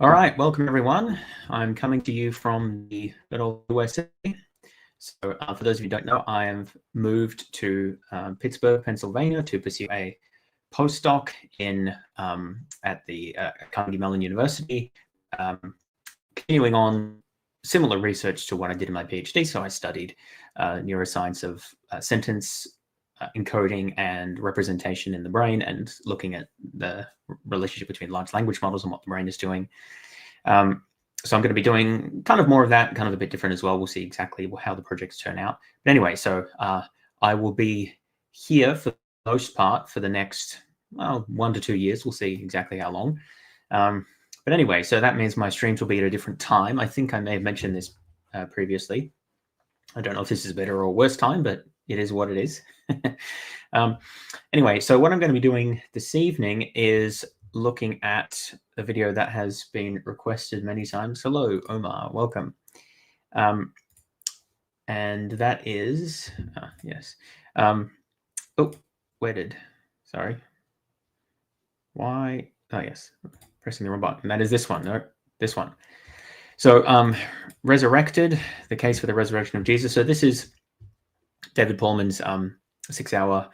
All right, welcome everyone. I'm coming to you from the good old USA. So for those of you who don't know, I have moved to Pittsburgh, Pennsylvania to pursue a postdoc at the Carnegie Mellon University, continuing on similar research to what I did in my PhD. So I studied neuroscience of sentence encoding and representation in the brain, and looking at the relationship between large language models and what the brain is doing. So I'm going to be doing kind of more of that, kind of a bit different as well. We'll see exactly how the projects turn out. But anyway, so I will be here for the most part for the next 1 to 2 years. We'll see exactly how long. But anyway, so that means my streams will be at a different time. I think I may have mentioned this previously. I don't know if this is a better or worse time, but it is what it is. Anyway, so what I'm going to be doing this evening is looking at a video that has been requested many times. Hello, Omar, welcome. And that is, yes. Oh, sorry. Why? Oh, yes, pressing the wrong button. And that is this one, no, this one. So Resurrected, the case for the resurrection of Jesus. So this is David Pallman's 6-hour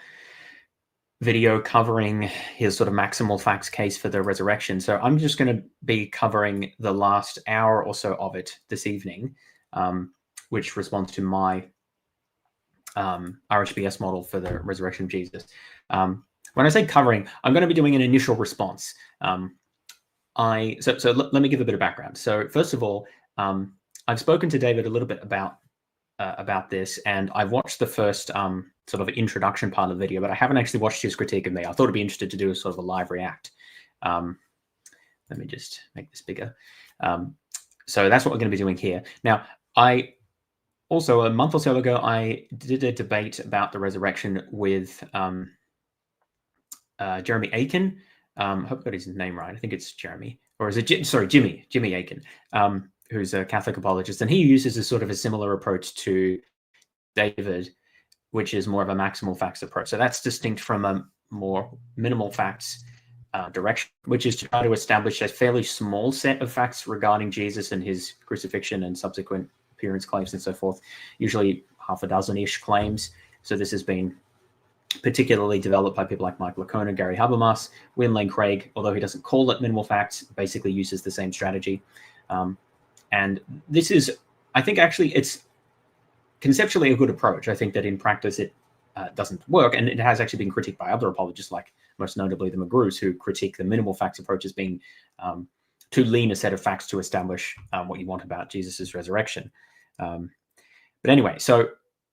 video covering his sort of maximal facts case for the resurrection. So I'm just going to be covering the last hour or so of it this evening, which responds to my RHBS model for the resurrection of Jesus. When I say covering, I'm going to be doing an initial response. So let me give a bit of background. So first of all, I've spoken to David a little bit about this, and I've watched the first sort of introduction part of the video, but I haven't actually watched his critique of me. I thought it'd be interested to do a sort of a live react. Let me just make this bigger. So that's what we're going to be doing here. Now, I also, a month or so ago, I did a debate about the resurrection with Jeremy Aiken. I hope I got his name right. I think it's Jeremy, or is it Jimmy Aiken, who's a Catholic apologist, and he uses a sort of a similar approach to David, which is more of a maximal facts approach. So that's distinct from a more minimal facts direction, which is to try to establish a fairly small set of facts regarding Jesus and his crucifixion and subsequent appearance claims and so forth, usually half a dozen-ish claims. So this has been particularly developed by people like Michael Licona, Gary Habermas, William Lane Craig, although he doesn't call it minimal facts, basically uses the same strategy. And this is, I think actually it's conceptually a good approach. I think that in practice it doesn't work, and it has actually been critiqued by other apologists, like most notably the McGrews, who critique the minimal facts approach as being too lean a set of facts to establish what you want about Jesus's resurrection. But anyway, so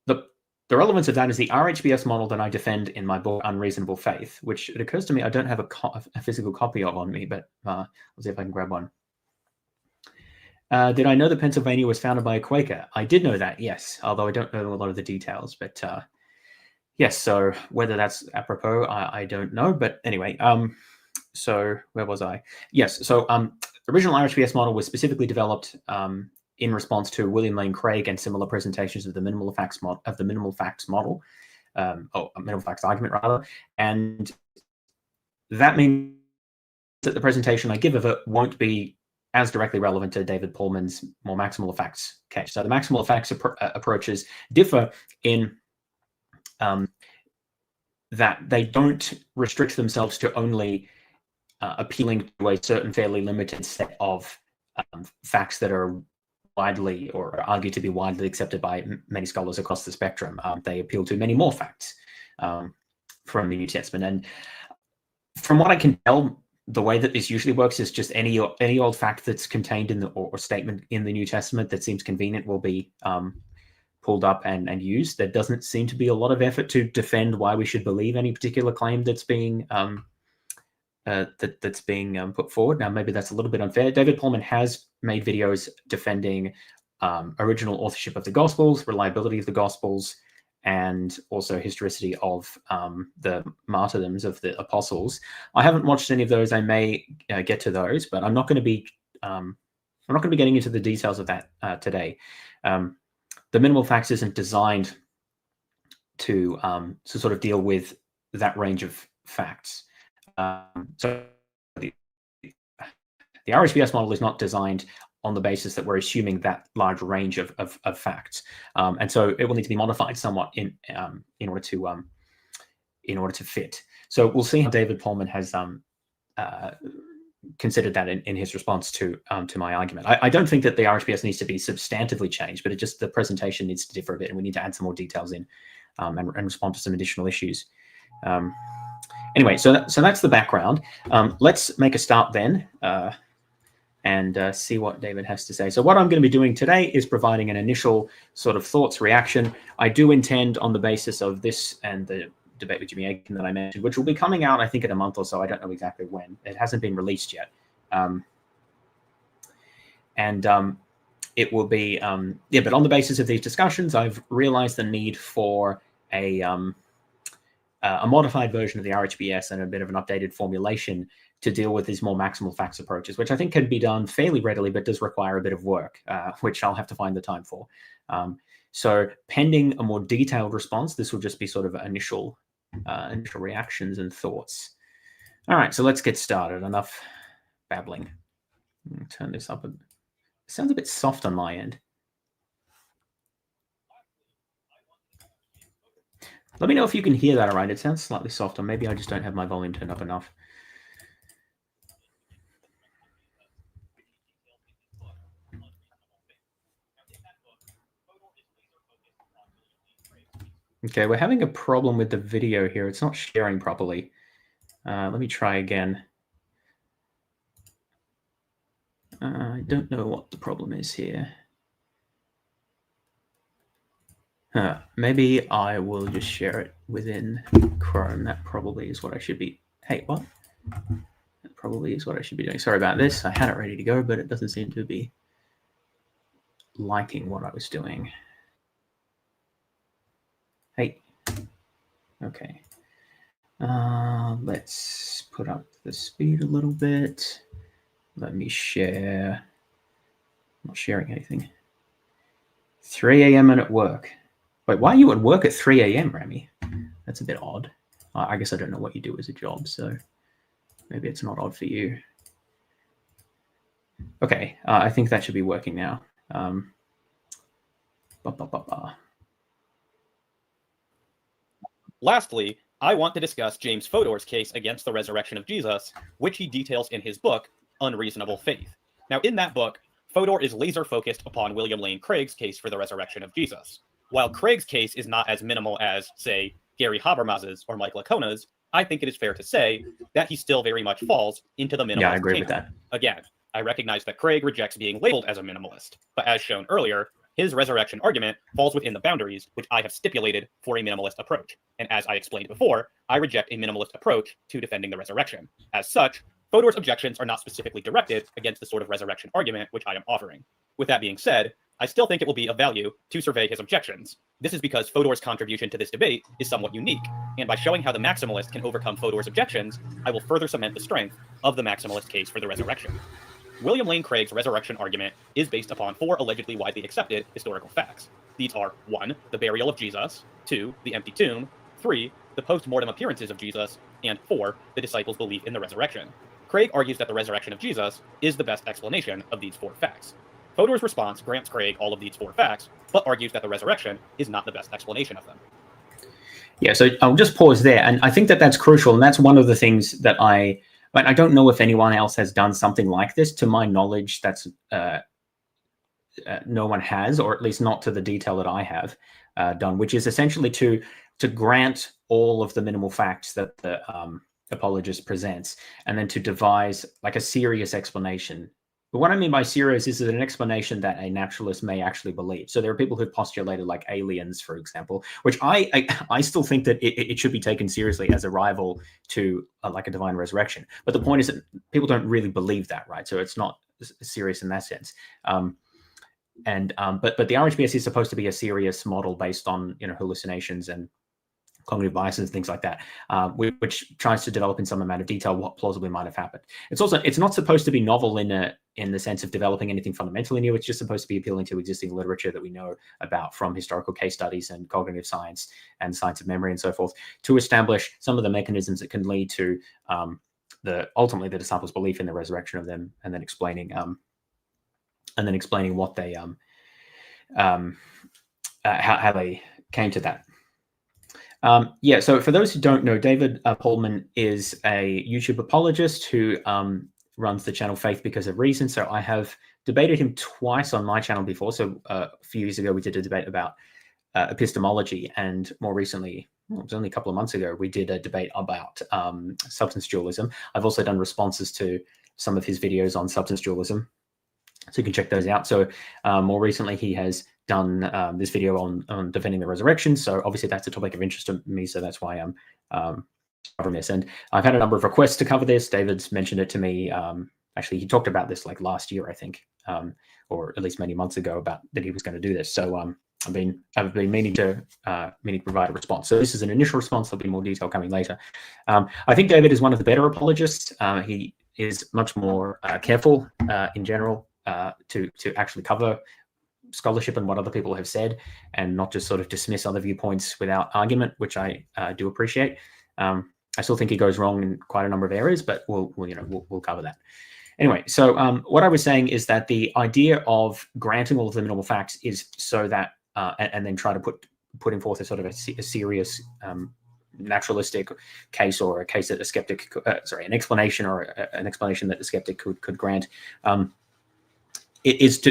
the relevance of that is the RHBS model that I defend in my book, Unreasonable Faith, which it occurs to me I don't have a physical copy of on me, but I'll see if I can grab one. Did I know that Pennsylvania was founded by a Quaker? I did know that, yes, although I don't know a lot of the details. But yes, so whether that's apropos, I don't know. But anyway, so where was I? Yes, so the original RHBS model was specifically developed in response to William Lane Craig and similar presentations of the minimal facts model, minimal facts argument rather, and that means that the presentation I give of it won't be as directly relevant to David Pallman's more maximal facts case. So the maximal facts approaches differ in that they don't restrict themselves to only appealing to a certain fairly limited set of facts that are widely or argued to be widely accepted by many scholars across the spectrum. They appeal to many more facts from the New Testament. And from what I can tell, the way that this usually works is just any old fact that's contained in the or statement in the New Testament that seems convenient will be pulled up and used. There doesn't seem to be a lot of effort to defend why we should believe any particular claim that's being put forward. Now, maybe that's a little bit unfair. David Pallman has made videos defending original authorship of the Gospels, reliability of the Gospels, and also historicity of the martyrdoms of the apostles. I haven't watched any of those. I may get to those, but I'm not going to be getting into the details of that today. The minimal facts isn't designed to sort of deal with that range of facts. So the the RHBS model is not designed on the basis that we're assuming that large range of facts, and so it will need to be modified somewhat in order to fit. So we'll see how David Pallman has considered that in his response to my argument. I don't think that the RHBS needs to be substantively changed, but the presentation needs to differ a bit, and we need to add some more details in and respond to some additional issues. Anyway, so that's the background. Let's make a start then and see what David has to say. So what I'm going to be doing today is providing an initial sort of thoughts reaction. I do intend, on the basis of this and the debate with Jimmy Aiken that I mentioned, which will be coming out, I think, in a month or so. I don't know exactly when. It hasn't been released yet. It will be, but on the basis of these discussions, I've realized the need for a modified version of the RHBS and a bit of an updated formulation to deal with these more maximal facts approaches, which I think can be done fairly readily, but does require a bit of work, which I'll have to find the time for. So pending a more detailed response, this will just be sort of initial reactions and thoughts. All right, so let's get started. Enough babbling. Turn this up. It sounds a bit soft on my end. Let me know if you can hear that all right. It sounds slightly soft, or maybe I just don't have my volume turned up enough. Okay, we're having a problem with the video here. It's not sharing properly. Let me try again. I don't know what the problem is here. Maybe I will just share it within Chrome. That probably is what I should be. Hey, what? That probably is what I should be doing. Sorry about this. I had it ready to go, but it doesn't seem to be liking what I was doing. Hey. Okay. Let's put up the speed a little bit. Let me share. I'm not sharing anything. 3 a.m. and at work. Wait, why are you at work at 3 a.m., Remy? That's a bit odd. I guess I don't know what you do as a job, so maybe it's not odd for you. Okay, I think that should be working now. Lastly, I want to discuss James Fodor's case against the resurrection of Jesus, which he details in his book, Unreasonable Faith. Now, in that book, Fodor is laser focused upon William Lane Craig's case for the resurrection of Jesus. While Craig's case is not as minimal as, say, Gary Habermas's or Mike Lacona's, I think it is fair to say that he still very much falls into the minimalist. Yeah, I agree with that. Again, I recognize that Craig rejects being labeled as a minimalist, but as shown earlier, his resurrection argument falls within the boundaries which I have stipulated for a minimalist approach. And as I explained before, I reject a minimalist approach to defending the resurrection. As such, Fodor's objections are not specifically directed against the sort of resurrection argument which I am offering. With that being said, I still think it will be of value to survey his objections. This is because Fodor's contribution to this debate is somewhat unique, and by showing how the maximalist can overcome Fodor's objections, I will further cement the strength of the maximalist case for the resurrection. William Lane Craig's resurrection argument is based upon 4 allegedly widely accepted historical facts. These are 1, the burial of Jesus, 2, the empty tomb, 3, the post-mortem appearances of Jesus, and 4, the disciples' belief in the resurrection. Craig argues that the resurrection of Jesus is the best explanation of these 4 facts. Fodor's response grants Craig all of these 4 facts, but argues that the resurrection is not the best explanation of them. Yeah, so I'll just pause there. And I think that that's crucial. And that's one of the things that I don't know if anyone else has done something like this. To my knowledge, that's no one has, or at least not to the detail that I have done, which is essentially to grant all of the minimal facts that the apologist presents, and then to devise like a serious explanation. But what I mean by serious is an explanation that a naturalist may actually believe. So there are people who've postulated like aliens, for example, which I still think that it should be taken seriously as a rival to like a divine resurrection. But the point is that people don't really believe that, right? So it's not serious in that sense. But the RHBS is supposed to be a serious model based on hallucinations and cognitive biases, things like that, which tries to develop in some amount of detail what plausibly might have happened. It's not supposed to be novel in the sense of developing anything fundamentally new. It's just supposed to be appealing to existing literature that we know about from historical case studies and cognitive science and science of memory and so forth, to establish some of the mechanisms that can lead to ultimately the disciples' belief in the resurrection of them, and then explaining what they how they came to that. Yeah, so for those who don't know, David Pallman is a YouTube apologist who runs the channel Faith Because of Reason. So I have debated him twice on my channel before. So a few years ago, we did a debate about epistemology, and more recently, well, it was only a couple of months ago, we did a debate about substance dualism. I've also done responses to some of his videos on substance dualism, so you can check those out. So more recently, he has done this video on defending the resurrection. So obviously that's a topic of interest to me. So that's why I'm covering this. And I've had a number of requests to cover this. David's mentioned it to me. Actually, he talked about this like last year, I think, or at least many months ago, about that he was going to do this. So I've been meaning to provide a response. So this is an initial response. There'll be more detail coming later. I think David is one of the better apologists. He is much more careful in general to actually cover scholarship and what other people have said, and not just sort of dismiss other viewpoints without argument, which I do appreciate. I still think he goes wrong in quite a number of areas, but we'll cover that. Anyway, so what I was saying is that the idea of granting all of the minimal facts is so that and then try to putting forth a sort of a serious naturalistic case, or a case that a skeptic, an explanation, or an explanation that the skeptic could grant. It is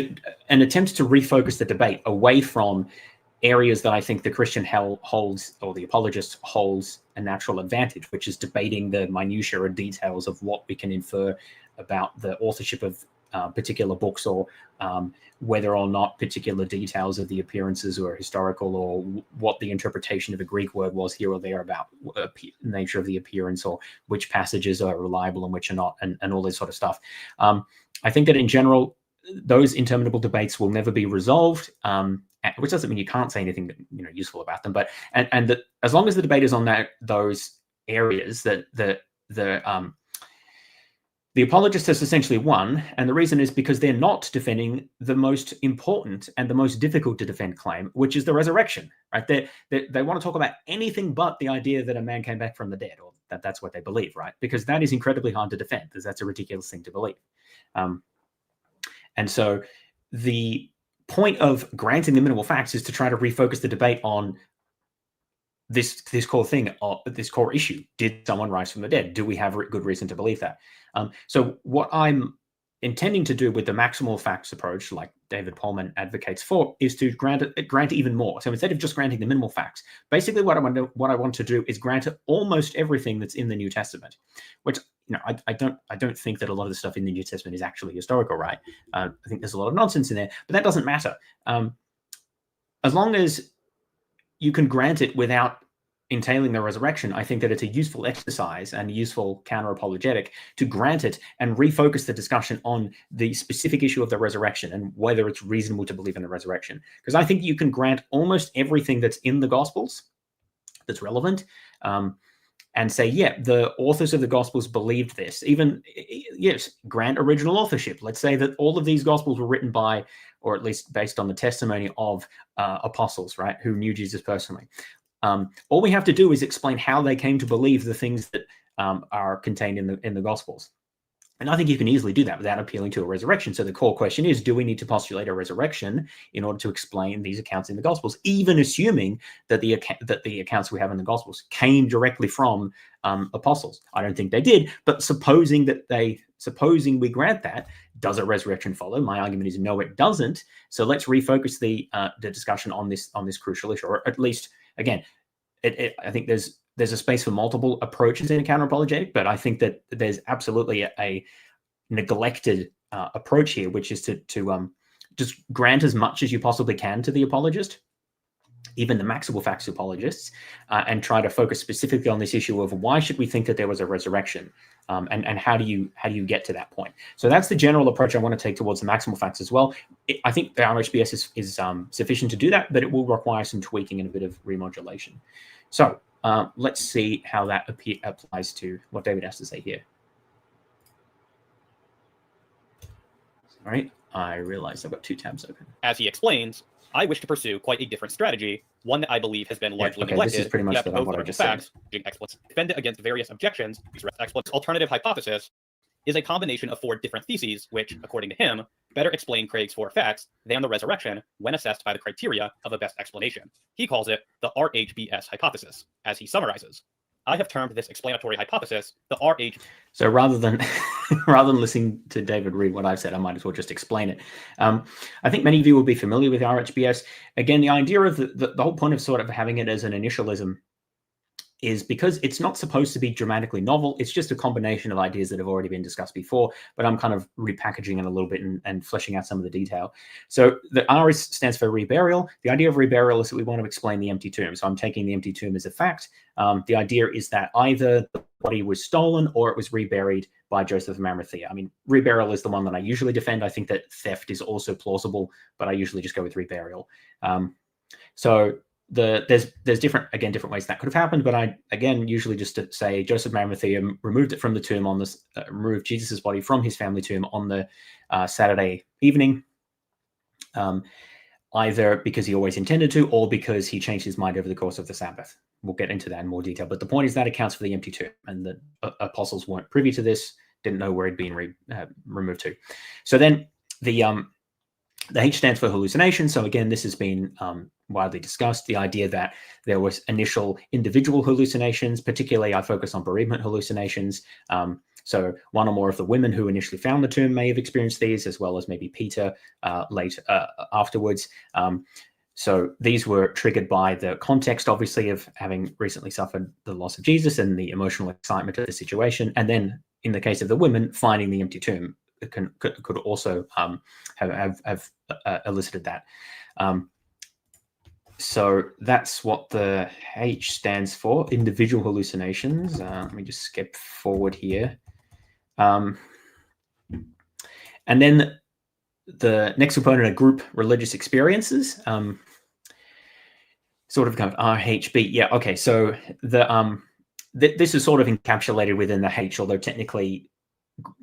an attempt to refocus the debate away from areas that I think the Christian holds, or the apologist holds, a natural advantage, which is debating the minutiae or details of what we can infer about the authorship of particular books, or whether or not particular details of the appearances were historical, or what the interpretation of a Greek word was here or there about nature of the appearance, or which passages are reliable and which are not, and all this sort of stuff. I think that in general, those interminable debates will never be resolved, which doesn't mean you can't say anything useful about them. But and that as long as the debate is on those areas, that the apologist has essentially won, and the reason is because they're not defending the most important and the most difficult to defend claim, which is the resurrection. Right? They want to talk about anything but the idea that a man came back from the dead, or that's what they believe, right? Because that is incredibly hard to defend, because that's a ridiculous thing to believe. And so the point of granting the minimal facts is to try to refocus the debate on this core thing, this core issue. Did someone rise from the dead? Do we have good reason to believe that? So what I'm intending to do with the maximal facts approach, like David Pallman advocates for, is to grant even more. So instead of just granting the minimal facts, basically what I want to do is grant almost everything that's in the New Testament, which I don't think that a lot of the stuff in the New Testament is actually historical, right? I think there's a lot of nonsense in there, but that doesn't matter. As long as you can grant it without entailing the resurrection, I think that it's a useful exercise and useful counter-apologetic to grant it and refocus the discussion on the specific issue of the resurrection and whether it's reasonable to believe in the resurrection. Because I think you can grant almost everything that's in the Gospels that's relevant, and say, yeah, the authors of the Gospels believed this. Even, yes, grant original authorship. Let's say that all of these Gospels were written by, or at least based on the testimony of apostles, right, who knew Jesus personally. All we have to do is explain how they came to believe the things that are contained in the Gospels. And I think you can easily do that without appealing to a resurrection. So the core question is, do we need to postulate a resurrection in order to explain these accounts in the Gospels, even assuming that the accounts we have in the Gospels came directly from apostles? I don't think they did, but supposing we grant that, does a resurrection follow? My argument is no, it doesn't. So let's refocus the discussion on this crucial issue, or at least, again, I think there's a space for multiple approaches in a counter-apologetic, but I think that there's absolutely a neglected approach here, which is to just grant as much as you possibly can to the apologist, even the maximal facts apologists, and try to focus specifically on this issue of why should we think that there was a resurrection, and how do you get to that point? So that's the general approach I want to take towards the maximal facts as well. I think the RHBS is sufficient to do that, but it will require some tweaking and a bit of remodulation. So let's see how that applies to what David has to say here. All right, I realized I've got two tabs open. As he explains, I wish to pursue quite a different strategy, one that I believe has been largely neglected. This is pretty much yet what I both just facts, said. defend it against various objections. Alternative hypothesis is a combination of 4 different theses, which, according to him, better explain Craig's 4 facts than the resurrection when assessed by the criteria of a best explanation. He calls it the RHBS hypothesis, as he summarizes. I have termed this explanatory hypothesis the RH. So rather than rather than listening to David read what I've said, I might as well just explain it. I think many of you will be familiar with RHBS. Again, the idea of the whole point of sort of having it as an initialism is because it's not supposed to be dramatically novel. It's just a combination of ideas that have already been discussed before, but I'm kind of repackaging it a little bit and fleshing out some of the detail. So the R stands for reburial. The idea of reburial is that we want to explain the empty tomb. So I'm taking the empty tomb as a fact. The idea is that either the body was stolen or it was reburied by Joseph of Arimathea. I mean, reburial is the one that I usually defend. I think that theft is also plausible, but I usually just go with reburial. There's different ways that could have happened, but I usually just to say Joseph of Arimathea removed it from the tomb on this removed Jesus's body from his family tomb on the Saturday evening, either because he always intended to or because he changed his mind over the course of the Sabbath. We'll get into that in more detail, but the point is that accounts for the empty tomb, and the apostles weren't privy to this, didn't know where it'd been removed to. So then the H stands for hallucination. So again, this has been widely discussed, the idea that there was initial individual hallucinations, particularly I focus on bereavement hallucinations. So one or more of the women who initially found the tomb may have experienced these, as well as maybe Peter afterwards. So these were triggered by the context, obviously, of having recently suffered the loss of Jesus and the emotional excitement of the situation. And then in the case of the women, finding the empty tomb could also have elicited that. So that's what the H stands for, individual hallucinations. Let me just skip forward here. And then the next component are group religious experiences. Sort of kind of RHB. Yeah, okay. So this is sort of encapsulated within the H, although technically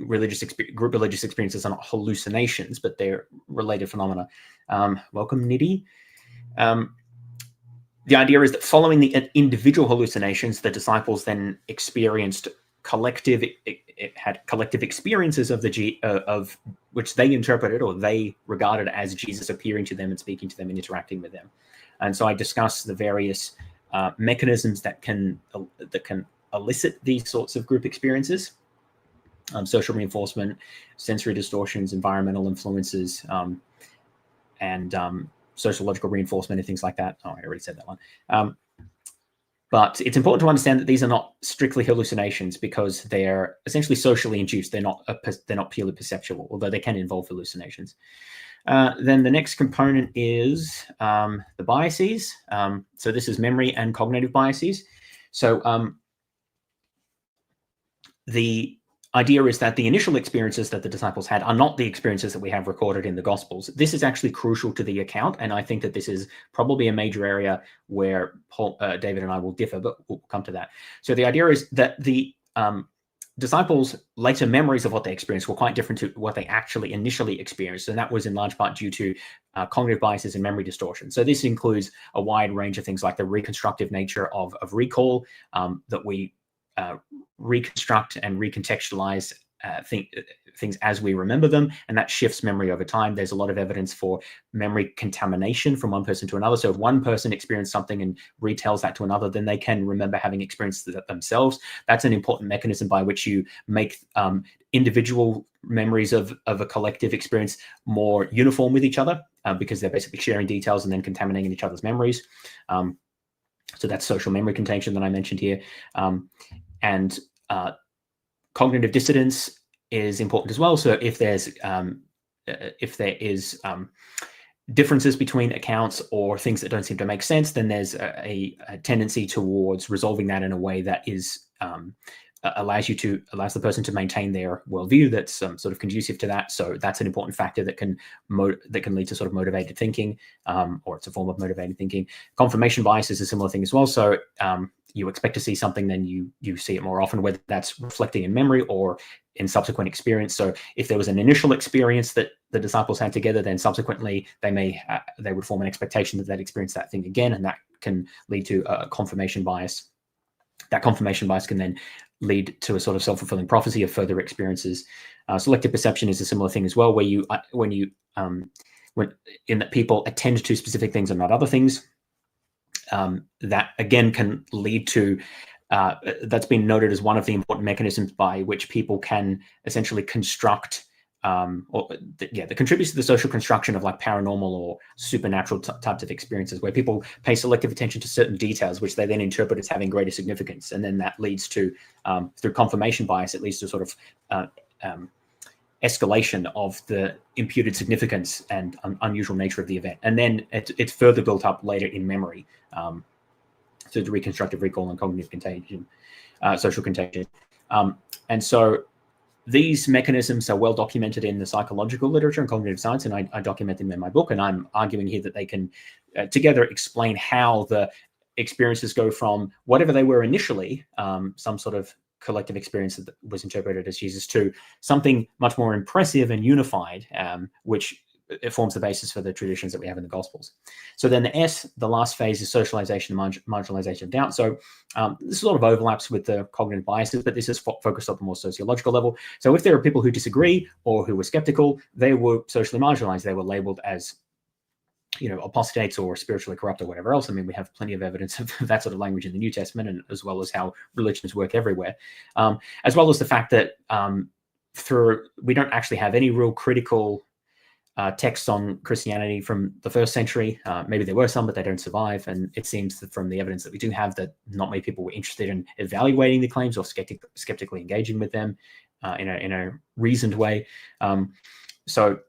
group religious experiences are not hallucinations, but they're related phenomena. Welcome, Nidhi. The idea is that following the individual hallucinations, the disciples then experienced collective experiences of of which they interpreted or they regarded as Jesus appearing to them and speaking to them and interacting with them. And so I discuss the various mechanisms that can elicit these sorts of group experiences: social reinforcement, sensory distortions, environmental influences, and sociological reinforcement and things like that. Oh, I already said that one. But it's important to understand that these are not strictly hallucinations because they're essentially socially induced. They're not purely perceptual, although they can involve hallucinations. Then the next component is the biases. So this is memory and cognitive biases. So the idea is that the initial experiences that the disciples had are not the experiences that we have recorded in the Gospels. This is actually crucial to the account, and I think that this is probably a major area where David and I will differ, but we'll come to that. So the idea is that the disciples' later memories of what they experienced were quite different to what they actually initially experienced, and that was in large part due to cognitive biases and memory distortion. So this includes a wide range of things like the reconstructive nature of recall, that we reconstruct and recontextualize things as we remember them, and that shifts memory over time. There's a lot of evidence for memory contamination from one person to another. So if one person experienced something and retells that to another, then they can remember having experienced that themselves. That's an important mechanism by which you make individual memories of a collective experience more uniform with each other, because they're basically sharing details and then contaminating each other's memories. So that's social memory contagion that I mentioned here. And cognitive dissonance is important as well. So if there is differences between accounts or things that don't seem to make sense, then there's a tendency towards resolving that in a way that is allows the person to maintain their worldview that's sort of conducive to that. So that's an important factor that can lead to sort of motivated thinking, or it's a form of motivated thinking. Confirmation bias is a similar thing as well. So you expect to see something, then you see it more often, whether that's reflecting in memory or in subsequent experience. So if there was an initial experience that the disciples had together, then subsequently they would form an expectation that they'd experience that thing again, and that can lead to a confirmation bias. That confirmation bias can then lead to a sort of self-fulfilling prophecy of further experiences. Selective perception is a similar thing as well, where when in that people attend to specific things and not other things. That again can lead to that's been noted as one of the important mechanisms by which people can essentially construct that contributes to the social construction of like paranormal or supernatural types of experiences, where people pay selective attention to certain details, which they then interpret as having greater significance. And then that leads to, through confirmation bias, it leads to sort of escalation of the imputed significance and unusual nature of the event. And then it's further built up later in memory through the reconstructive recall and cognitive contagion, social contagion. And so these mechanisms are well documented in the psychological literature and cognitive science, and I document them in my book. And I'm arguing here that they can together explain how the experiences go from whatever they were initially, some sort of collective experience that was interpreted as Jesus, to something much more impressive and unified, which it forms the basis for the traditions that we have in the Gospels. So then the S, the last phase, is socialization and marginalization of doubt. So this sort of overlaps with the cognitive biases, but this is focused on the more sociological level. So if there are people who disagree or who were skeptical, they were socially marginalized. They were labeled as, apostates or spiritually corrupt or whatever else. I mean, we have plenty of evidence of that sort of language in the New Testament, and as well as how religions work everywhere, as well as the fact that we don't actually have any real critical texts on Christianity from the first century. Maybe there were some, but they don't survive. And it seems that from the evidence that we do have, that not many people were interested in evaluating the claims or skeptically engaging with them in a reasoned way. So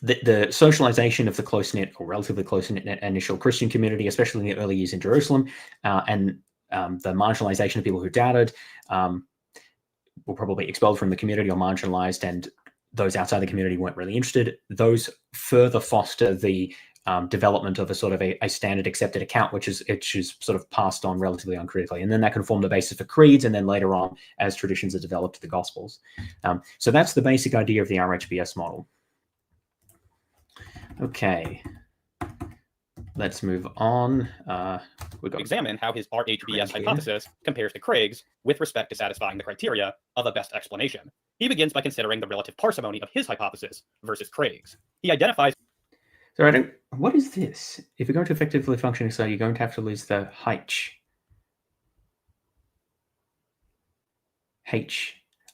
the socialization of the close-knit or relatively close-knit initial Christian community, especially in the early years in Jerusalem, and the marginalization of people who doubted, were probably expelled from the community or marginalized, and those outside the community weren't really interested. Those further foster the development of a sort of a standard accepted account, which is sort of passed on relatively uncritically. And then that can form the basis for creeds, and then later on, as traditions are developed, the Gospels. So that's the basic idea of the RHBS model. Okay, let's move on. We'll examine how his RHBS hypothesis compares to Craig's with respect to satisfying the criteria of a best explanation. He begins by considering the relative parsimony of his hypothesis versus Craig's. He identifies... So what is this? If you're going to effectively functioning society, you're going to have to lose the H.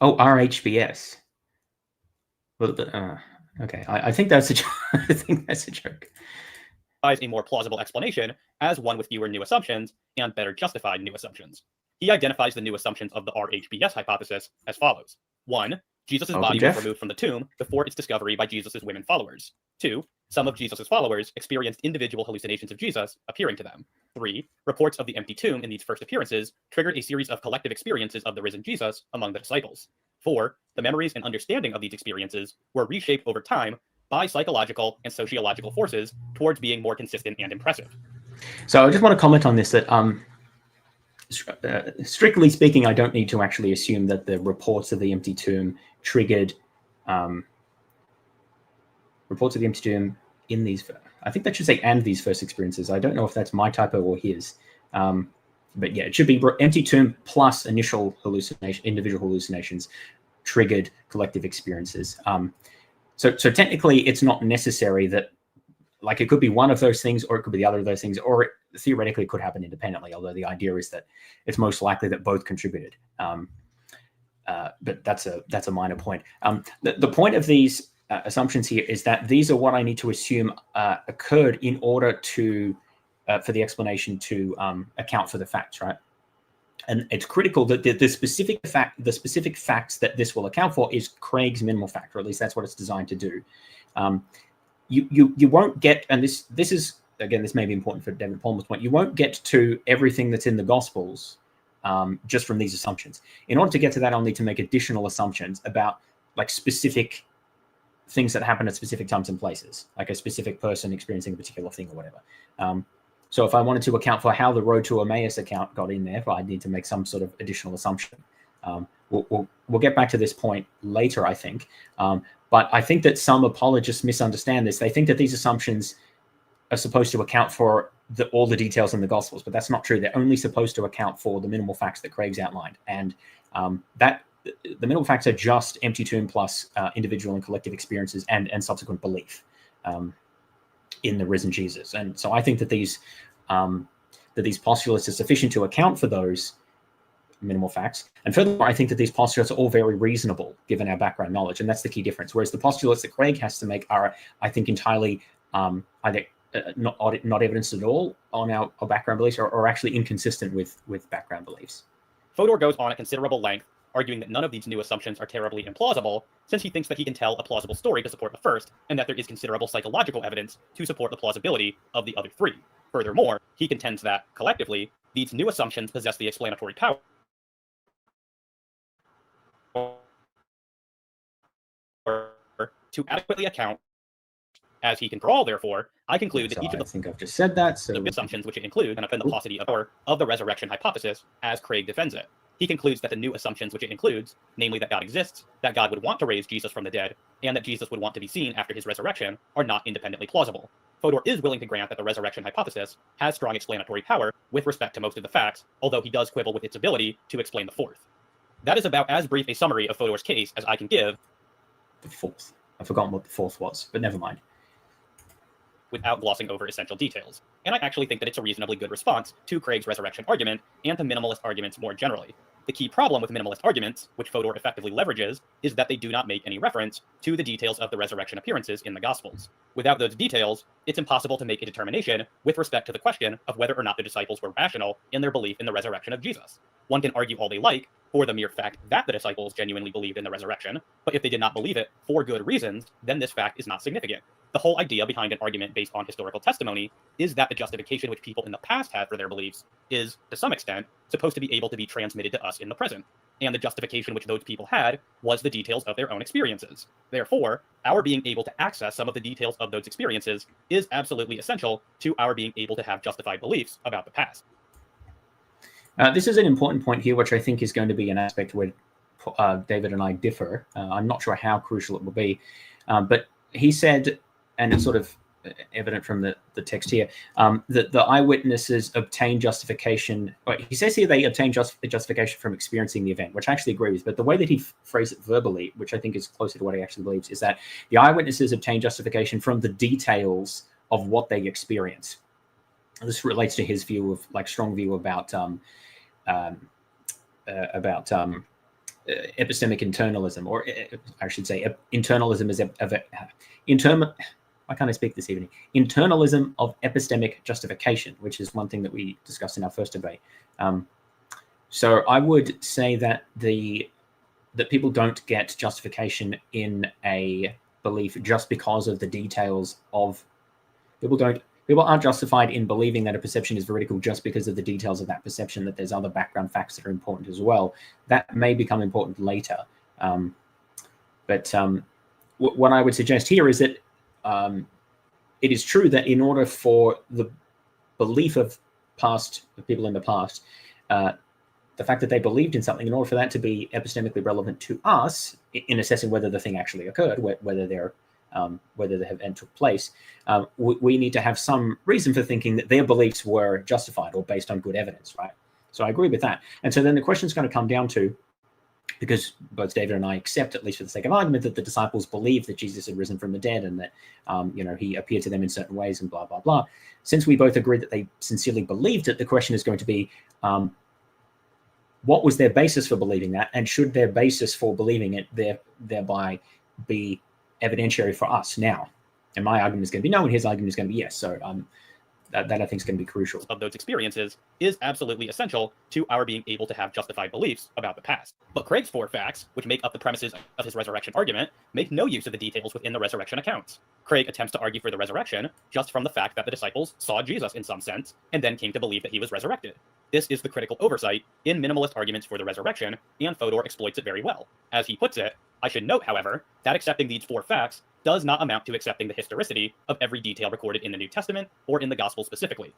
Oh, RHBS. Well, okay, I think that's a joke. I think that's a joke. A more plausible explanation as one with fewer new assumptions and better justified new assumptions. He identifies the new assumptions of the RHBS hypothesis as follows. 1. Jesus' body was removed from the tomb before its discovery by Jesus' women followers. 2. Some of Jesus' followers experienced individual hallucinations of Jesus appearing to them. 3. Reports of the empty tomb in these first appearances triggered a series of collective experiences of the risen Jesus among the disciples. 4. The memories and understanding of these experiences were reshaped over time by psychological and sociological forces towards being more consistent and impressive. So I just want to comment on this, that strictly speaking, I don't need to actually assume that the reports of the empty tomb triggered reports of the empty tomb in these, I think that should say and these first experiences. I don't know if that's my typo or his. But yeah, it should be empty tomb plus initial individual hallucinations triggered collective experiences. So technically, it's not necessary that, like, it could be one of those things, or it could be the other of those things, or theoretically it could happen independently, although the idea is that it's most likely that both contributed. But that's a minor point. The point of these assumptions here is that these are what I need to assume occurred in order to for the explanation to account for the facts, right? And it's critical that the specific facts that this will account for is Craig's minimal fact, or at least that's what it's designed to do. You won't get, and this is, again, this may be important for David Pallman's point, you won't get to everything that's in the Gospels just from these assumptions. In order to get to that, I'll need to make additional assumptions about, like, specific things that happen at specific times and places, like a specific person experiencing a particular thing or whatever. So if I wanted to account for how the road to Emmaus account got in there, I need to make some sort of additional assumption. We'll get back to this point later, I think. But I think that some apologists misunderstand this. They think that these assumptions are supposed to account for all the details in the Gospels, but that's not true. They're only supposed to account for the minimal facts that Craig's outlined. And that the minimal facts are just empty tomb plus individual and collective experiences and subsequent belief in the risen Jesus. And so I think that these postulates are sufficient to account for those minimal facts. And furthermore, I think that these postulates are all very reasonable given our background knowledge, and that's the key difference. Whereas the postulates that Craig has to make are, I think, entirely not evidence at all on our background beliefs, or actually inconsistent with background beliefs. Fodor goes on at considerable length, arguing that none of these new assumptions are terribly implausible, since he thinks that he can tell a plausible story to support the first, and that there is considerable psychological evidence to support the plausibility of the other three. Furthermore, he contends that, collectively, these new assumptions possess the explanatory power to adequately account. As he can crawl, therefore, I conclude that each of the... I think I've just said that. So assumptions which it includes and offend the paucity of the resurrection hypothesis, as Craig defends it. He concludes that the new assumptions which it includes, namely that God exists, that God would want to raise Jesus from the dead, and that Jesus would want to be seen after his resurrection, are not independently plausible. Fodor is willing to grant that the resurrection hypothesis has strong explanatory power with respect to most of the facts, although he does quibble with its ability to explain the fourth. That is about as brief a summary of Fodor's case as I can give. The fourth. I've forgotten what the fourth was, but never mind. Without glossing over essential details. And I actually think that it's a reasonably good response to Craig's resurrection argument and to minimalist arguments more generally. The key problem with minimalist arguments, which Fodor effectively leverages, is that they do not make any reference to the details of the resurrection appearances in the Gospels. Without those details, it's impossible to make a determination with respect to the question of whether or not the disciples were rational in their belief in the resurrection of Jesus. One can argue all they like for the mere fact that the disciples genuinely believed in the resurrection, but if they did not believe it for good reasons, then this fact is not significant. The whole idea behind an argument based on historical testimony is that the justification which people in the past had for their beliefs is, to some extent, supposed to be able to be transmitted to us in the present. And the justification which those people had was the details of their own experiences. Therefore, our being able to access some of the details of those experiences is absolutely essential to our being able to have justified beliefs about the past. This is an important point here, which I think is going to be an aspect where David and I differ. I'm not sure how crucial it will be, but he said, and it's sort of evident from the text here, that the eyewitnesses obtain justification. He says here they obtain justification from experiencing the event, which I actually agree with. But the way that he phrased it verbally, which I think is closer to what he actually believes, is that the eyewitnesses obtain justification from the details of what they experience. This relates to his view of, like, strong view about epistemic internalism, or I should say internalism is why can't I speak this evening? Internalism of epistemic justification, which is one thing that we discussed in our first debate. So I would say that that people don't get justification in a belief just because of the details of people aren't justified in believing that a perception is veridical just because of the details of that perception, that there's other background facts that are important as well. That may become important later. But what I would suggest here is that it is true that in order for the belief of people in the past, the fact that they believed in something, in order for that to be epistemically relevant to us in assessing whether the thing actually occurred, whether the event took place, we need to have some reason for thinking that their beliefs were justified or based on good evidence, right? So I agree with that. And so then the question is going to come down to, because both David and I accept, at least for the sake of argument, that the disciples believed that Jesus had risen from the dead and that he appeared to them in certain ways and blah, blah, blah. Since we both agree that they sincerely believed it, the question is going to be, what was their basis for believing that? And should their basis for believing it thereby be evidentiary for us now? And my argument is going to be no, and his argument is going to be yes. So that I think is going to be crucial. Of those experiences is absolutely essential to our being able to have justified beliefs about the past. But Craig's four facts, which make up the premises of his resurrection argument, make no use of the details within the resurrection accounts. Craig attempts to argue for the resurrection just from the fact that the disciples saw Jesus in some sense, and then came to believe that he was resurrected. This is the critical oversight in minimalist arguments for the resurrection, and Fodor exploits it very well. As he puts it, I should note, however, that accepting these four facts does not amount to accepting the historicity of every detail recorded in the New Testament or in the Gospel specifically.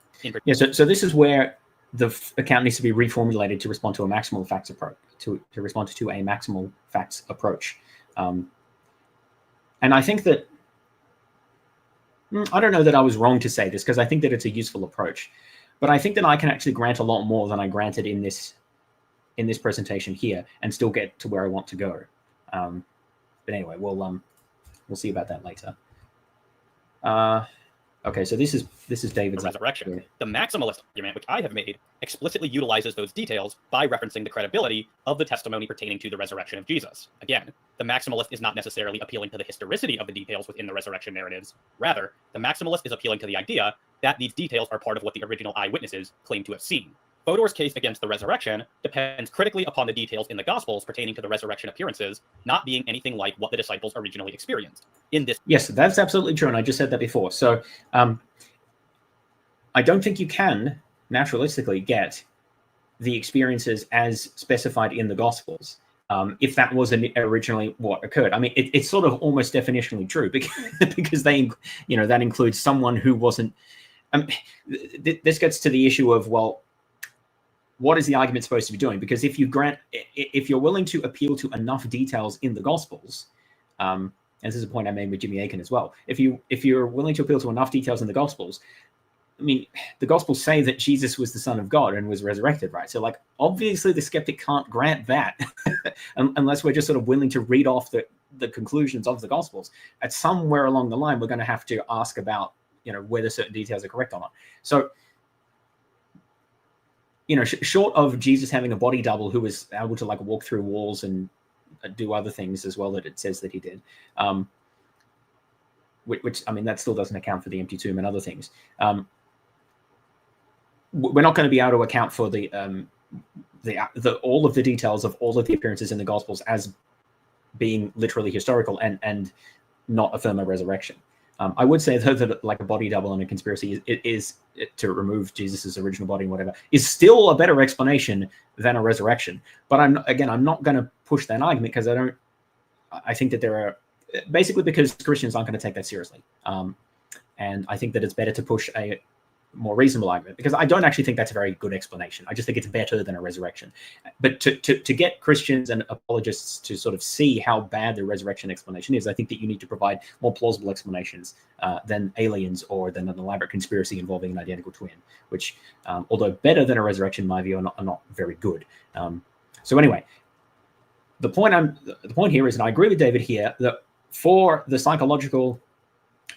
Yeah, so this is where the account needs to be reformulated to respond to a maximal facts approach, to respond to a maximal facts approach. And I think that, I don't know that I was wrong to say this, because I think that it's a useful approach, but I think that I can actually grant a lot more than I granted in this presentation here and still get to where I want to go. But anyway, we'll see about that later. Okay, so this is David's resurrection. The maximalist argument, which I have made, explicitly utilizes those details by referencing the credibility of the testimony pertaining to the resurrection of Jesus. Again, the maximalist is not necessarily appealing to the historicity of the details within the resurrection narratives. Rather, the maximalist is appealing to the idea that these details are part of what the original eyewitnesses claim to have seen. Fodor's case against the resurrection depends critically upon the details in the Gospels pertaining to the resurrection appearances not being anything like what the disciples originally experienced. Yes, that's absolutely true, and I just said that before. So I don't think you can naturalistically get the experiences as specified in the Gospels if that was originally what occurred. I mean, it's sort of almost definitionally true because they, that includes someone who wasn't. This gets to the issue of, well, what is the argument supposed to be doing? Because if you're willing to appeal to enough details in the Gospels, and this is a point I made with Jimmy Akin as well. If you're willing to appeal to enough details in the Gospels, I mean, the Gospels say that Jesus was the Son of God and was resurrected, right? So, like, obviously the skeptic can't grant that unless we're just sort of willing to read off the conclusions of the Gospels. At somewhere along the line, we're going to have to ask about, whether certain details are correct or not. So, short of Jesus having a body double who was able to, like, walk through walls and do other things as well that it says that he did, which I mean, that still doesn't account for the empty tomb and other things. We're not going to be able to account for the all of the details of all of the appearances in the Gospels as being literally historical and not affirm a resurrection. I would say, though, that like a body double and a conspiracy is to remove Jesus's original body and whatever is still a better explanation than a resurrection. But I'm not going to push that argument because I think that there are basically because Christians aren't going to take that seriously. And I think that it's better to push a more reasonable argument because I don't actually think that's a very good explanation. I just think it's better than a resurrection. But to get Christians and apologists to sort of see how bad the resurrection explanation is, I think that you need to provide more plausible explanations than aliens or than an elaborate conspiracy involving an identical twin, which, although better than a resurrection, in my view, are not very good. So anyway, the point here is, and I agree with David here, that for the psychological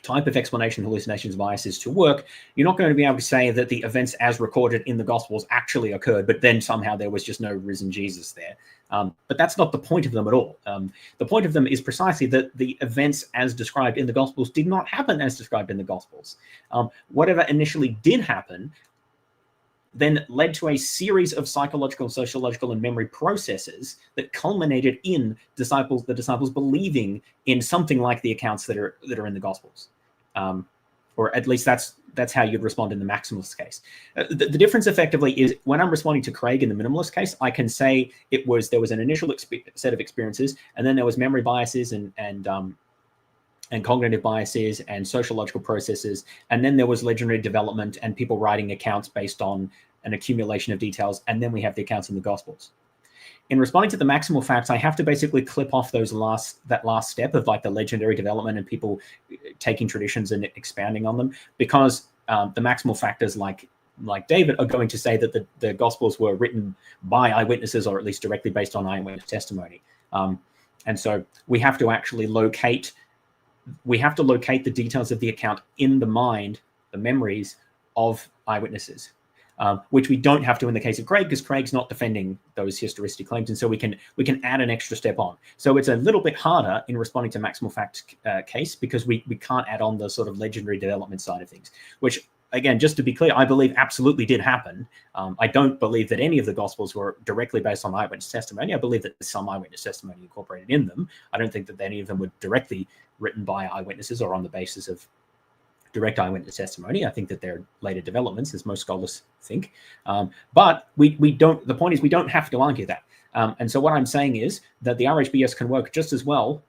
type of explanation hallucinations biases to work, you're not going to be able to say that the events as recorded in the Gospels actually occurred, but then somehow there was just no risen Jesus there. But that's not the point of them at all. The point of them is precisely that the events as described in the Gospels did not happen as described in the Gospels. Whatever initially did happen then led to a series of psychological, sociological, and memory processes that culminated in the disciples believing in something like the accounts that are in the Gospels, or at least that's how you'd respond in the maximalist case. The difference effectively is when I'm responding to Craig in the minimalist case, I can say there was an initial set of experiences, and then there was memory biases and cognitive biases and sociological processes, and then there was legendary development and people writing accounts based on an accumulation of details, and then we have the accounts in the Gospels. In responding to the maximal facts, I have to basically clip off that last step of like the legendary development and people taking traditions and expanding on them, because the maximal factors like David are going to say that the Gospels were written by eyewitnesses, or at least directly based on eyewitness testimony. And so we have to actually locate the details of the account in the mind, the memories of eyewitnesses, which we don't have to in the case of Craig, because Craig's not defending those historicity claims, and so we can add an extra step on. So it's a little bit harder in responding to maximal fact case because we can't add on the sort of legendary development side of things, which, again, just to be clear, I believe absolutely did happen. I don't believe that any of the Gospels were directly based on eyewitness testimony. I believe that there's some eyewitness testimony incorporated in them. I don't think that any of them were directly written by eyewitnesses or on the basis of direct eyewitness testimony. I think that they're later developments, as most scholars think. But we don't. The point is, we don't have to argue that. And so what I'm saying is that the RHBS can work just as well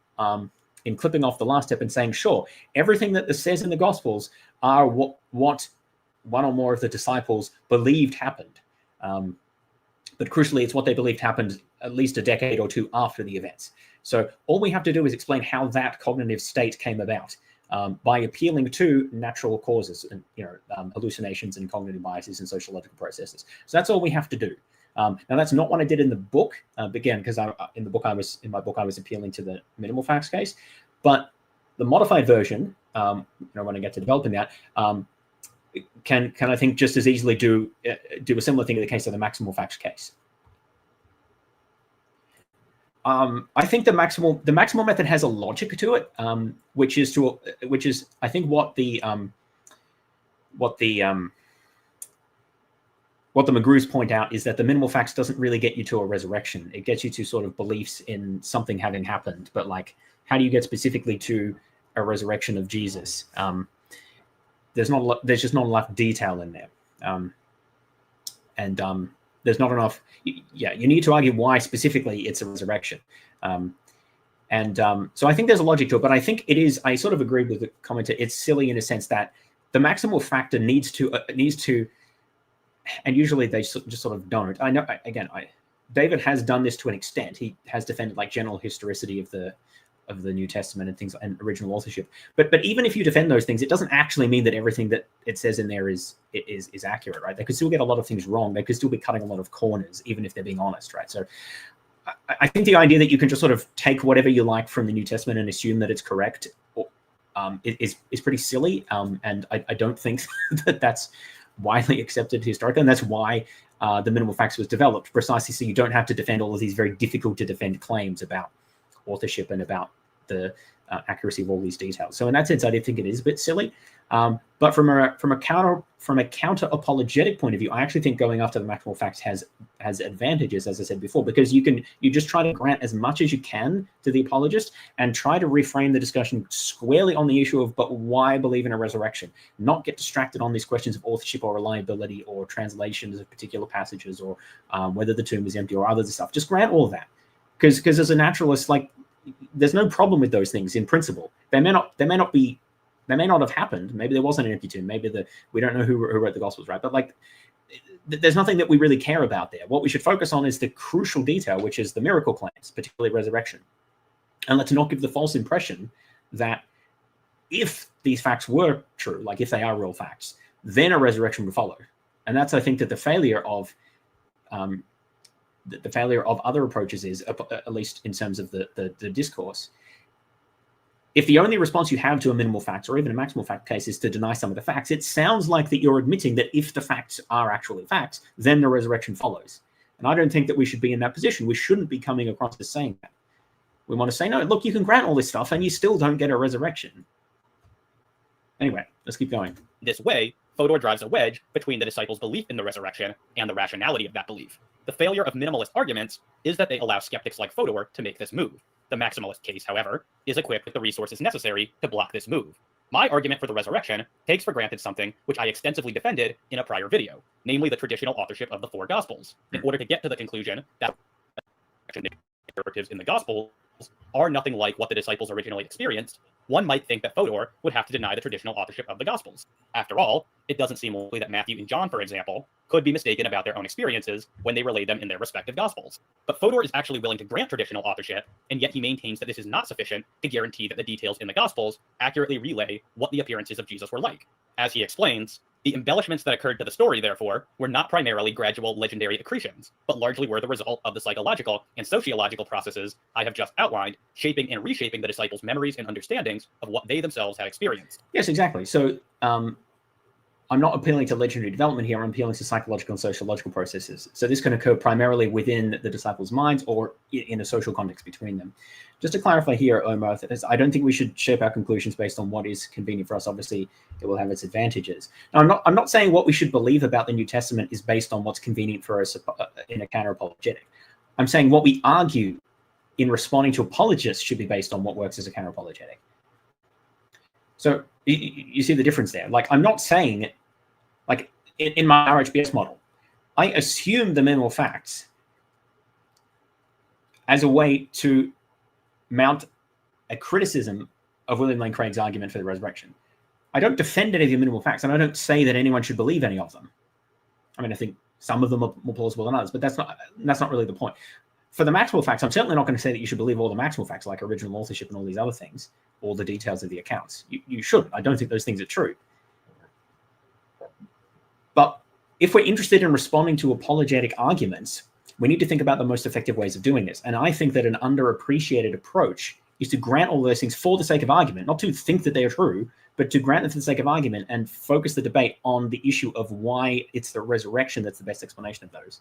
in clipping off the last step and saying, sure, everything that says in the Gospels are what one or more of the disciples believed happened. But crucially, it's what they believed happened at least a decade or two after the events. So all we have to do is explain how that cognitive state came about by appealing to natural causes, and hallucinations and cognitive biases and sociological processes. So that's all we have to do. Now that's not what I did in the book, again, because in my book I was appealing to the minimal facts case, but the modified version, when I get to developing that, can I think just as easily do a similar thing in the case of the maximal facts case. I think the maximal method has a logic to it, which is I think what the McGrews point out is that the minimal facts doesn't really get you to a resurrection. It gets you to sort of beliefs in something having happened, but like, how do you get specifically to a resurrection of Jesus? There's just not enough detail in there, and there's not enough. You need to argue why specifically it's a resurrection, so I think there's a logic to it. But I think it is. I sort of agree with the commenter. It's silly in a sense that the maximal factor needs to, and usually they just sort of don't. I know. David has done this to an extent. He has defended like general historicity of the New Testament and things and original authorship. But even if you defend those things, it doesn't actually mean that everything that it says in there is accurate, right? They could still get a lot of things wrong. They could still be cutting a lot of corners, even if they're being honest, right? So I think the idea that you can just sort of take whatever you like from the New Testament and assume that it's correct is pretty silly. And I don't think that that's widely accepted historically. And that's why the minimal facts was developed, precisely so you don't have to defend all of these very difficult to defend claims about authorship and about the accuracy of all these details. So in that sense, I do think it is a bit silly. But from a counter apologetic point of view, I actually think going after the maximal facts has advantages, as I said before, because you just try to grant as much as you can to the apologist and try to reframe the discussion squarely on the issue of, but why believe in a resurrection? Not get distracted on these questions of authorship or reliability or translations of particular passages or whether the tomb is empty or other stuff. Just grant all of that. Because as a naturalist, like, there's no problem with those things in principle. They may not have happened. Maybe there wasn't an empty tomb. Maybe we don't know who wrote the Gospels, right? But like, there's nothing that we really care about there. What we should focus on is the crucial detail, which is the miracle claims, particularly resurrection. And let's not give the false impression that if these facts were true, like if they are real facts, then a resurrection would follow. And that's, I think, that the failure of other approaches is, at least in terms of the discourse. If the only response you have to a minimal facts or even a maximal fact case is to deny some of the facts, it sounds like that you're admitting that if the facts are actually facts, then the resurrection follows. And I don't think that we should be in that position. We shouldn't be coming across as saying that. We want to say, no, look, you can grant all this stuff and you still don't get a resurrection. Anyway, let's keep going. This way, Fodor drives a wedge between the disciples' belief in the resurrection and the rationality of that belief. The failure of minimalist arguments is that they allow skeptics like Fodor to make this move. The maximalist case, however, is equipped with the resources necessary to block this move. My argument for the resurrection takes for granted something which I extensively defended in a prior video, namely the traditional authorship of the four Gospels. In order to get to the conclusion that narratives in the Gospels are nothing like what the disciples originally experienced, one might think that Fodor would have to deny the traditional authorship of the Gospels. After all, it doesn't seem likely that Matthew and John, for example, could be mistaken about their own experiences when they relayed them in their respective Gospels. But Fodor is actually willing to grant traditional authorship, and yet he maintains that this is not sufficient to guarantee that the details in the Gospels accurately relay what the appearances of Jesus were like. As he explains, the embellishments that occurred to the story, therefore, were not primarily gradual legendary accretions, but largely were the result of the psychological and sociological processes I have just outlined, shaping and reshaping the disciples' memories and understandings of what they themselves had experienced. Yes, exactly. So I'm not appealing to legendary development here. I'm appealing to psychological and sociological processes. So this can occur primarily within the disciples' minds or in a social context between them. Just to clarify here, Omar, I don't think we should shape our conclusions based on what is convenient for us. Obviously, it will have its advantages. Now, I'm not saying what we should believe about the New Testament is based on what's convenient for us in a counter-apologetic. I'm saying what we argue in responding to apologists should be based on what works as a counter-apologetic. So you see the difference there. Like, I'm not saying, like in my RHBS model, I assume the minimal facts as a way to mount a criticism of William Lane Craig's argument for the resurrection. I don't defend any of the minimal facts, and I don't say that anyone should believe any of them. I mean, I think some of them are more plausible than others, but that's not really the point. For the maximal facts, I'm certainly not going to say that you should believe all the maximal facts, like original authorship and all these other things, all the details of the accounts. You shouldn't. I don't think those things are true. But if we're interested in responding to apologetic arguments, we need to think about the most effective ways of doing this. And I think that an underappreciated approach is to grant all those things for the sake of argument, not to think that they are true, but to grant them for the sake of argument and focus the debate on the issue of why it's the resurrection that's the best explanation of those.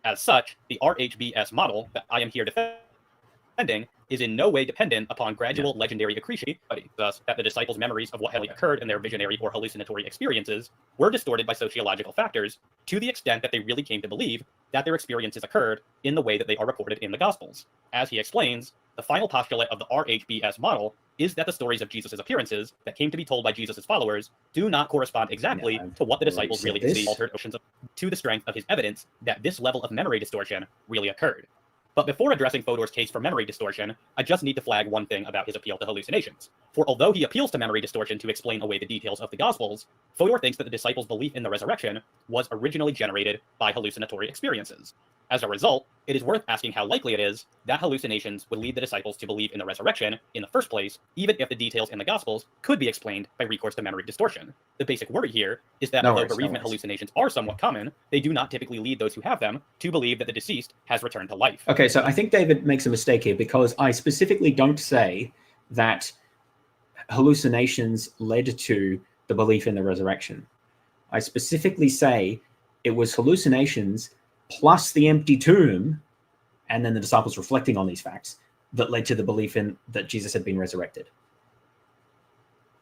As such, the RHBS model that I am here defending is in no way dependent upon gradual legendary accretion, thus that the disciples' memories of what had occurred in their visionary or hallucinatory experiences were distorted by sociological factors to the extent that they really came to believe that their experiences occurred in the way that they are recorded in the Gospels. As he explains, the final postulate of the RHBS model is that the stories of Jesus' appearances that came to be told by Jesus' followers do not correspond exactly to what the disciples really see, altered oceans to the strength of his evidence that this level of memory distortion really occurred. But before addressing Fodor's case for memory distortion, I just need to flag one thing about his appeal to hallucinations. For although he appeals to memory distortion to explain away the details of the Gospels, Fodor thinks that the disciples' belief in the resurrection was originally generated by hallucinatory experiences. As a result, it is worth asking how likely it is that hallucinations would lead the disciples to believe in the resurrection in the first place, even if the details in the Gospels could be explained by recourse to memory distortion. The basic worry here is that although bereavement hallucinations are somewhat common, they do not typically lead those who have them to believe that the deceased has returned to life. Okay, so I think David makes a mistake here, because I specifically don't say that hallucinations led to the belief in the resurrection. I specifically say it was hallucinations plus the empty tomb, and then the disciples reflecting on these facts, that led to the belief in that Jesus had been resurrected.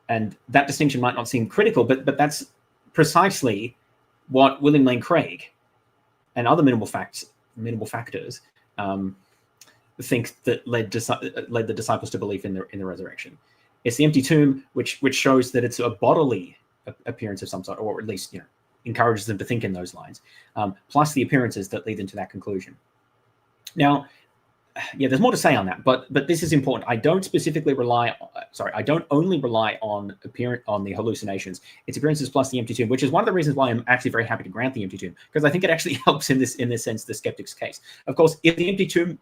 And that distinction might not seem critical, but that's precisely what William Lane Craig and other minimal factors think that led the disciples to belief in the resurrection. It's the empty tomb, which shows that it's a bodily appearance of some sort, or at least encourages them to think in those lines, plus the appearances that lead them to that conclusion. Now, there's more to say on that, but this is important. I don't specifically I don't only rely on the hallucinations. It's appearances plus the empty tomb, which is one of the reasons why I'm actually very happy to grant the empty tomb, because I think it actually helps in this sense the skeptic's case. Of course, if the empty tomb,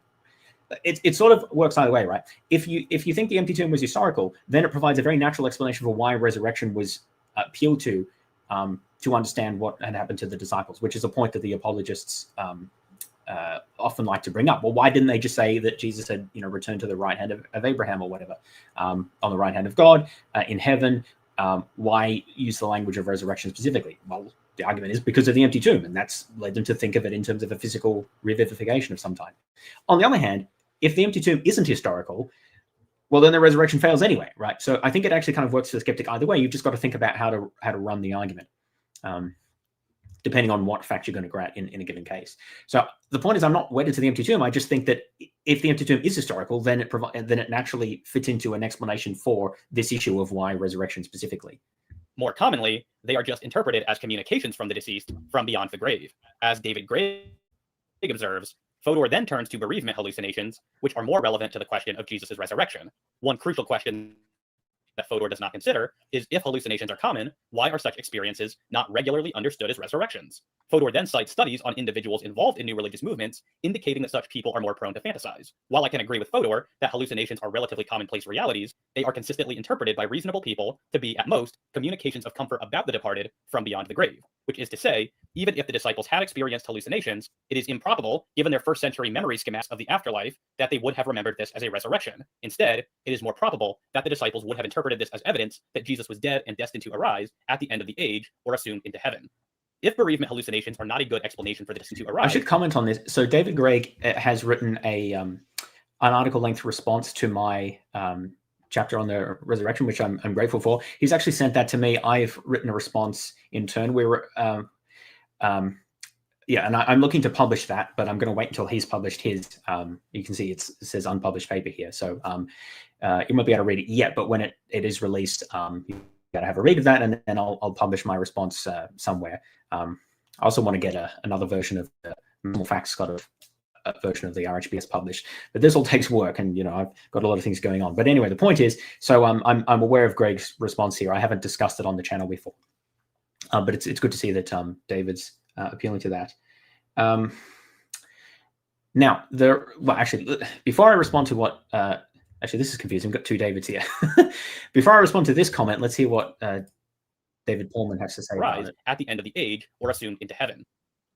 it sort of works either way, right? If you think the empty tomb was historical, then it provides a very natural explanation for why resurrection was appealed to understand what had happened to the disciples, which is a point that the apologists often like to bring up. Well, why didn't they just say that Jesus had returned to the right hand of Abraham or whatever, on the right hand of God in heaven? Why use the language of resurrection specifically? Well, the argument is because of the empty tomb, and that's led them to think of it in terms of a physical revivification of some type. On the other hand, if the empty tomb isn't historical, well, then the resurrection fails anyway, right? So I think it actually kind of works for the skeptic either way. You've just got to think about how to run the argument, depending on what fact you're going to grant in a given case. So the point is, I'm not wedded to the empty tomb. I just think that if the empty tomb is historical, then it naturally fits into an explanation for this issue of why resurrection specifically. More commonly, they are just interpreted as communications from the deceased from beyond the grave. As David Gregg observes, Fodor then turns to bereavement hallucinations, which are more relevant to the question of Jesus' resurrection. One crucial question that Fodor does not consider is, if hallucinations are common, why are such experiences not regularly understood as resurrections? Fodor then cites studies on individuals involved in new religious movements, indicating that such people are more prone to fantasize. While I can agree with Fodor that hallucinations are relatively commonplace realities, they are consistently interpreted by reasonable people to be, at most, communications of comfort about the departed from beyond the grave. Which is to say, even if the disciples had experienced hallucinations, it is improbable, given their first century memory schematics of the afterlife, that they would have remembered this as a resurrection. Instead, it is more probable that the disciples would have interpreted this as evidence that Jesus was dead and destined to arise at the end of the age or assumed into heaven. If bereavement hallucinations are not a good explanation for the destined to arise... I should comment on this. So David Gregg has written an article-length response to my chapter on the resurrection, which I'm grateful for. He's actually sent that to me. I've written a response in turn. And I'm looking to publish that, but I'm going to wait until he's published his. You can see it says unpublished paper here, so you won't be able to read it yet. But when it is released, you got to have a read of that, and then I'll publish my response somewhere. I also want to get another version of the Minimal Facts kind of version of the RHBS published. But this all takes work, and I've got a lot of things going on. But anyway, the point is, so I'm aware of Greg's response here. I haven't discussed it on the channel before, but it's good to see that David's appealing to that. Now, actually, before I respond to what, actually, this is confusing. We've got two Davids here. Before I respond to this comment, let's hear what David Pallman has to say about it. At the end of the age or assumed into heaven.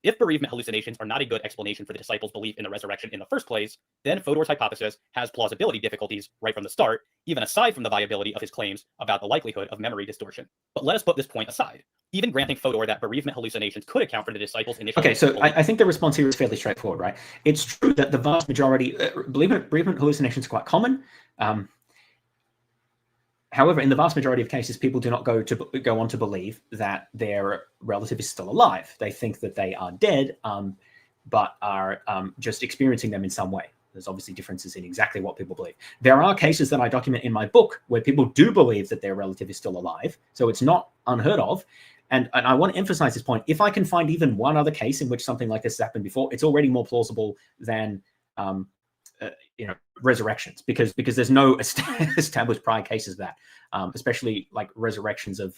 If bereavement hallucinations are not a good explanation for the disciples' belief in the resurrection in the first place, then Fodor's hypothesis has plausibility difficulties right from the start, even aside from the viability of his claims about the likelihood of memory distortion. But let us put this point aside. Even granting Fodor that bereavement hallucinations could account for the disciples' initial... Okay, so I think the response here is fairly straightforward, right? It's true that the vast majority, bereavement hallucinations are quite common. However, in the vast majority of cases, people do not go on to believe that their relative is still alive. They think that they are dead, but are just experiencing them in some way. There's obviously differences in exactly what people believe. There are cases that I document in my book where people do believe that their relative is still alive, so it's not unheard of. And I want to emphasize this point. If I can find even one other case in which something like this has happened before, it's already more plausible than resurrections, because there's no established prior cases of that, especially like resurrections of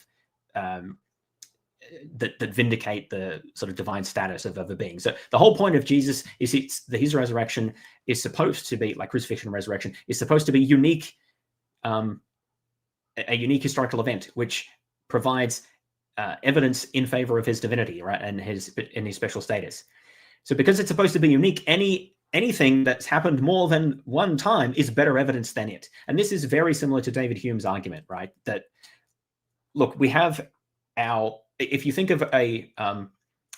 that vindicate the sort of divine status of a being. So the whole point of Jesus is his resurrection is supposed to be, like crucifixion and resurrection, is supposed to be unique, a unique historical event which provides evidence in favor of his divinity, right, and his special status. So because it's supposed to be unique, anything that's happened more than one time is better evidence than it. And this is very similar to David Hume's argument, right? That, look, we have if you think of a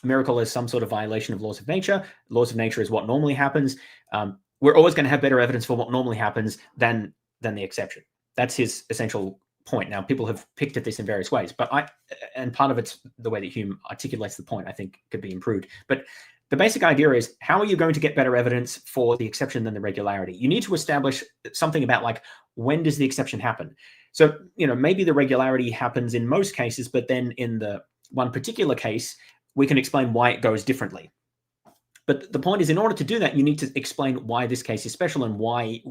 miracle as some sort of violation of laws of nature is what normally happens. We're always going to have better evidence for what normally happens than the exception. That's his essential point. Now, people have picked at this in various ways, and part of it's the way that Hume articulates the point, I think, could be improved. But the basic idea is, how are you going to get better evidence for the exception than the regularity? You need to establish something about, like, when does the exception happen? So, maybe the regularity happens in most cases, but then in the one particular case, we can explain why it goes differently. But the point is, in order to do that, you need to explain why this case is special and why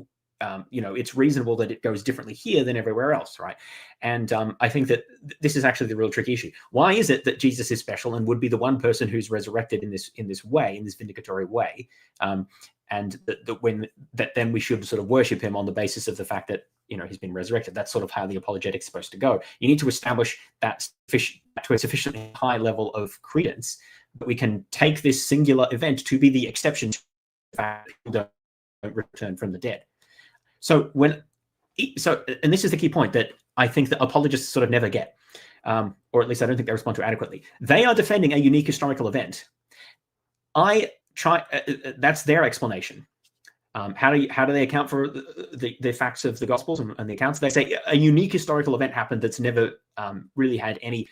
it's reasonable that it goes differently here than everywhere else, right? And I think that this is actually the real tricky issue. Why is it that Jesus is special and would be the one person who's resurrected in this vindicatory way, and that then we should sort of worship him on the basis of the fact that he's been resurrected? That's sort of how the apologetics is supposed to go. You need to establish that to a sufficiently high level of credence that we can take this singular event to be the exception to the fact that people don't return from the dead. So and this is the key point that I think that apologists sort of never get, or at least I don't think they respond to adequately. They are defending a unique historical event. That's their explanation. How do they account for the facts of the Gospels and the accounts? They say a unique historical event happened that's never really had any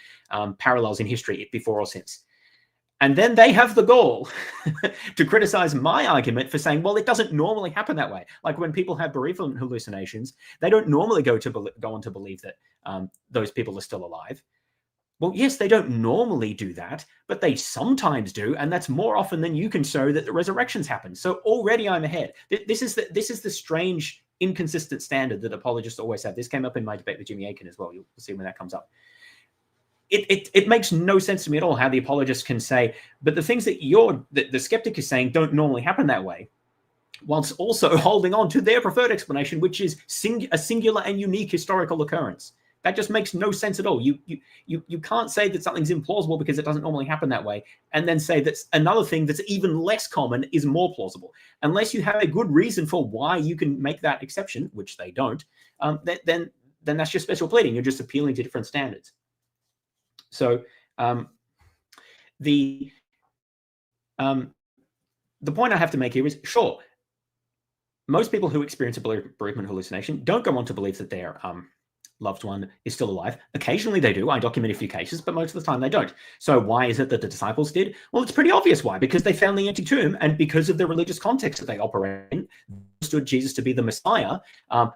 parallels in history before or since. And then they have the gall to criticize my argument for saying, well, it doesn't normally happen that way. Like when people have bereavement hallucinations, they don't normally go on to believe that those people are still alive. Well, yes, they don't normally do that, but they sometimes do, and that's more often than you can show that the resurrections happen. So already I'm ahead. This is the strange, inconsistent standard that apologists always have. This came up in my debate with Jimmy Akin as well. You'll see when that comes up. It makes no sense to me at all how the apologist can say, but the things that the skeptic is saying don't normally happen that way, whilst also holding on to their preferred explanation, which is a singular and unique historical occurrence. That just makes no sense at all. You can't say that something's implausible because it doesn't normally happen that way, and then say that another thing that's even less common is more plausible. Unless you have a good reason for why you can make that exception, which they don't, then that's just special pleading. You're just appealing to different standards. So the point I have to make here is, sure, most people who experience a bereavement hallucination don't go on to believe that their loved one is still alive. Occasionally they do. I document a few cases, but most of the time they don't. So why is it that the disciples did? Well, it's pretty obvious why. Because they found the empty tomb, and because of the religious context that they operate in, understood Jesus to be the Messiah.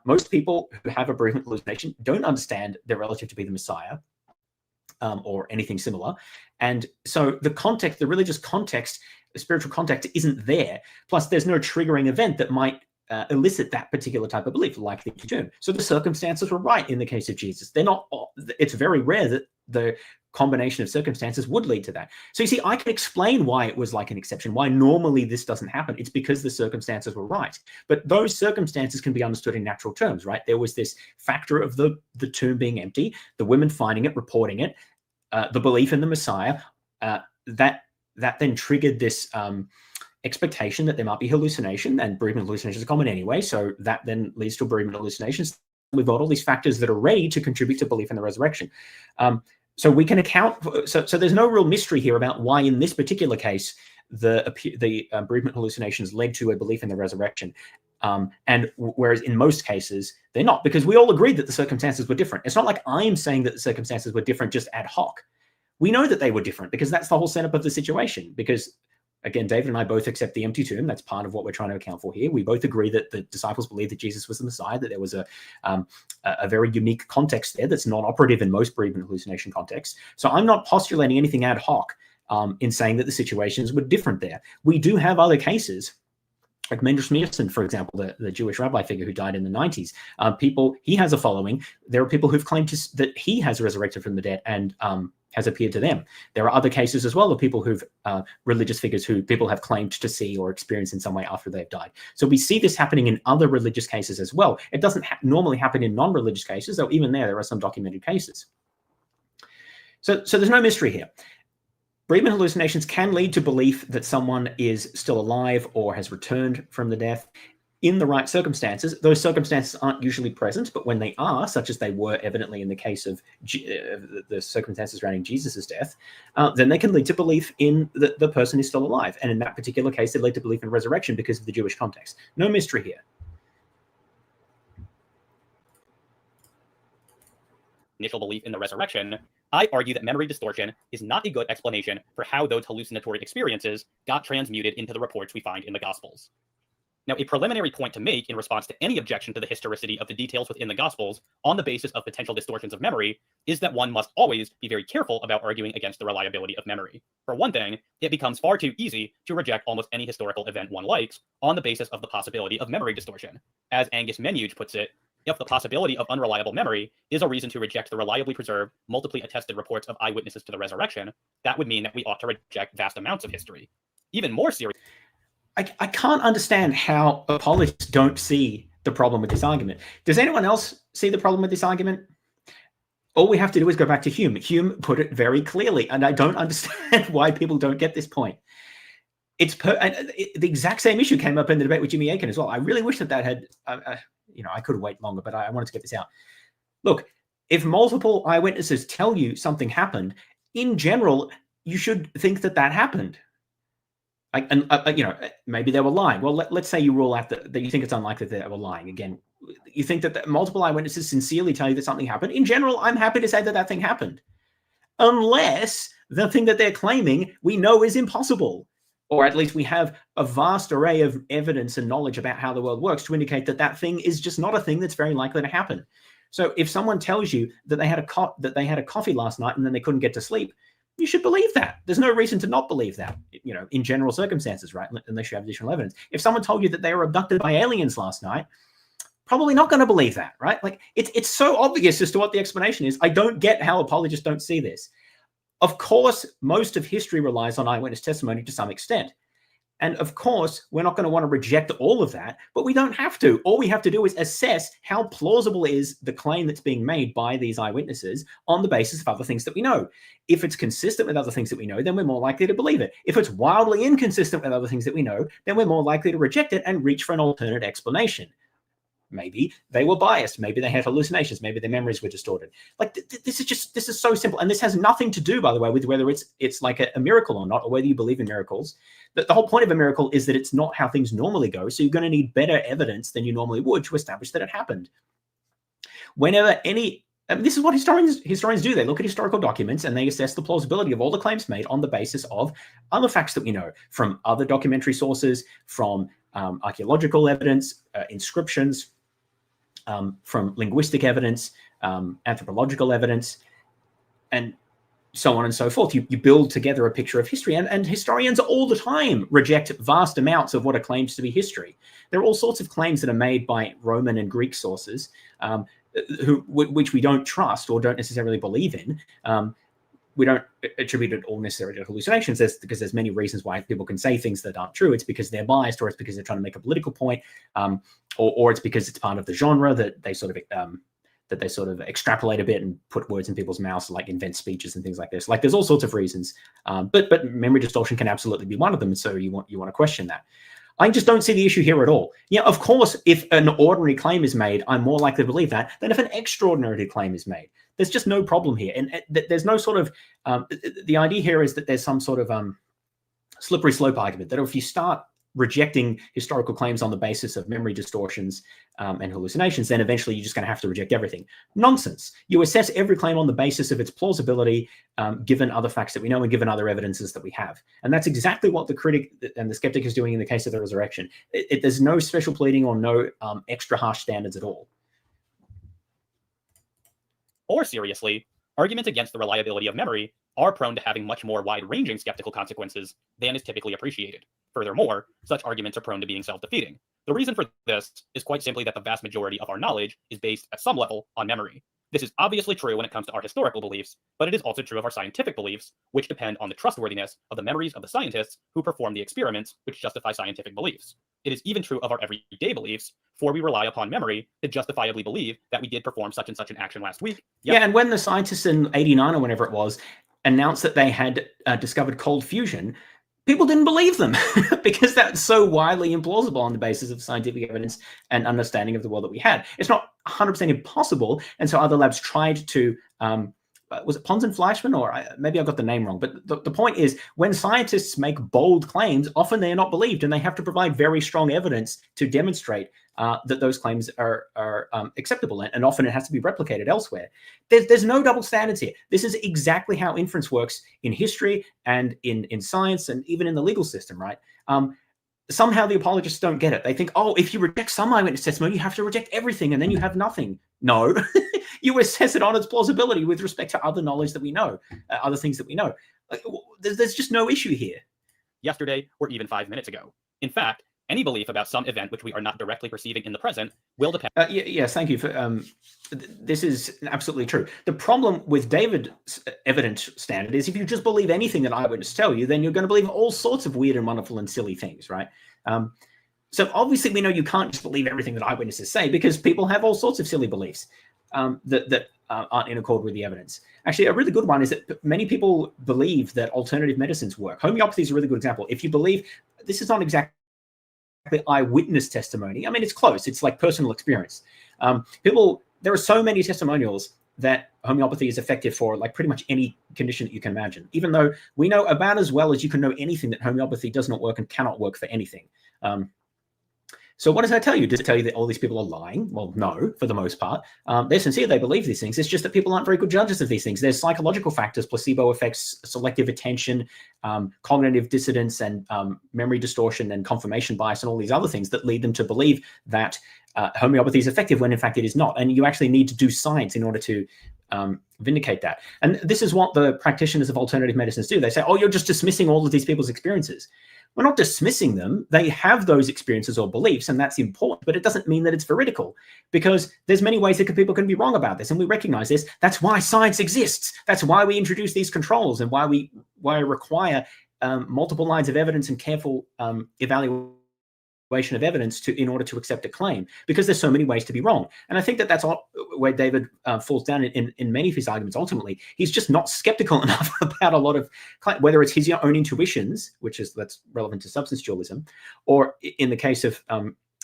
Most people who have a bereavement hallucination don't understand their relative to be the Messiah. or anything similar. And so the context, the religious context, the spiritual context isn't there. Plus, there's no triggering event that might elicit that particular type of belief, like the tomb. So the circumstances were right in the case of Jesus. They're not. It's very rare that the combination of circumstances would lead to that. So you see, I can explain why it was like an exception, why normally this doesn't happen. It's because the circumstances were right. But those circumstances can be understood in natural terms, right? There was this factor of the tomb being empty, the women finding it, reporting it, the belief in the Messiah, that then triggered this expectation that there might be hallucination, and bereavement hallucinations are common anyway. So that then leads to bereavement hallucinations. We've got all these factors that are ready to contribute to belief in the resurrection. So we can account for, so there's no real mystery here about why in this particular case the bereavement hallucinations led to a belief in the resurrection. And whereas in most cases they're not, because we all agreed that the circumstances were different. It's not like I'm saying that the circumstances were different just ad hoc. We know that they were different because that's the whole setup of the situation. Because again, David and I both accept the empty tomb. That's part of what we're trying to account for here. We both agree that the disciples believed that Jesus was the Messiah, that there was a very unique context there that's not operative in most bereavement hallucination contexts. So I'm not postulating anything ad hoc in saying that the situations were different there. We do have other cases, like Mendel Schneerson, for example, the Jewish rabbi figure who died in the 90s. He has a following. There are people who've claimed that he has resurrected from the dead and has appeared to them. There are other cases as well of people who've religious figures who people have claimed to see or experience in some way after they've died. So we see this happening in other religious cases as well. It doesn't normally happen in non-religious cases, though even there are some documented cases. So there's no mystery here. Bereavement hallucinations can lead to belief that someone is still alive or has returned from the death in the right circumstances. Those circumstances aren't usually present, but when they are, such as they were evidently in the case of the circumstances surrounding Jesus's death, then they can lead to belief in the person is still alive. And in that particular case, they lead to belief in resurrection because of the Jewish context. No mystery here. Initial belief in the resurrection, I argue that memory distortion is not a good explanation for how those hallucinatory experiences got transmuted into the reports we find in the Gospels. Now, a preliminary point to make in response to any objection to the historicity of the details within the Gospels on the basis of potential distortions of memory is that one must always be very careful about arguing against the reliability of memory. For one thing, it becomes far too easy to reject almost any historical event one likes on the basis of the possibility of memory distortion. As Angus Menuge puts it, if the possibility of unreliable memory is a reason to reject the reliably preserved, multiply attested reports of eyewitnesses to the resurrection, that would mean that we ought to reject vast amounts of history. Even more serious. I can't understand how apologists don't see the problem with this argument. Does anyone else see the problem with this argument? All we have to do is go back to Hume. Hume put it very clearly, and I don't understand why people don't get this point. The exact same issue came up in the debate with Jimmy Akin as well. I really wish that had, I could wait longer, but I wanted to get this out. Look, if multiple eyewitnesses tell you something happened, in general, you should think that happened. Maybe they were lying. Well, let's say you rule out that you think it's unlikely that they were lying. Again, you think that multiple eyewitnesses sincerely tell you that something happened. In general, I'm happy to say that thing happened. Unless the thing that they're claiming we know is impossible. Or at least we have a vast array of evidence and knowledge about how the world works to indicate that thing is just not a thing that's very likely to happen. So if someone tells you that they had a coffee last night and then they couldn't get to sleep, you should believe that. There's no reason to not believe that, in general circumstances, right? Unless you have additional evidence. If someone told you that they were abducted by aliens last night, probably not going to believe that, right? Like it's so obvious as to what the explanation is. I don't get how apologists don't see this. Of course, most of history relies on eyewitness testimony to some extent. And of course, we're not going to want to reject all of that, but we don't have to. All we have to do is assess how plausible is the claim that's being made by these eyewitnesses on the basis of other things that we know. If it's consistent with other things that we know, then we're more likely to believe it. If it's wildly inconsistent with other things that we know, then we're more likely to reject it and reach for an alternate explanation. Maybe they were biased. Maybe they had hallucinations. Maybe their memories were distorted. Like this is so simple. And this has nothing to do, by the way, with whether it's like a miracle or not, or whether you believe in miracles. The whole point of a miracle is that it's not how things normally go. So you're going to need better evidence than you normally would to establish that it happened. Whenever this is what historians do. They look at historical documents and they assess the plausibility of all the claims made on the basis of other facts that we know from other documentary sources, from archaeological evidence, inscriptions, from linguistic evidence, anthropological evidence. And so on and so forth. You build together a picture of history, and historians all the time reject vast amounts of what are claimed to be history. There are all sorts of claims that are made by Roman and Greek sources, which we don't trust or don't necessarily believe in. We don't attribute it all necessarily to hallucinations, because there's many reasons why people can say things that aren't true. It's because they're biased, or it's because they're trying to make a political point, or it's because it's part of the genre that they sort of extrapolate a bit and put words in people's mouths, like invent speeches and things like this. Like, there's all sorts of reasons, but memory distortion can absolutely be one of them. And so you want to question that. I just don't see the issue here at all. Yeah, of course, if an ordinary claim is made, I'm more likely to believe that than if an extraordinary claim is made. There's just no problem here. And there's no sort of, the idea here is that there's some sort of slippery slope argument, that if you start rejecting historical claims on the basis of memory distortions and hallucinations, then eventually you're just going to have to reject everything. Nonsense. You assess every claim on the basis of its plausibility, given other facts that we know and given other evidences that we have. And that's exactly what the critic and the skeptic is doing in the case of the resurrection. There's no special pleading or no extra harsh standards at all. Or seriously, arguments against the reliability of memory are prone to having much more wide-ranging skeptical consequences than is typically appreciated. Furthermore, such arguments are prone to being self-defeating. The reason for this is quite simply that the vast majority of our knowledge is based at some level on memory. This is obviously true when it comes to our historical beliefs, but it is also true of our scientific beliefs, which depend on the trustworthiness of the memories of the scientists who perform the experiments which justify scientific beliefs. It is even true of our everyday beliefs, for we rely upon memory to justifiably believe that we did perform such and such an action last week. Yep. Yeah, and when the scientists in '89 or whenever it was announced that they had discovered cold fusion, people didn't believe them because that's so wildly implausible on the basis of scientific evidence and understanding of the world that we had. It's not 100% impossible, and so other labs tried to, was it Pons and Fleischmann, or maybe I got the name wrong, but the point is, when scientists make bold claims, often they are not believed, and they have to provide very strong evidence to demonstrate that those claims are acceptable, and often it has to be replicated elsewhere. There's no double standards here. This is exactly how inference works in history and in science and even in the legal system, right? Somehow the apologists don't get it. They think, oh, if you reject some eyewitness testimony, you have to reject everything, and then you have nothing. No, you assess it on its plausibility with respect to other knowledge that we know, other things that we know. There's just no issue here. Yesterday, or even 5 minutes ago. In fact, any belief about some event which we are not directly perceiving in the present will depend. Yes, thank you for. This is absolutely true. The problem with David's evidence standard is if you just believe anything that eyewitnesses tell you, then you're going to believe all sorts of weird and wonderful and silly things, right? So obviously we know you can't just believe everything that eyewitnesses say, because people have all sorts of silly beliefs that aren't in accord with the evidence. Actually, a really good one is that many people believe that alternative medicines work. Homeopathy is a really good example. If you believe, this is not exactly eyewitness testimony. I mean, it's close. It's like personal experience. There are so many testimonials that homeopathy is effective for like pretty much any condition that you can imagine, even though we know about as well as you can know anything that homeopathy does not work and cannot work for anything. So what does that tell you? Does it tell you that all these people are lying? Well, no, for the most part. They're sincere. They believe these things. It's just that people aren't very good judges of these things. There's psychological factors, placebo effects, selective attention, cognitive dissonance, and memory distortion and confirmation bias and all these other things that lead them to believe that homeopathy is effective when in fact it is not. And you actually need to do science in order to vindicate that. And this is what the practitioners of alternative medicines do. They say, oh, you're just dismissing all of these people's experiences. We're not dismissing them. They have those experiences or beliefs, and that's important, but it doesn't mean that it's veridical, because there's many ways that people can be wrong about this, and we recognize this. That's why science exists. That's why we introduce these controls, and why we require multiple lines of evidence and careful evaluation of evidence in order to accept a claim, because there's so many ways to be wrong. And I think that that's where David falls down in many of his arguments. Ultimately, he's just not skeptical enough about a lot of, whether it's his own intuitions, that's relevant to substance dualism, or in the case of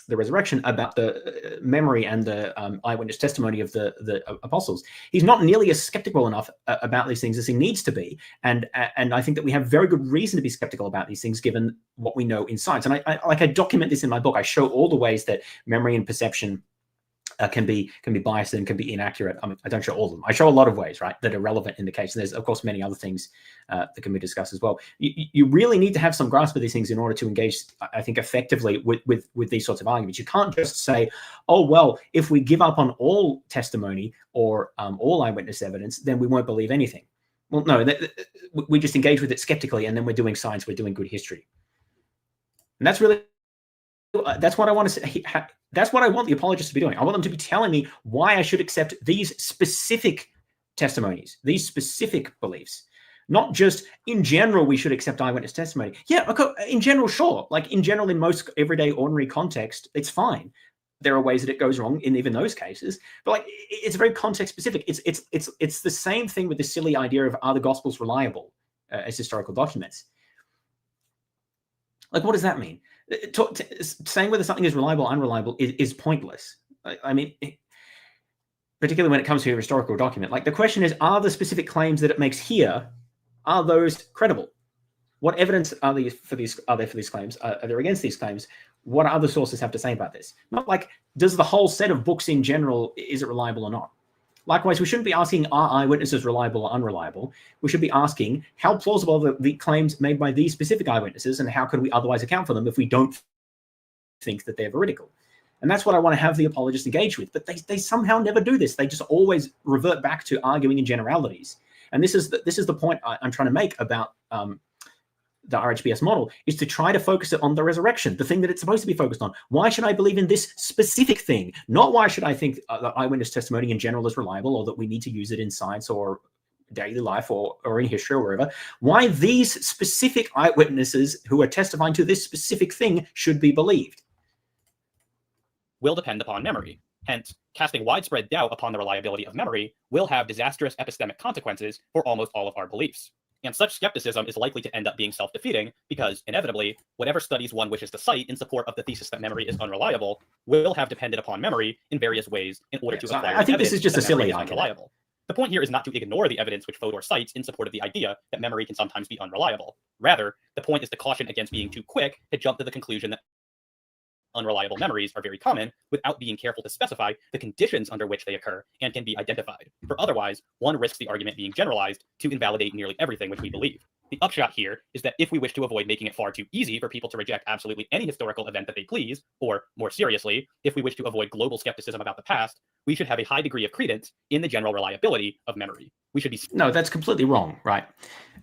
the resurrection, about the memory and the eyewitness testimony of the apostles. He's not nearly as skeptical enough about these things as he needs to be, and I think that we have very good reason to be skeptical about these things given what we know in science. And I document this in my book. I show all the ways that memory and perception can be biased and can be inaccurate. I mean, I don't show all of them. I show a lot of ways, right, that are relevant in the case. And there's, of course, many other things that can be discussed as well. You really need to have some grasp of these things in order to engage, I think, effectively with these sorts of arguments. You can't just say, oh, well, if we give up on all testimony or all eyewitness evidence, then we won't believe anything. Well, no, we just engage with it skeptically, and then we're doing science, we're doing good history. And that's really, that's what I want to say. That's what I want the apologists to be doing. I want them to be telling me why I should accept these specific testimonies, these specific beliefs. Not just in general, we should accept eyewitness testimony. Yeah, okay, in general, sure. Like in general, in most everyday, ordinary context, it's fine. There are ways that it goes wrong in even those cases, but like it's very context specific. It's the same thing with the silly idea of, are the Gospels reliable as historical documents? Like, what does that mean? Saying whether something is reliable or unreliable is pointless. I mean, particularly when it comes to a historical document. Like the question is, are the specific claims that it makes here, are those credible? What evidence are there for these claims? Are there against these claims? What other sources have to say about this? Not like, does the whole set of books in general, is it reliable or not? Likewise, we shouldn't be asking, are eyewitnesses reliable or unreliable? We should be asking, how plausible are the claims made by these specific eyewitnesses, and how could we otherwise account for them if we don't think that they're veridical? And that's what I want to have the apologists engage with. But they somehow never do this. They just always revert back to arguing in generalities. And this is the point I'm trying to make about the RHBS model, is to try to focus it on the resurrection, the thing that it's supposed to be focused on. Why should I believe in this specific thing? Not why should I think that eyewitness testimony in general is reliable, or that we need to use it in science or daily life or in history or wherever. Why these specific eyewitnesses who are testifying to this specific thing should be believed will depend upon memory. Hence, casting widespread doubt upon the reliability of memory will have disastrous epistemic consequences for almost all of our beliefs. And such skepticism is likely to end up being self-defeating because, inevitably, whatever studies one wishes to cite in support of the thesis that memory is unreliable will have depended upon memory in various ways in order to acquire I think this is just a silly argument. The point here is not to ignore the evidence which Fodor cites in support of the idea that memory can sometimes be unreliable. Rather, the point is to caution against being too quick to jump to the conclusion that unreliable memories are very common without being careful to specify the conditions under which they occur and can be identified. For otherwise, one risks the argument being generalized to invalidate nearly everything which we believe. The upshot here is that if we wish to avoid making it far too easy for people to reject absolutely any historical event that they please, or more seriously, if we wish to avoid global skepticism about the past, we should have a high degree of credence in the general reliability of memory. We should be... No, that's completely wrong, right?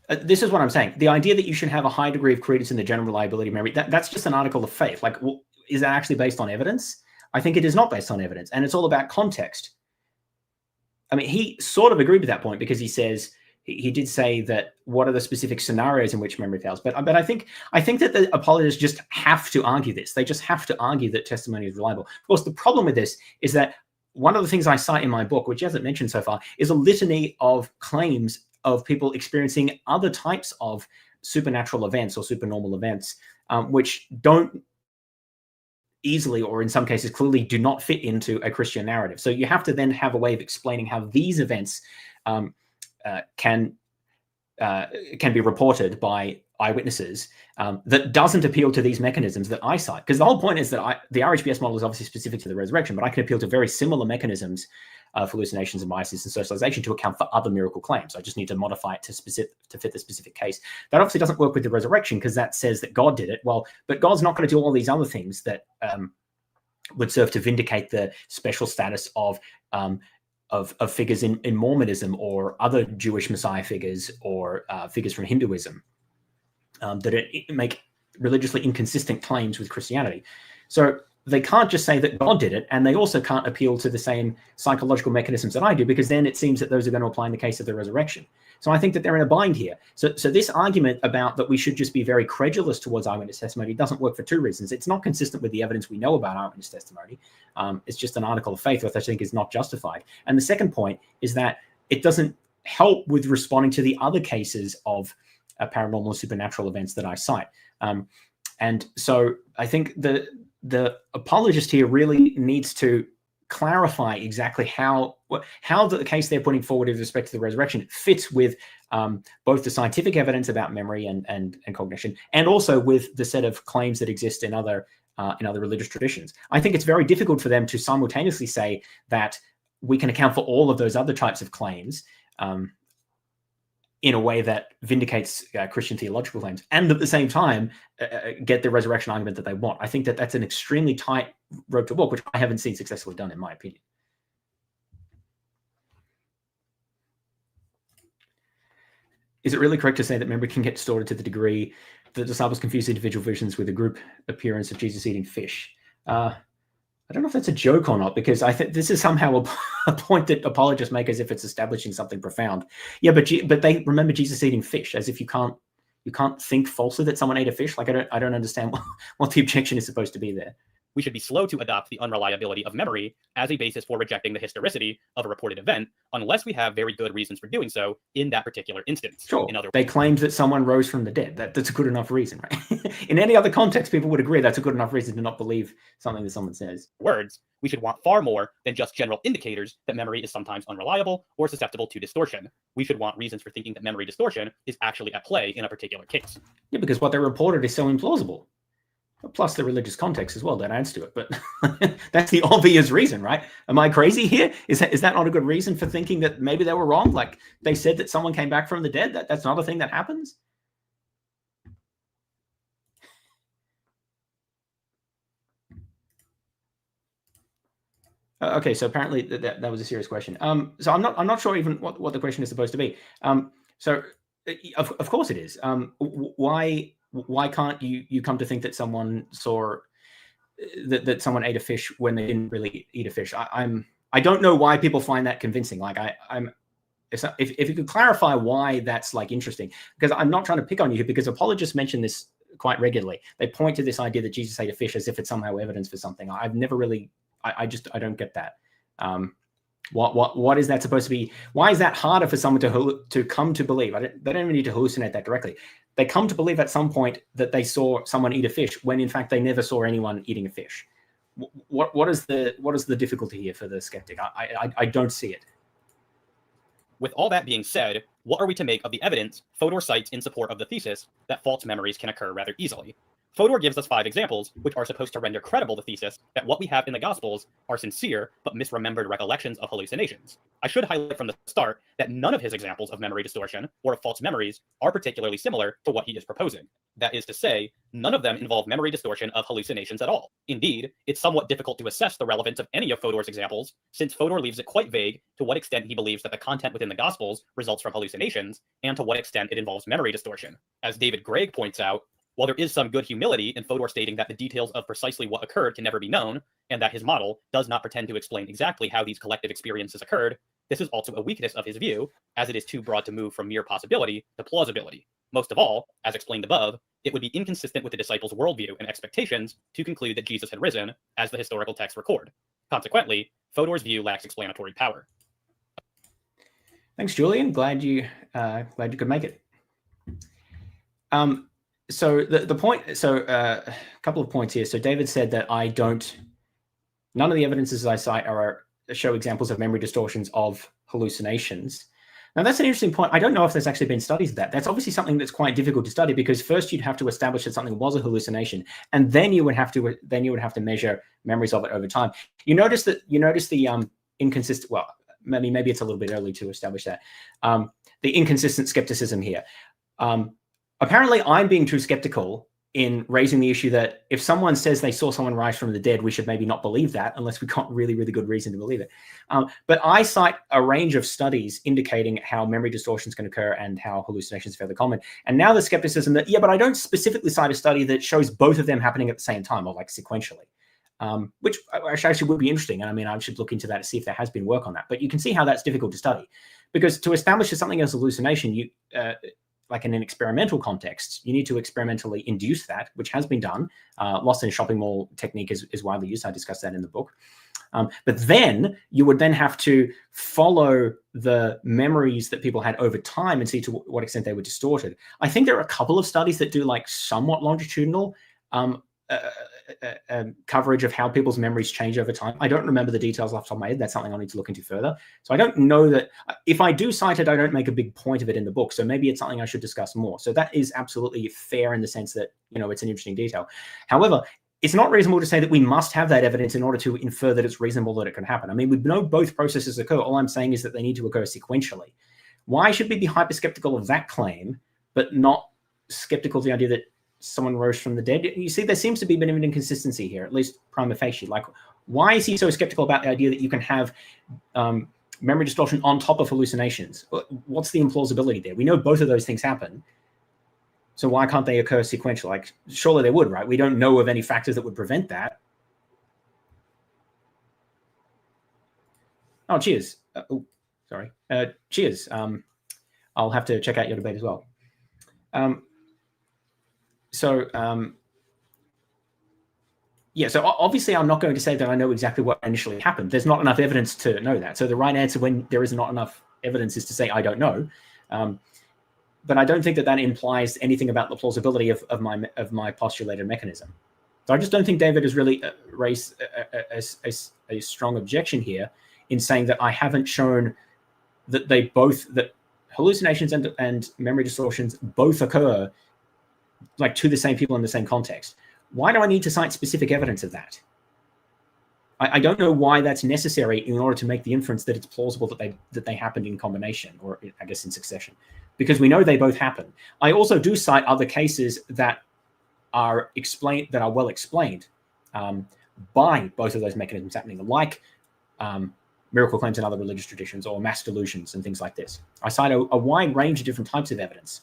This is what I'm saying. The idea that you should have a high degree of credence in the general reliability of memory, that's just an article of faith. Like, well, is that actually based on evidence? I think it is not based on evidence, and it's all about context. I mean, he sort of agreed with that point because he says, he did say that what are the specific scenarios in which memory fails? But I think that the apologists just have to argue this. They just have to argue that testimony is reliable. Of course, the problem with this is that one of the things I cite in my book, which hasn't mentioned so far, is a litany of claims of people experiencing other types of supernatural events or supernormal events, which don't easily, or in some cases clearly, do not fit into a Christian narrative. So you have to then have a way of explaining how these events can be reported by eyewitnesses that doesn't appeal to these mechanisms that I cite. Because the whole point is that the RHBS model is obviously specific to the resurrection, but I can appeal to very similar mechanisms of hallucinations and biases and socialization to account for other miracle claims. I just need to modify it to fit the specific case. That obviously doesn't work with the resurrection because that says that God did it. Well, but God's not going to do all these other things that would serve to vindicate the special status of figures in Mormonism or other Jewish Messiah figures or figures from Hinduism that make religiously inconsistent claims with Christianity. So they can't just say that God did it, and they also can't appeal to the same psychological mechanisms that I do, because then it seems that those are going to apply in the case of the resurrection. So I think that they're in a bind here. So this argument about that we should just be very credulous towards eyewitness testimony doesn't work for two reasons. It's not consistent with the evidence we know about eyewitness testimony. It's just an article of faith, which I think is not justified. And the second point is that it doesn't help with responding to the other cases of paranormal supernatural events that I cite. And so I think the apologist here really needs to clarify exactly how the case they're putting forward with respect to the resurrection fits with both the scientific evidence about memory and cognition, and also with the set of claims that exist in other religious traditions. I think it's very difficult for them to simultaneously say that we can account for all of those other types of claims in a way that vindicates Christian theological claims, and at the same time get the resurrection argument that they want. I think that that's an extremely tight road to walk, which I haven't seen successfully done, in my opinion. Is it really correct to say that memory can get distorted to the degree that disciples confuse individual visions with a group appearance of Jesus eating fish? I don't know if that's a joke or not, because I think this is somehow a point that apologists make as if it's establishing something profound. Yeah, but they remember Jesus eating fish, as if you can't think falsely that someone ate a fish. Like I don't understand what the objection is supposed to be there. We should be slow to adopt the unreliability of memory as a basis for rejecting the historicity of a reported event, unless we have very good reasons for doing so in that particular instance. Sure. In other they claimed that someone rose from the dead. That's a good enough reason, right? In any other context, people would agree that's a good enough reason to not believe something that someone says. words, we should want far more than just general indicators that memory is sometimes unreliable or susceptible to distortion. We should want reasons for thinking that memory distortion is actually at play in a particular case. Yeah, because what they reported is so implausible. Plus the religious context as well, that adds to it. But that's the obvious reason, right? Am I crazy here? Is that not a good reason for thinking that maybe they were wrong? Like they said that someone came back from the dead. That's not a thing that happens? Okay, so apparently that was a serious question. So I'm not sure even what the question is supposed to be. So of course it is. Why can't you come to think that someone saw that someone ate a fish when they didn't really eat a fish? I don't know why people find that convincing. Like if you could clarify why that's like interesting, because I'm not trying to pick on you here, because apologists mention this quite regularly. They point to this idea that Jesus ate a fish as if it's somehow evidence for something. I've never really, I don't get that. What is that supposed to be? Why is that harder for someone to come to believe? They don't even need to hallucinate that directly. They come to believe at some point that they saw someone eat a fish when in fact they never saw anyone eating a fish. What is the difficulty here for the skeptic? I don't see it. With all that being said, what are we to make of the evidence Fodor cites in support of the thesis that false memories can occur rather easily? Fodor gives us 5 examples, which are supposed to render credible the thesis that what we have in the Gospels are sincere but misremembered recollections of hallucinations. I should highlight from the start that none of his examples of memory distortion or of false memories are particularly similar to what he is proposing. That is to say, none of them involve memory distortion of hallucinations at all. Indeed, it's somewhat difficult to assess the relevance of any of Fodor's examples, since Fodor leaves it quite vague to what extent he believes that the content within the Gospels results from hallucinations, and to what extent it involves memory distortion. As David Gregg points out, while there is some good humility in Fodor stating that the details of precisely what occurred can never be known, and that his model does not pretend to explain exactly how these collective experiences occurred, this is also a weakness of his view, as it is too broad to move from mere possibility to plausibility. Most of all, as explained above, it would be inconsistent with the disciples' worldview and expectations to conclude that Jesus had risen, as the historical texts record. Consequently, Fodor's view lacks explanatory power. Thanks, Julian. Glad you could make it. So the point, so a couple of points here. So David said that none of the evidences I cite show examples of memory distortions of hallucinations. Now that's an interesting point. I don't know if there's actually been studies of that. That's obviously something that's quite difficult to study, because first you'd have to establish that something was a hallucination, and then you would have to measure memories of it over time. You notice the inconsistent. Well, maybe it's a little bit early to establish that. The inconsistent skepticism here. Apparently, I'm being too skeptical in raising the issue that if someone says they saw someone rise from the dead, we should maybe not believe that unless we've got really, really good reason to believe it. But I cite a range of studies indicating how memory distortions can occur and how hallucinations are fairly common. And now the skepticism that, yeah, but I don't specifically cite a study that shows both of them happening at the same time or like sequentially, which actually would be interesting. I mean, I should look into that to see if there has been work on that. But you can see how that's difficult to study, because to establish that something as a hallucination, like in an experimental context, you need to experimentally induce that, which has been done. Lost in a shopping mall technique is widely used. I discussed that in the book. But then you would then have to follow the memories that people had over time and see to what extent they were distorted. I think there are a couple of studies that do like somewhat longitudinal coverage of how people's memories change over time. I don't remember the details off the top of my head. That's something I'll need to look into further. So I don't know that if I do cite it, I don't make a big point of it in the book. So maybe it's something I should discuss more. So that is absolutely fair in the sense that, it's an interesting detail. However, it's not reasonable to say that we must have that evidence in order to infer that it's reasonable that it can happen. I mean, we know both processes occur. All I'm saying is that they need to occur sequentially. Why should we be hyper-skeptical of that claim, but not skeptical of the idea that someone rose from the dead? You see, there seems to be a bit of an inconsistency here, at least prima facie. Like, why is he so skeptical about the idea that you can have memory distortion on top of hallucinations. What's the implausibility there? We know both of those things happen. So why can't they occur sequential? Like, surely they would, right? We don't know of any factors that would prevent that. Oh, cheers. Sorry. Cheers. I'll have to check out your debate as well. Yeah, so obviously I'm not going to say that I know exactly what initially happened. There's not enough evidence to know that. So the right answer when there is not enough evidence is to say I don't know. But I don't think that that implies anything about the plausibility of my postulated mechanism. So I just don't think David has really raised a strong objection here in saying that I haven't shown that that hallucinations and memory distortions both occur like to the same people in the same context. Why do I need to cite specific evidence of that? I don't know why that's necessary in order to make the inference that it's plausible that they happened in combination, or I guess in succession, because we know they both happen. I also do cite other cases that are well explained by both of those mechanisms happening, like miracle claims in other religious traditions or mass delusions and things like this. I cite a wide range of different types of evidence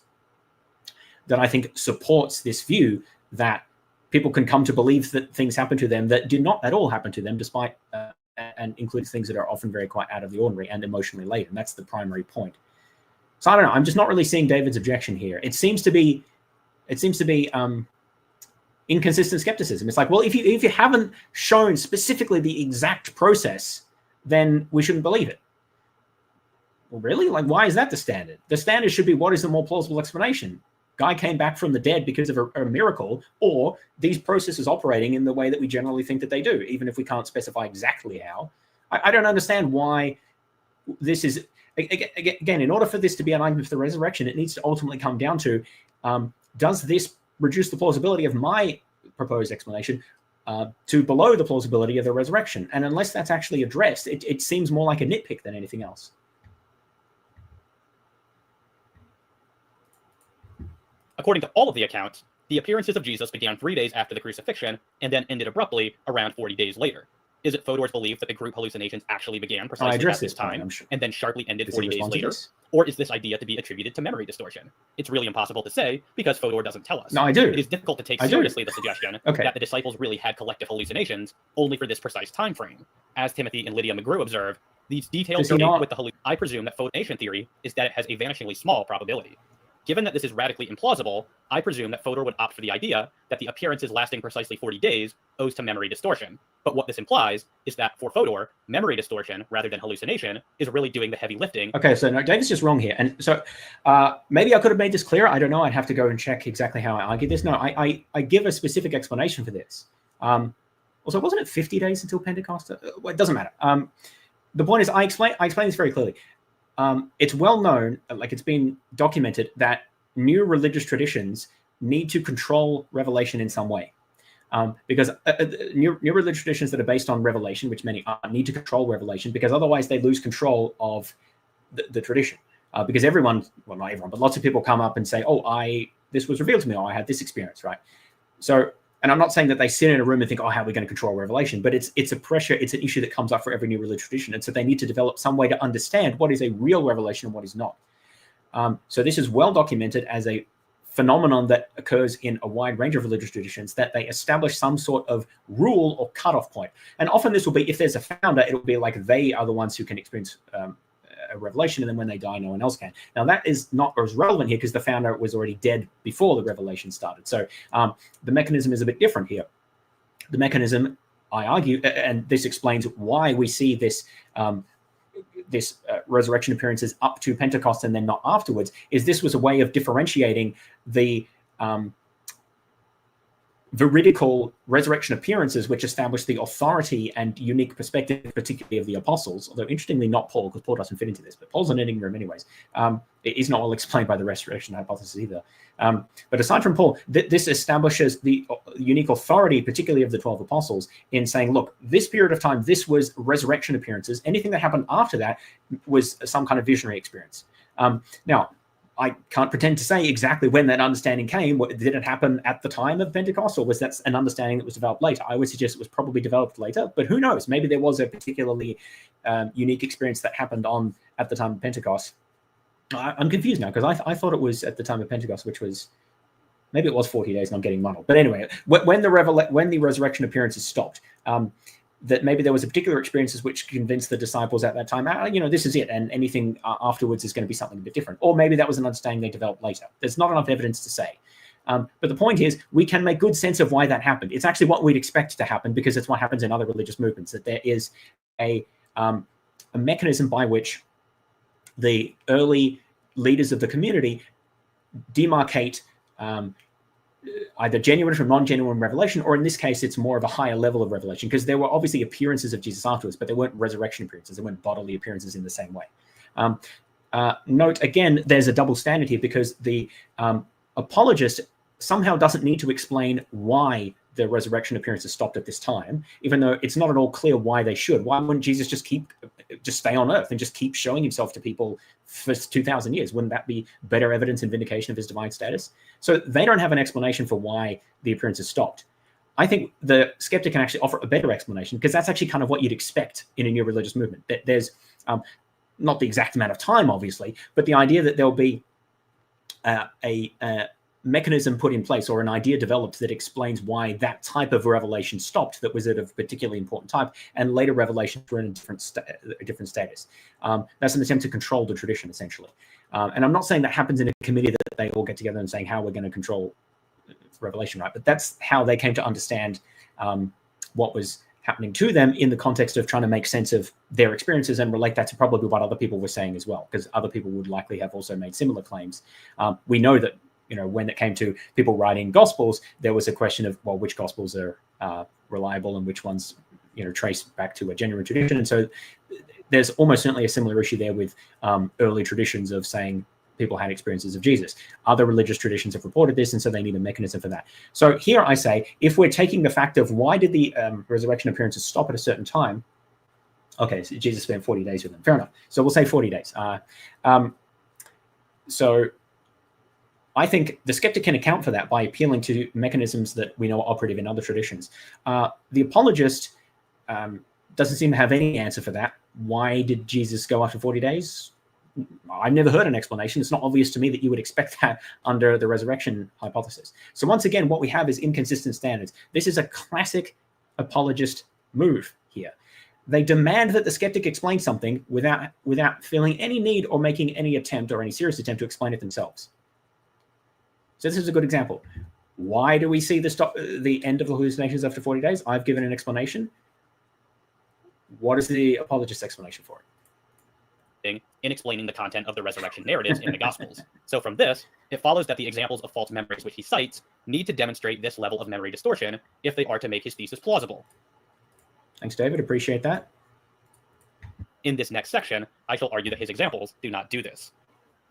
that I think supports this view that people can come to believe that things happen to them that did not at all happen to them, despite and includes things that are often very quite out of the ordinary and emotionally laden. That's the primary point. So I don't know. I'm just not really seeing David's objection here. It seems to be inconsistent skepticism. It's like, well, if you haven't shown specifically the exact process, then we shouldn't believe it. Well, really? Like, why is that the standard? The standard should be, what is the more plausible explanation? Guy came back from the dead because of a miracle, or these processes operating in the way that we generally think that they do, even if we can't specify exactly how. I don't understand why this is, again, in order for this to be an argument for the resurrection, it needs to ultimately come down to, does this reduce the plausibility of my proposed explanation to below the plausibility of the resurrection? And unless that's actually addressed, it seems more like a nitpick than anything else. According to all of the accounts, the appearances of Jesus began 3 days after the crucifixion and then ended abruptly around 40 days later. Is it Fodor's belief that the group hallucinations actually began precisely at this time and then sharply ended 40 days later? Or is this idea to be attributed to memory distortion? It's really impossible to say because Fodor doesn't tell us. No, I do. It is difficult to take seriously the suggestion that the disciples really had collective hallucinations only for this precise time frame. As Timothy and Lydia McGrew observe, these details go with the hallucination. I presume that Fodor's theory is that it has a vanishingly small probability. Given that this is radically implausible, I presume that Fodor would opt for the idea that the appearances lasting precisely 40 days owes to memory distortion. But what this implies is that for Fodor, memory distortion, rather than hallucination, is really doing the heavy lifting. Okay, so no, David's just wrong here. And so maybe I could have made this clearer. I don't know. I'd have to go and check exactly how I argued this. No, I give a specific explanation for this. Also, wasn't it 50 days until Pentecost? Well, it doesn't matter. The point is, I explain this very clearly. It's well known, like it's been documented, that new religious traditions need to control revelation in some way. Because new religious traditions that are based on revelation, which many are, need to control revelation, because otherwise they lose control of the tradition. Because everyone, well, not everyone, but lots of people come up and say, oh, this was revealed to me, or I had this experience, right? So, and I'm not saying that they sit in a room and think, oh, how are we going to control revelation? But it's a pressure, it's an issue that comes up for every new religious tradition. And so they need to develop some way to understand what is a real revelation and what is not. So this is well documented as a phenomenon that occurs in a wide range of religious traditions, that they establish some sort of rule or cutoff point. And often this will be, if there's a founder, it will be like they are the ones who can experience a revelation, and then when they die, no one else can. Now that is not as relevant here because the founder was already dead before the revelation started. So the mechanism is a bit different here. The mechanism, I argue, and this explains why we see this resurrection appearances up to Pentecost and then not afterwards, is this was a way of differentiating the veridical resurrection appearances, which establish the authority and unique perspective, particularly of the apostles, although interestingly not Paul, because Paul doesn't fit into this, but Paul's an enigma anyways. It is not well explained by the resurrection hypothesis either. But aside from Paul, this establishes the unique authority, particularly of the 12 apostles, in saying, look, this period of time, this was resurrection appearances. Anything that happened after that was some kind of visionary experience. Now, I can't pretend to say exactly when that understanding came. Did it happen at the time of Pentecost, or was that an understanding that was developed later? I would suggest it was probably developed later, but who knows? Maybe there was a particularly unique experience that happened at the time of Pentecost. I'm confused now, because I thought it was at the time of Pentecost, which was, maybe it was 40 days and I'm getting muddled. But anyway, when the resurrection appearances stopped, that maybe there was a particular experiences which convinced the disciples at that time, this is it, and anything afterwards is going to be something a bit different. Or maybe that was an understanding they developed later. There's not enough evidence to say. But the point is, we can make good sense of why that happened. It's actually what we'd expect to happen, because it's what happens in other religious movements, that there is a mechanism by which the early leaders of the community demarcate either genuine from non-genuine revelation, or in this case, it's more of a higher level of revelation, because there were obviously appearances of Jesus afterwards, but they weren't resurrection appearances. They weren't bodily appearances in the same way. Note, again, there's a double standard here, because the apologist somehow doesn't need to explain why the resurrection appearances stopped at this time, even though it's not at all clear why they should. Why wouldn't Jesus just stay on earth and just keep showing himself to people for 2,000 years? Wouldn't that be better evidence and vindication of his divine status? So they don't have an explanation for why the appearances stopped. I think the skeptic can actually offer a better explanation, because that's actually kind of what you'd expect in a new religious movement. There's not the exact amount of time, obviously, but the idea that there'll be a mechanism put in place, or an idea developed, that explains why that type of revelation stopped, that was at a particularly important type, and later revelations were in a different status. That's an attempt to control the tradition, essentially. And I'm not saying that happens in a committee that they all get together and saying how we're going to control revelation, right? But that's how they came to understand what was happening to them in the context of trying to make sense of their experiences, and relate that to probably what other people were saying as well, because other people would likely have also made similar claims. We know that, when it came to people writing gospels, there was a question of, well, which gospels are reliable and which ones, trace back to a genuine tradition. And so there's almost certainly a similar issue there with early traditions of saying people had experiences of Jesus. Other religious traditions have reported this, and so they need a mechanism for that. So here I say, if we're taking the fact of why did the resurrection appearances stop at a certain time, okay, so Jesus spent 40 days with them. Fair enough. So we'll say 40 days. So I think the skeptic can account for that by appealing to mechanisms that we know are operative in other traditions. The apologist doesn't seem to have any answer for that. Why did Jesus go after 40 days? I've never heard an explanation. It's not obvious to me that you would expect that under the resurrection hypothesis. So once again, what we have is inconsistent standards. This is a classic apologist move here. They demand that the skeptic explain something without feeling any need or making any attempt, or any serious attempt, to explain it themselves. So this is a good example. Why do we see the end of the hallucinations after 40 days? I've given an explanation. What is the apologist's explanation for it? In explaining the content of the resurrection narratives in the Gospels. So from this, it follows that the examples of false memories which he cites need to demonstrate this level of memory distortion if they are to make his thesis plausible. Thanks, David. Appreciate that. In this next section, I shall argue that his examples do not do this.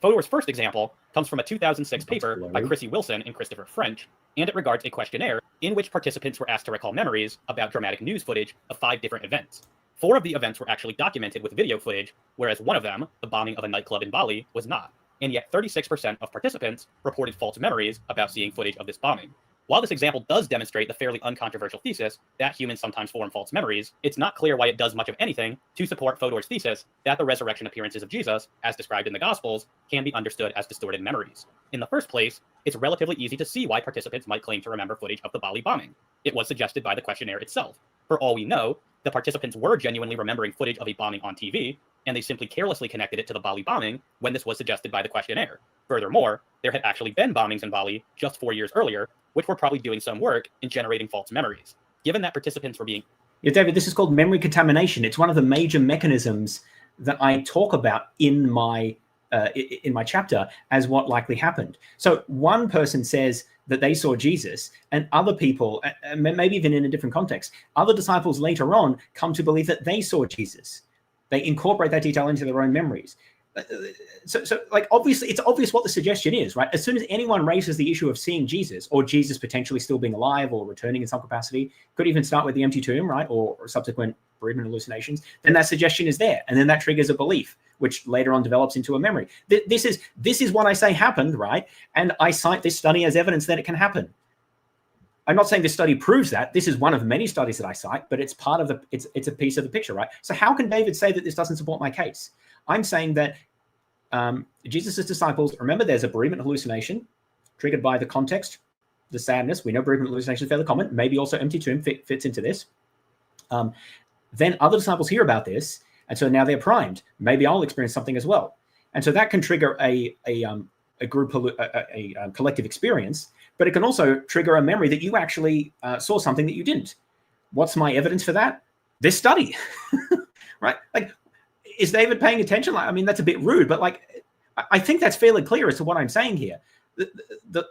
Fodor's first example comes from a 2006 paper by Chrissy Wilson and Christopher French, and it regards a questionnaire in which participants were asked to recall memories about dramatic news footage of 5 different events. 4 of the events were actually documented with video footage, whereas one of them, the bombing of a nightclub in Bali, was not. And yet 36% of participants reported false memories about seeing footage of this bombing. While this example does demonstrate the fairly uncontroversial thesis that humans sometimes form false memories, it's not clear why it does much of anything to support Fodor's thesis that the resurrection appearances of Jesus, as described in the Gospels, can be understood as distorted memories. In the first place, it's relatively easy to see why participants might claim to remember footage of the Bali bombing. It was suggested by the questionnaire itself. For all we know, the participants were genuinely remembering footage of a bombing on TV, and they simply carelessly connected it to the Bali bombing when this was suggested by the questionnaire. Furthermore, there had actually been bombings in Bali just 4 years earlier, which were probably doing some work in generating false memories. Given that participants were being... Yeah, David, this is called memory contamination. It's one of the major mechanisms that I talk about in my chapter as what likely happened. So one person says that they saw Jesus, and other people, maybe even in a different context, other disciples later on come to believe that they saw Jesus. They incorporate that detail into their own memories. So like, obviously, it's obvious what the suggestion is, right? As soon as anyone raises the issue of seeing Jesus, or Jesus potentially still being alive or returning in some capacity, could even start with the empty tomb, right? Or subsequent bereavement hallucinations, then that suggestion is there. And then that triggers a belief, which later on develops into a memory. This is what I say happened, right? And I cite this study as evidence that it can happen. I'm not saying this study proves that. This is one of many studies that I cite, but it's part of it's a piece of the picture, right? So how can David say that this doesn't support my case? I'm saying that Jesus' disciples, remember, there's a bereavement hallucination triggered by the context, the sadness. We know bereavement hallucination is fairly common. Maybe also empty tomb fits into this. Then other disciples hear about this, and so now they're primed. Maybe I'll experience something as well. And so that can trigger a group, a collective experience, but it can also trigger a memory that you actually saw something that you didn't. What's my evidence for that? This study, right? Like, is David paying attention? Like, I mean, that's a bit rude, but like, I think that's fairly clear as to what I'm saying here.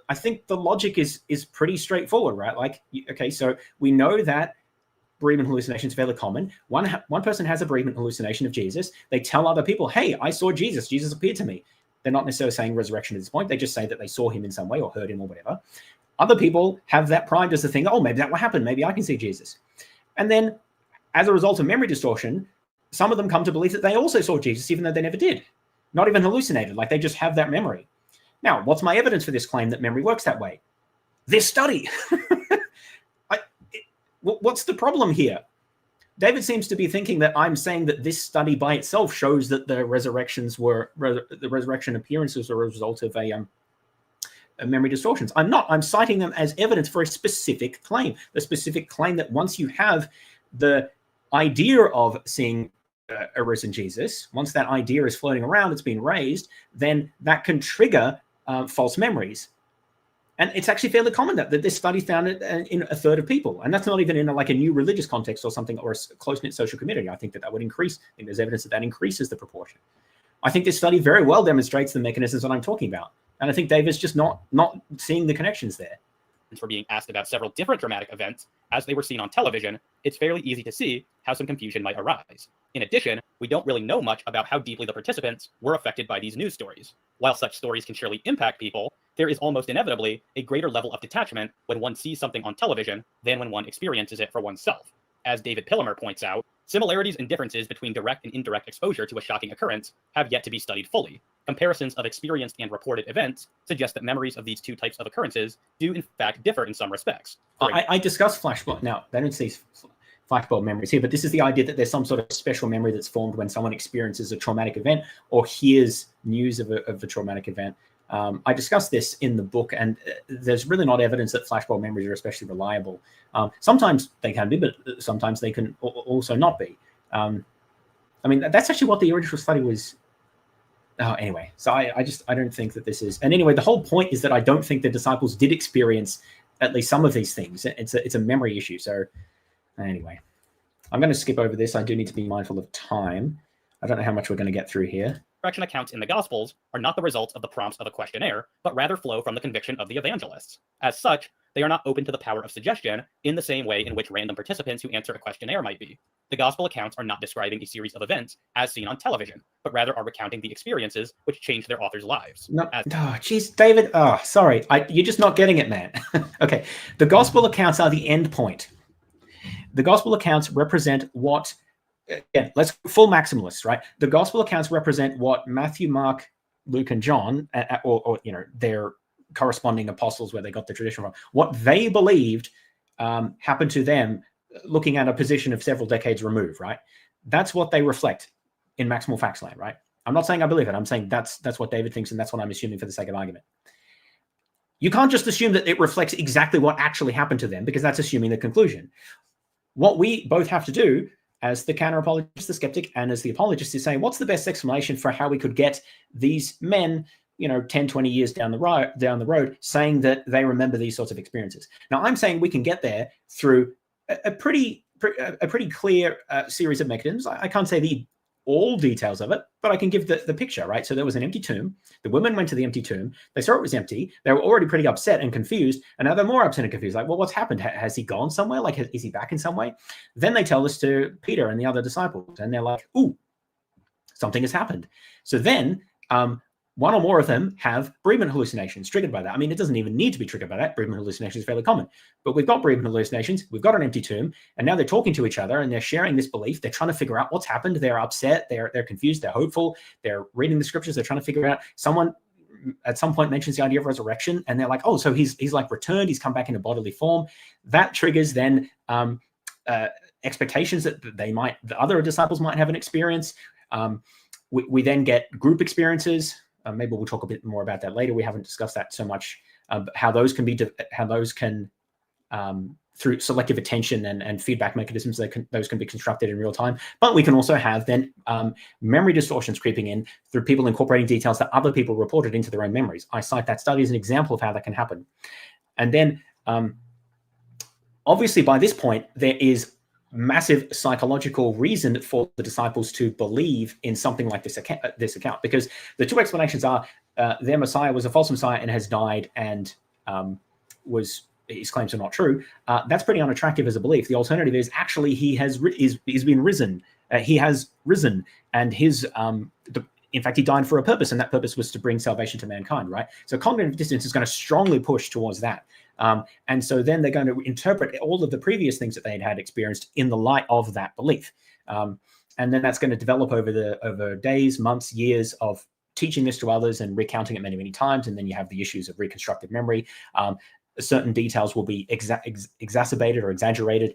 I think the logic is pretty straightforward, right? Like, okay, so we know that bereavement hallucination is fairly common. One person has a bereavement hallucination of Jesus. They tell other people, hey, I saw Jesus. Jesus appeared to me. They're not necessarily saying resurrection at this point. They just say that they saw him in some way or heard him or whatever. Other people have that primed as the thing, oh, maybe that will happen. Maybe I can see Jesus. And then as a result of memory distortion, some of them come to believe that they also saw Jesus, even though they never did. Not even hallucinated, like they just have that memory. Now, what's my evidence for this claim that memory works that way? This study. What's the problem here? David seems to be thinking that I'm saying that this study by itself shows that the resurrection appearances are a result of a memory distortions. I'm not. I'm citing them as evidence for a specific claim. The specific claim that once you have the idea of seeing a risen Jesus, once that idea is floating around, it's been raised, then that can trigger false memories. And it's actually fairly common that this study found it in a third of people. And that's not even in a new religious context or something, or a close-knit social community. I think that would increase. I think there's evidence that increases the proportion. I think this study very well demonstrates the mechanisms that I'm talking about. And I think David's just not seeing the connections there. For being asked about several different dramatic events as they were seen on television, it's fairly easy to see how some confusion might arise. In addition, we don't really know much about how deeply the participants were affected by these news stories. While such stories can surely impact people, there is almost inevitably a greater level of detachment when one sees something on television than when one experiences it for oneself. As David Pallman points out, similarities and differences between direct and indirect exposure to a shocking occurrence have yet to be studied fully. Comparisons of experienced and reported events suggest that memories of these two types of occurrences do in fact differ in some respects. I discussed flashbulb. Now, they don't see flashbulb memories here, but this is the idea that there's some sort of special memory that's formed when someone experiences a traumatic event or hears news of a traumatic event. I discussed this in the book, and there's really not evidence that flashbulb memories are especially reliable. Sometimes they can be, but sometimes they can also not be. I mean, that's actually what the original study was. Anyway, so I don't think that this is. And anyway, the whole point is that I don't think the disciples did experience at least some of these things. It's a memory issue. So anyway, I'm going to skip over this. I do need to be mindful of time. I don't know how much we're going to get through here. Resurrection accounts in the Gospels are not the result of the prompts of a questionnaire, but rather flow from the conviction of the evangelists. As such, they are not open to the power of suggestion in the same way in which random participants who answer a questionnaire might be. The Gospel accounts are not describing a series of events as seen on television, but rather are recounting the experiences which changed their authors' lives. No, jeez, David. Oh, sorry. You're just not getting it, man. Okay. The Gospel accounts are the end point. The Gospel accounts represent what. Again, let's full maximalists, right? The gospel accounts represent what Matthew, Mark, Luke, and John, or their corresponding apostles, where they got the tradition from, what they believed happened to them, looking at a position of several decades removed, right? That's what they reflect in maximal facts land, right? I'm not saying I believe it. I'm saying that's what David thinks, and that's what I'm assuming for the sake of argument. You can't just assume that it reflects exactly what actually happened to them, because that's assuming the conclusion. What we both have to do, as the counter-apologist, the skeptic, and as the apologist, is saying, what's the best explanation for how we could get these men, 10, 20 years down the road, saying that they remember these sorts of experiences? Now, I'm saying we can get there through a pretty clear series of mechanisms. I can't say all details of it, but I can give the picture, right? So there was an empty tomb. The women went to the empty tomb. They saw it was empty. They were already pretty upset and confused. And now they're more upset and confused. Like, well, what's happened? Has he gone somewhere? Like, is he back in some way? Then they tell this to Peter and the other disciples. And they're like, ooh, something has happened. So then one or more of them have bereavement hallucinations triggered by that. I mean, it doesn't even need to be triggered by that. Bereavement hallucination is fairly common. But we've got bereavement hallucinations, we've got an empty tomb, and now they're talking to each other and they're sharing this belief. They're trying to figure out what's happened. They're upset, they're confused, they're hopeful, they're reading the scriptures, they're trying to figure out. Someone at some point mentions the idea of resurrection, and they're like, oh, so he's like returned, he's come back in a bodily form. That triggers then expectations that the other disciples might have an experience. We then get group experiences. Maybe we'll talk a bit more about that later. We haven't discussed that so much. How those can through selective attention and feedback mechanisms, those can be constructed in real time. But we can also have then memory distortions creeping in through people incorporating details that other people reported into their own memories. I cite that study as an example of how that can happen. And then obviously by this point, there is massive psychological reason for the disciples to believe in something like this account, because the two explanations are their Messiah was a false Messiah and has died and his claims are not true. That's pretty unattractive as a belief. The alternative is actually he's been risen. He has risen, and in fact, he died for a purpose, and that purpose was to bring salvation to mankind, right? So cognitive dissonance is going to strongly push towards that. And so then they're going to interpret all of the previous things that they had experienced in the light of that belief. And then that's going to develop over days, months, years of teaching this to others and recounting it many, many times. And then you have the issues of reconstructive memory. Certain details will be exacerbated or exaggerated.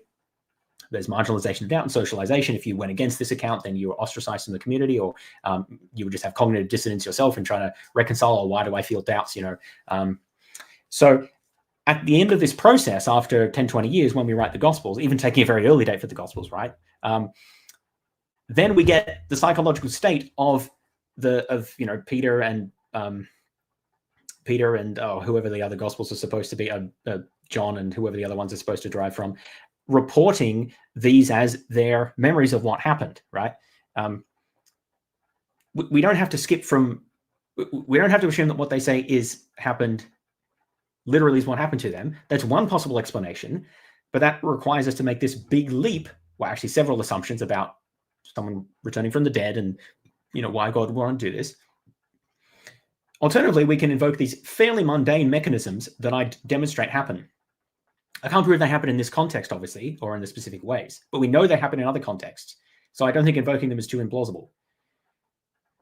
There's marginalization of doubt and socialization. If you went against this account, then you were ostracized from the community, or you would just have cognitive dissonance yourself and trying to reconcile, or why do I feel doubts, So at the end of this process, after 10, 20 years, when we write the Gospels, even taking a very early date for the Gospels, right? Then we get the psychological state of Peter and whoever the other Gospels are supposed to be, John and whoever the other ones are supposed to derive from, reporting these as their memories of what happened, right? We don't have to skip from, we don't have to assume that what they say happened literally is what happened to them. That's one possible explanation, but that requires us to make this big leap, well, actually several assumptions about someone returning from the dead and, why God would want to do this. Alternatively, we can invoke these fairly mundane mechanisms that I demonstrate happen. I can't prove they happen in this context, obviously, or in the specific ways, but we know they happen in other contexts. So I don't think invoking them is too implausible.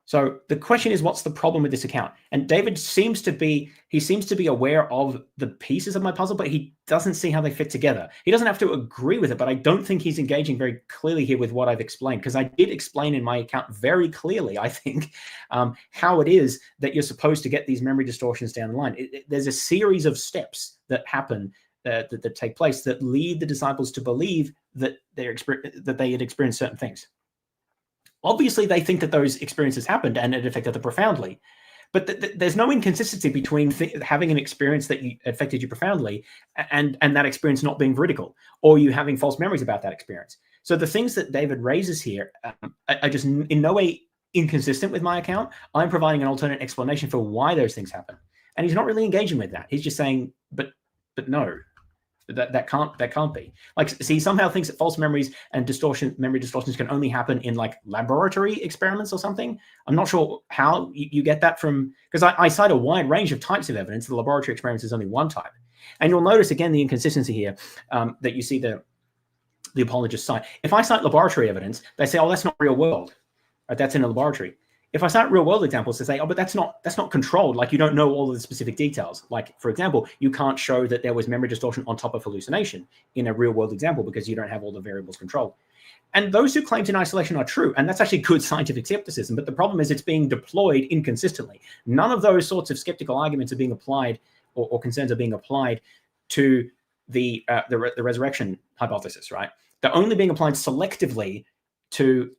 So the question is, what's the problem with this account? And David seems to be aware of the pieces of my puzzle, but he doesn't see how they fit together. He doesn't have to agree with it, but I don't think he's engaging very clearly here with what I've explained, because I did explain in my account very clearly, I think, how it is that you're supposed to get these memory distortions down the line. There's a series of steps that happen that take place that lead the disciples to believe that they had experienced certain things. Obviously, they think that those experiences happened and it affected them profoundly. But there's no inconsistency between having an experience that affected you profoundly and that experience not being veridical, or you having false memories about that experience. So the things that David raises here are just in no way inconsistent with my account. I'm providing an alternate explanation for why those things happen. And he's not really engaging with that. He's just saying, but no. That can't be. Like, see, he somehow thinks that false memories and memory distortions can only happen in like laboratory experiments or something. I'm not sure how you get that from, because I cite a wide range of types of evidence. The laboratory experiments is only one type. And you'll notice again the inconsistency here that you see the apologists cite. If I cite laboratory evidence, they say, oh, that's not real world. Right? That's in a laboratory. If I cite real world examples, they say, oh, but that's not controlled. Like, you don't know all of the specific details. Like, for example, you can't show that there was memory distortion on top of hallucination in a real world example because you don't have all the variables controlled. And those two claims in isolation are true. And that's actually good scientific skepticism. But the problem is it's being deployed inconsistently. None of those sorts of skeptical arguments are being applied or concerns are being applied to the resurrection hypothesis, right? They're only being applied selectively to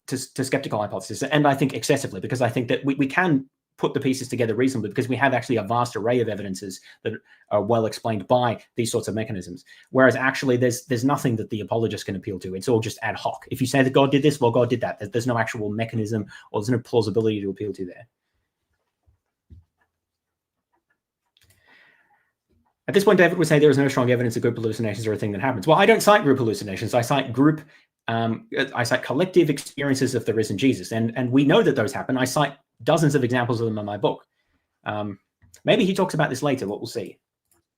skeptical hypothesis, and I think excessively, because I think that we can put the pieces together reasonably because we have actually a vast array of evidences that are well explained by these sorts of mechanisms. Whereas actually there's nothing that the apologist can appeal to. It's all just ad hoc. If you say that God did this, well, God did that. There's no actual mechanism or there's no plausibility to appeal to there. At this point, David would say there is no strong evidence that group hallucinations are a thing that happens. Well, I don't cite group hallucinations. I cite collective experiences of the risen Jesus. And we know that those happen. I cite dozens of examples of them in my book. Maybe he talks about this later, what we'll see.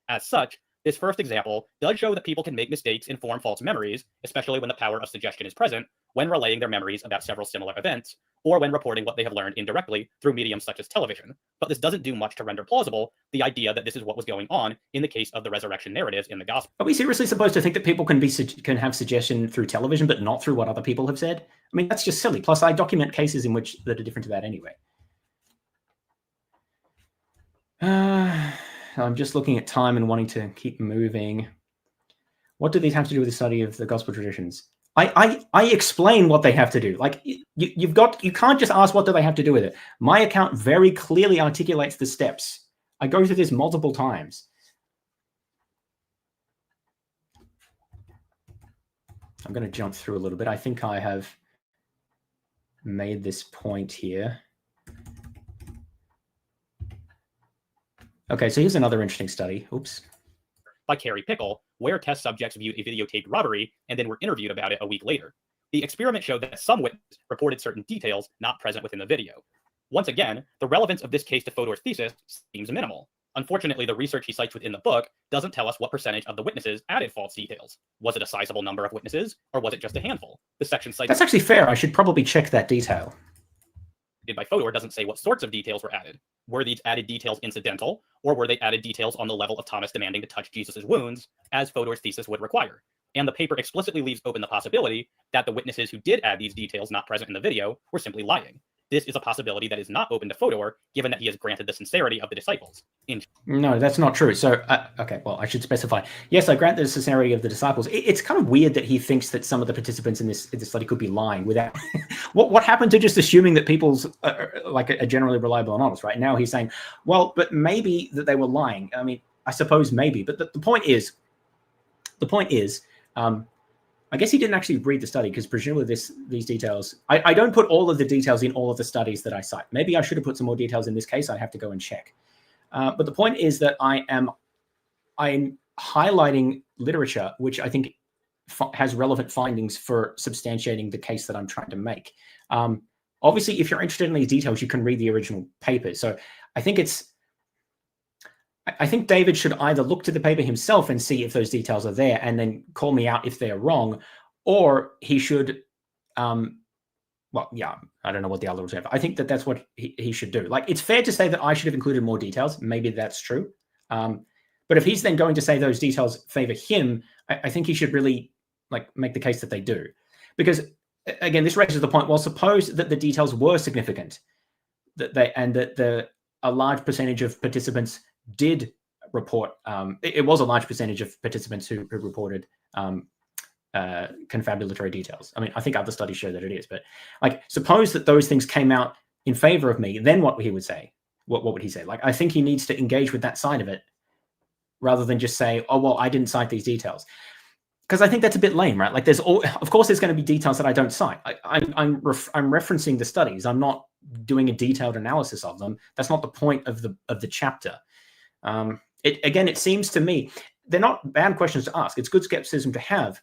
As such, this first example does show that people can make mistakes and form false memories, especially when the power of suggestion is present, when relaying their memories about several similar events, or when reporting what they have learned indirectly through mediums such as television. But this doesn't do much to render plausible the idea that this is what was going on in the case of the resurrection narratives in the gospel. Are we seriously supposed to think that people can have suggestion through television, but not through what other people have said? I mean, that's just silly. Plus, I document cases in which that are different to that anyway. I'm just looking at time and wanting to keep moving. What do these have to do with the study of the gospel traditions? I explain what they have to do. Like you can't just ask what do they have to do with it. My account very clearly articulates the steps. I go through this multiple times. I'm going to jump through a little bit. I think I have made this point here. Okay, so here's another interesting study. Oops. By Carrie Pickle, where test subjects viewed a videotaped robbery and then were interviewed about it a week later. The experiment showed that some witnesses reported certain details not present within the video. Once again, the relevance of this case to Fodor's thesis seems minimal. Unfortunately, the research he cites within the book doesn't tell us what percentage of the witnesses added false details. Was it a sizable number of witnesses, or was it just a handful? The section cited That's actually fair. I should probably check that detail. By Fodor doesn't say what sorts of details were added. Were these added details incidental, or were they added details on the level of Thomas demanding to touch Jesus' wounds, as Fodor's thesis would require? And the paper explicitly leaves open the possibility that the witnesses who did add these details not present in the video were simply lying. This is a possibility that is not open to Fodor, given that he has granted the sincerity of the disciples. No, that's not true. So, okay, well, I should specify. Yes, I grant the sincerity of the disciples. It's kind of weird that he thinks that some of the participants in this study could be lying without... what happened to just assuming that people's are generally reliable and honest, right? Now he's saying, well, but maybe that they were lying. I mean, I suppose maybe. But the point is, I guess he didn't actually read the study because presumably these details, I don't put all of the details in all of the studies that I cite. Maybe I should have put some more details in this case. I have to go and check. But the point is that I'm highlighting literature, which I think has relevant findings for substantiating the case that I'm trying to make. Obviously, if you're interested in these details, you can read the original papers. So I think David should either look to the paper himself and see if those details are there and then call me out if they're wrong, or he should, well, yeah, I don't know what the other alternative. I think that's what he should do. Like, it's fair to say that I should have included more details. Maybe that's true. But if he's then going to say those details favor him, I think he should really make the case that they do. Because again, this raises the point, well, suppose that the details were significant, that a large percentage of participants did report, it was a large percentage of participants who reported confabulatory details. I mean, I think other studies show that it is, but suppose that those things came out in favor of me, then what he would say? What would he say? I think he needs to engage with that side of it rather than just say, oh, well, I didn't cite these details. Because I think that's a bit lame, right? Of course, there's going to be details that I don't cite. I'm referencing the studies. I'm not doing a detailed analysis of them. That's not the point of the chapter. It seems to me they're not bad questions to ask. It's good skepticism to have,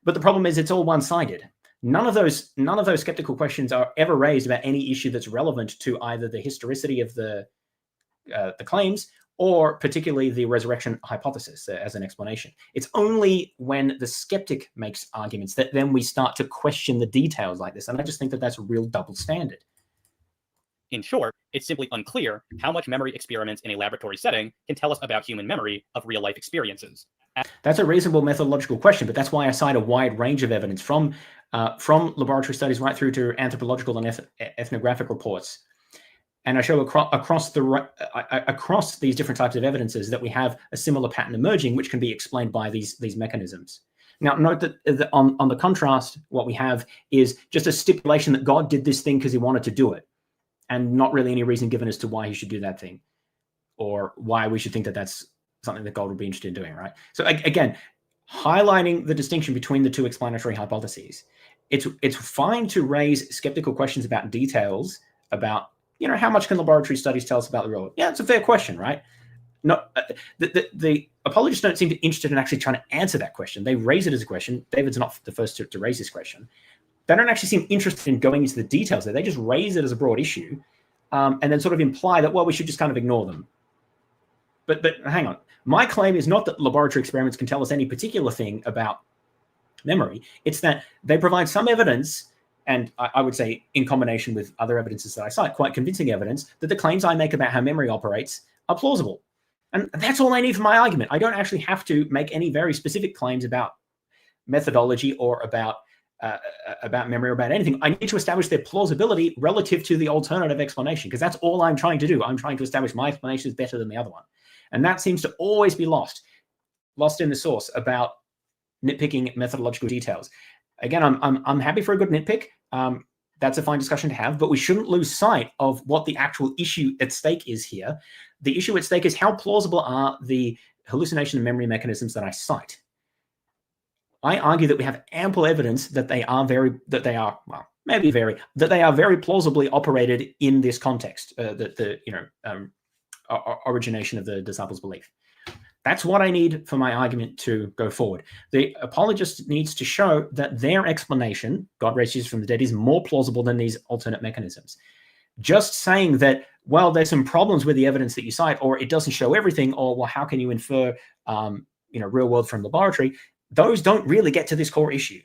but the problem is it's all one-sided. None of those skeptical questions are ever raised about any issue that's relevant to either the historicity of the claims or particularly the resurrection hypothesis as an explanation. It's only when the skeptic makes arguments that then we start to question the details like this, and I just think that that's a real double standard. In short, it's simply unclear how much memory experiments in a laboratory setting can tell us about human memory of real-life experiences. That's a reasonable methodological question, but that's why I cite a wide range of evidence from laboratory studies right through to anthropological and ethnographic reports. And I show across these different types of evidences that we have a similar pattern emerging, which can be explained by these mechanisms. Now, note that on the contrast, what we have is just a stipulation that God did this thing because he wanted to do it, and not really any reason given as to why he should do that thing or why we should think that that's something that God would be interested in doing, right? So again, highlighting the distinction between the two explanatory hypotheses. It's fine to raise skeptical questions about details about, how much can laboratory studies tell us about the real world? Yeah, it's a fair question, right? No, the apologists don't seem to be interested in actually trying to answer that question. They raise it as a question. David's not the first to raise this question. They don't actually seem interested in going into the details there. They just raise it as a broad issue. and then sort of imply that, well, we should just kind of ignore them. But hang on. My claim is not that laboratory experiments can tell us any particular thing about memory. It's that they provide some evidence, and I would say in combination with other evidences that I cite, quite convincing evidence that the claims I make about how memory operates are plausible. And that's all I need for my argument. I don't actually have to make any very specific claims about methodology or about memory or about anything. I need to establish their plausibility relative to the alternative explanation, because that's all I'm trying to do. I'm trying to establish my explanation is better than the other one. And that seems to always be lost in the source about nitpicking methodological details. Again, I'm happy for a good nitpick. That's a fine discussion to have, but we shouldn't lose sight of what the actual issue at stake is here. The issue at stake is how plausible are the hallucination and memory mechanisms that I cite. I argue that we have ample evidence that they are very plausibly operated in this context, origination of the disciples' belief. That's what I need for my argument to go forward. The apologist needs to show that their explanation, God raised Jesus from the dead, is more plausible than these alternate mechanisms. Just saying that, well, there's some problems with the evidence that you cite, or it doesn't show everything, or, well, how can you infer, real world from laboratory? Those don't really get to this core issue.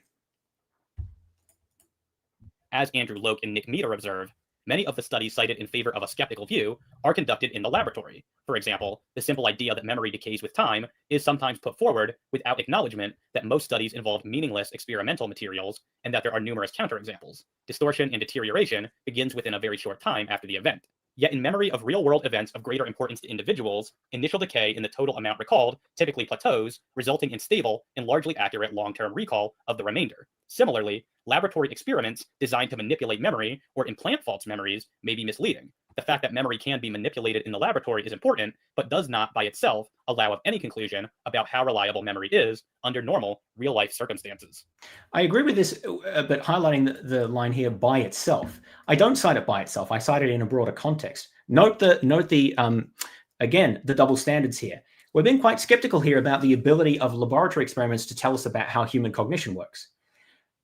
As Andrew Loke and Nick Meter observe, many of the studies cited in favor of a skeptical view are conducted in the laboratory. For example, the simple idea that memory decays with time is sometimes put forward without acknowledgement that most studies involve meaningless experimental materials and that there are numerous counterexamples. Distortion and deterioration begins within a very short time after the event. Yet in memory of real-world events of greater importance to individuals, initial decay in the total amount recalled typically plateaus, resulting in stable and largely accurate long-term recall of the remainder. Similarly, laboratory experiments designed to manipulate memory or implant false memories may be misleading. The fact that memory can be manipulated in the laboratory is important, but does not by itself allow of any conclusion about how reliable memory is under normal real-life circumstances. I agree with this, but highlighting the line here, by itself. I don't cite it by itself. I cite it in a broader context. Note the double standards here. We're being quite skeptical here about the ability of laboratory experiments to tell us about how human cognition works.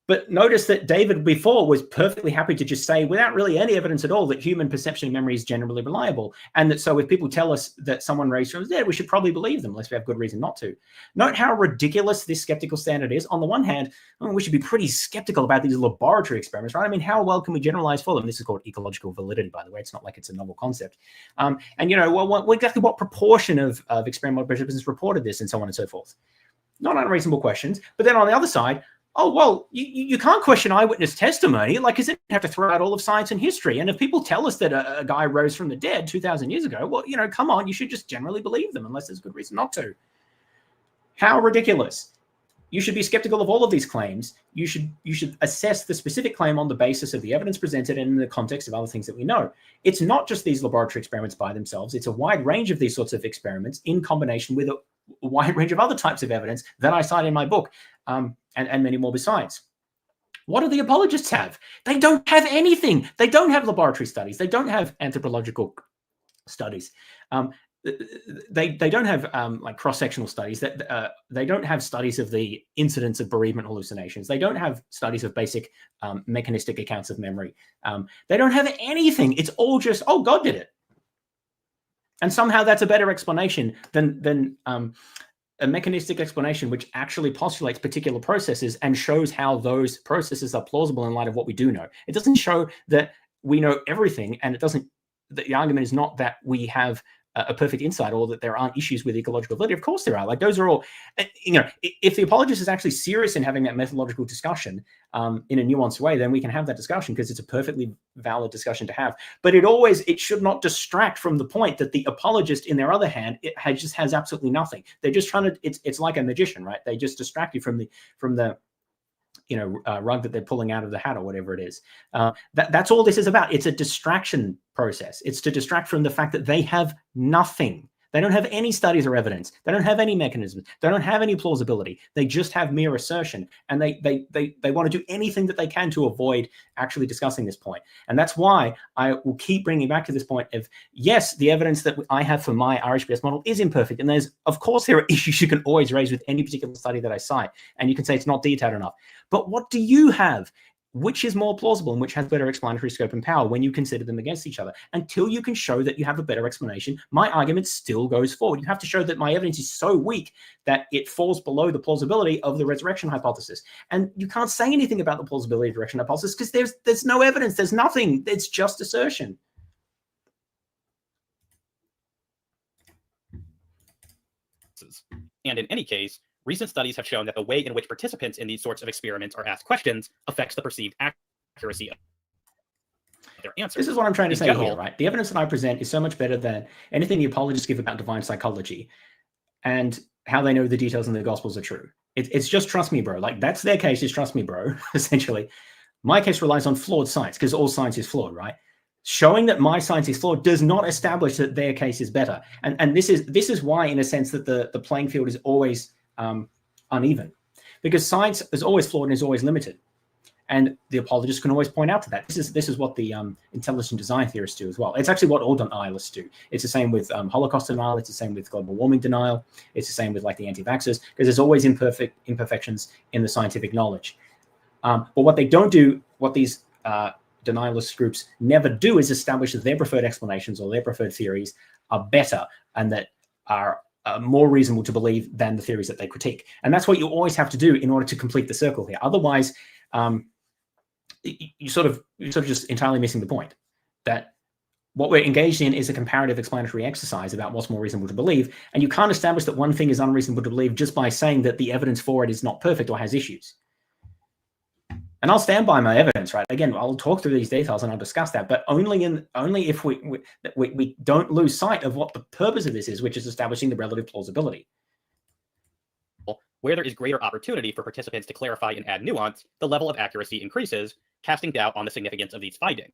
But notice that David before was perfectly happy to just say, without really any evidence at all, that human perception and memory is generally reliable. And that so if people tell us that someone raised from the dead, we should probably believe them, unless we have good reason not to. Note how ridiculous this skeptical standard is. On the one hand, we should be pretty skeptical about these laboratory experiments, right? I mean, how well can we generalize for them? This is called ecological validity, by the way. It's not like it's a novel concept. Exactly what proportion of experimental participants reported this and so on and so forth? Not unreasonable questions. But then on the other side, oh, well, you can't question eyewitness testimony. Like, because it have to throw out all of science and history. And if people tell us that a guy rose from the dead 2,000 years ago, well, come on, you should just generally believe them unless there's good reason not to. How ridiculous. You should be skeptical of all of these claims. You should assess the specific claim on the basis of the evidence presented and in the context of other things that we know. It's not just these laboratory experiments by themselves. It's a wide range of these sorts of experiments in combination with a wide range of other types of evidence that I cite in my book. And many more besides. What do the apologists have? They don't have anything. They don't have laboratory studies. They don't have anthropological studies. They don't have like cross-sectional studies. They don't have studies of the incidence of bereavement hallucinations. They don't have studies of basic mechanistic accounts of memory. They don't have anything. It's all just, oh, God did it. And somehow that's a better explanation than a mechanistic explanation which actually postulates particular processes and shows how those processes are plausible in light of what we do know. It doesn't show that we know everything, and the argument is not that we have a perfect insight or that there aren't issues with ecological validity. Of course there are. Like, those are all, if the apologist is actually serious in having that methodological discussion in a nuanced way, then we can have that discussion because it's a perfectly valid discussion to have. But it should not distract from the point that the apologist, in their other hand, just has absolutely nothing. They're just trying to, it's like a magician, right? They just distract you from the rug that they're pulling out of the hat or whatever it is. That's all this is about. It's a distraction process. It's to distract from the fact that they have nothing. They don't have any studies or evidence. They don't have any mechanisms. They don't have any plausibility. They just have mere assertion, and they want to do anything that they can to avoid actually discussing this point. And that's why I will keep bringing back to this point of, yes, the evidence that I have for my RHBS model is imperfect, and of course there are issues you can always raise with any particular study that I cite, and you can say it's not detailed enough. But what do you have? which is more plausible and which has better explanatory scope and power when you consider them against each other. Until you can show that you have a better explanation, my argument still goes forward. You have to show that my evidence is so weak that it falls below the plausibility of the resurrection hypothesis. And you can't say anything about the plausibility of the resurrection hypothesis because there's no evidence, there's nothing, it's just assertion. And in any case, recent studies have shown that the way in which participants in these sorts of experiments are asked questions affects the perceived accuracy of their answers. This is what I'm trying to say here, right? The evidence that I present is so much better than anything the apologists give about divine psychology and how they know the details in the Gospels are true. It's just trust me, bro. Like, that's their case, is trust me, bro, essentially. My case relies on flawed science because all science is flawed, right? Showing that my science is flawed does not establish that their case is better. And this is why, in a sense, that the playing field is always uneven, because science is always flawed and is always limited, and the apologists can always point out to that. This is what the intelligent design theorists do as well. It's actually what all denialists do. It's the same with Holocaust denial. It's the same with global warming denial. It's the same with like the anti-vaxxers, because there's always imperfections in the scientific knowledge. But what they don't do, what these denialist groups never do, is establish that their preferred explanations or their preferred theories are better and that are more reasonable to believe than the theories that they critique. And that's what you always have to do in order to complete the circle here. Otherwise, you're sort of just entirely missing the point, that what we're engaged in is a comparative explanatory exercise about what's more reasonable to believe. And you can't establish that one thing is unreasonable to believe just by saying that the evidence for it is not perfect or has issues. And I'll stand by my evidence, right? Again, I'll talk through these details and I'll discuss that, but only if we don't lose sight of what the purpose of this is, which is establishing the relative plausibility. Where there is greater opportunity for participants to clarify and add nuance, the level of accuracy increases, casting doubt on the significance of these findings.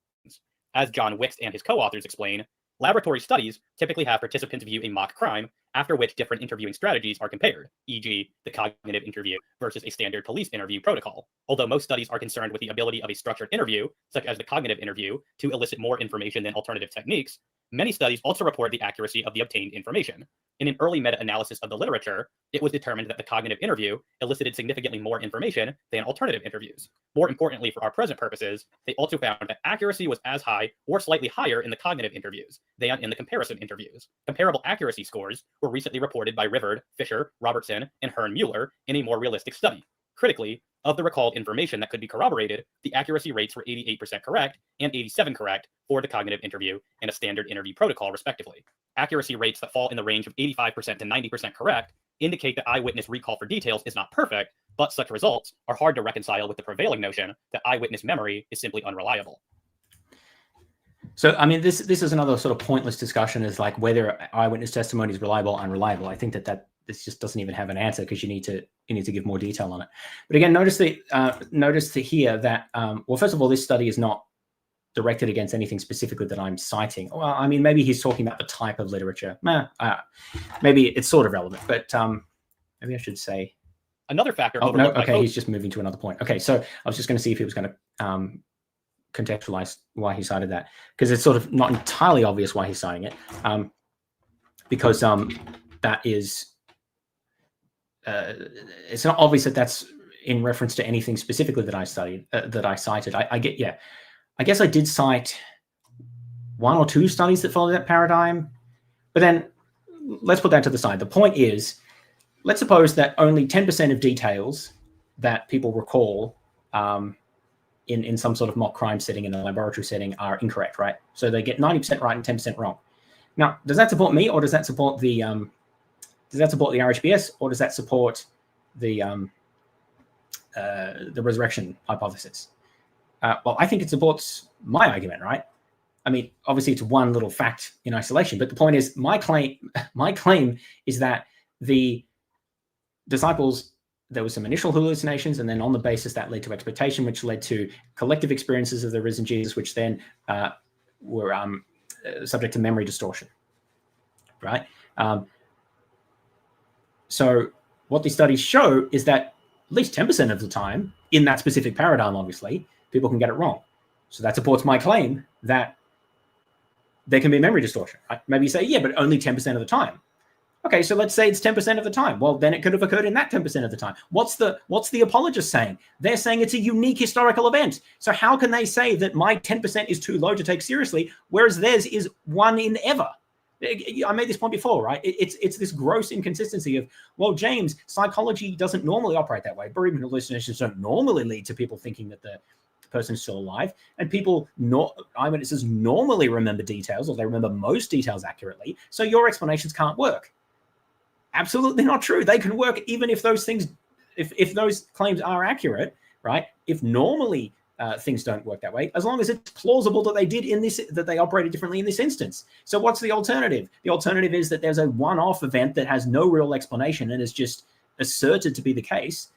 As John Wicks and his co-authors explain, laboratory studies typically have participants view a mock crime, after which different interviewing strategies are compared, e.g., the cognitive interview versus a standard police interview protocol. Although most studies are concerned with the ability of a structured interview, such as the cognitive interview, to elicit more information than alternative techniques, many studies also report the accuracy of the obtained information. In an early meta-analysis of the literature, it was determined that the cognitive interview elicited significantly more information than alternative interviews. More importantly, for our present purposes, they also found that accuracy was as high or slightly higher in the cognitive interviews than in the comparison interviews. Comparable accuracy scores were recently reported by Rivard, Fisher, Robertson, and Hearn Mueller in a more realistic study. Critically, of the recalled information that could be corroborated, the accuracy rates were 88% correct and 87% correct for the cognitive interview and a standard interview protocol, respectively. Accuracy rates that fall in the range of 85% to 90% correct indicate that eyewitness recall for details is not perfect, but such results are hard to reconcile with the prevailing notion that eyewitness memory is simply unreliable. So, I mean, this is another sort of pointless discussion, is like whether eyewitness testimony is reliable or unreliable. I think that this just doesn't even have an answer, because you need to give more detail on it. But again, notice here that well, first of all, this study is not directed against anything specifically that I'm citing. Well, I mean, maybe he's talking about the type of literature. Maybe it's sort of relevant, but maybe I should say another factor. Oh, no, okay, he's just moving to another point. Okay, so I was just going to see if he was going to contextualize why he cited that, because it's sort of not entirely obvious why he's citing it, because that is it's not obvious that that's in reference to anything specifically that I studied, that I cited. I guess I did cite one or two studies that follow that paradigm, but then let's put that to the side. The point is, let's suppose that only 10% of details that people recall in some sort of mock crime setting, in a laboratory setting, are incorrect, right? So they get 90% right and 10% wrong. Now, does that support me, or does that support the RHBS, or does that support the resurrection hypothesis? Well, I think it supports my argument, right? I mean, obviously it's one little fact in isolation, but the point is, my claim is that the disciples, there was some initial hallucinations, and then on the basis that led to expectation, which led to collective experiences of the risen Jesus, which then were subject to memory distortion, right? So what these studies show is that at least 10% of the time, in that specific paradigm, obviously, people can get it wrong. So that supports my claim that there can be memory distortion, right? Maybe you say, yeah, but only 10% of the time. Okay, so let's say it's 10% of the time. Well, then it could have occurred in that 10% of the time. What's the apologist saying? They're saying it's a unique historical event. So how can they say that my 10% is too low to take seriously, whereas theirs is 1 in ever? I made this point before, right? It's this gross inconsistency of, well, James, psychology doesn't normally operate that way. Bereavement hallucinations don't normally lead to people thinking that the person is still alive, and people eyewitnesses normally remember details, or they remember most details accurately. So your explanations can't work. Absolutely not true. They can work even if those things, if those claims are accurate, right? If normally things don't work that way, as long as it's plausible that they did in this, that they operated differently in this instance. So what's the alternative? The alternative is that there's a one-off event that has no real explanation and is just asserted to be the case,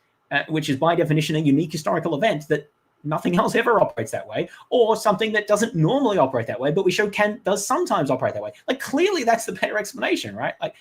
which is by definition a unique historical event that nothing else ever operates that way, or something that doesn't normally operate that way, but we show does sometimes operate that way. Like, clearly that's the better explanation, right? Like,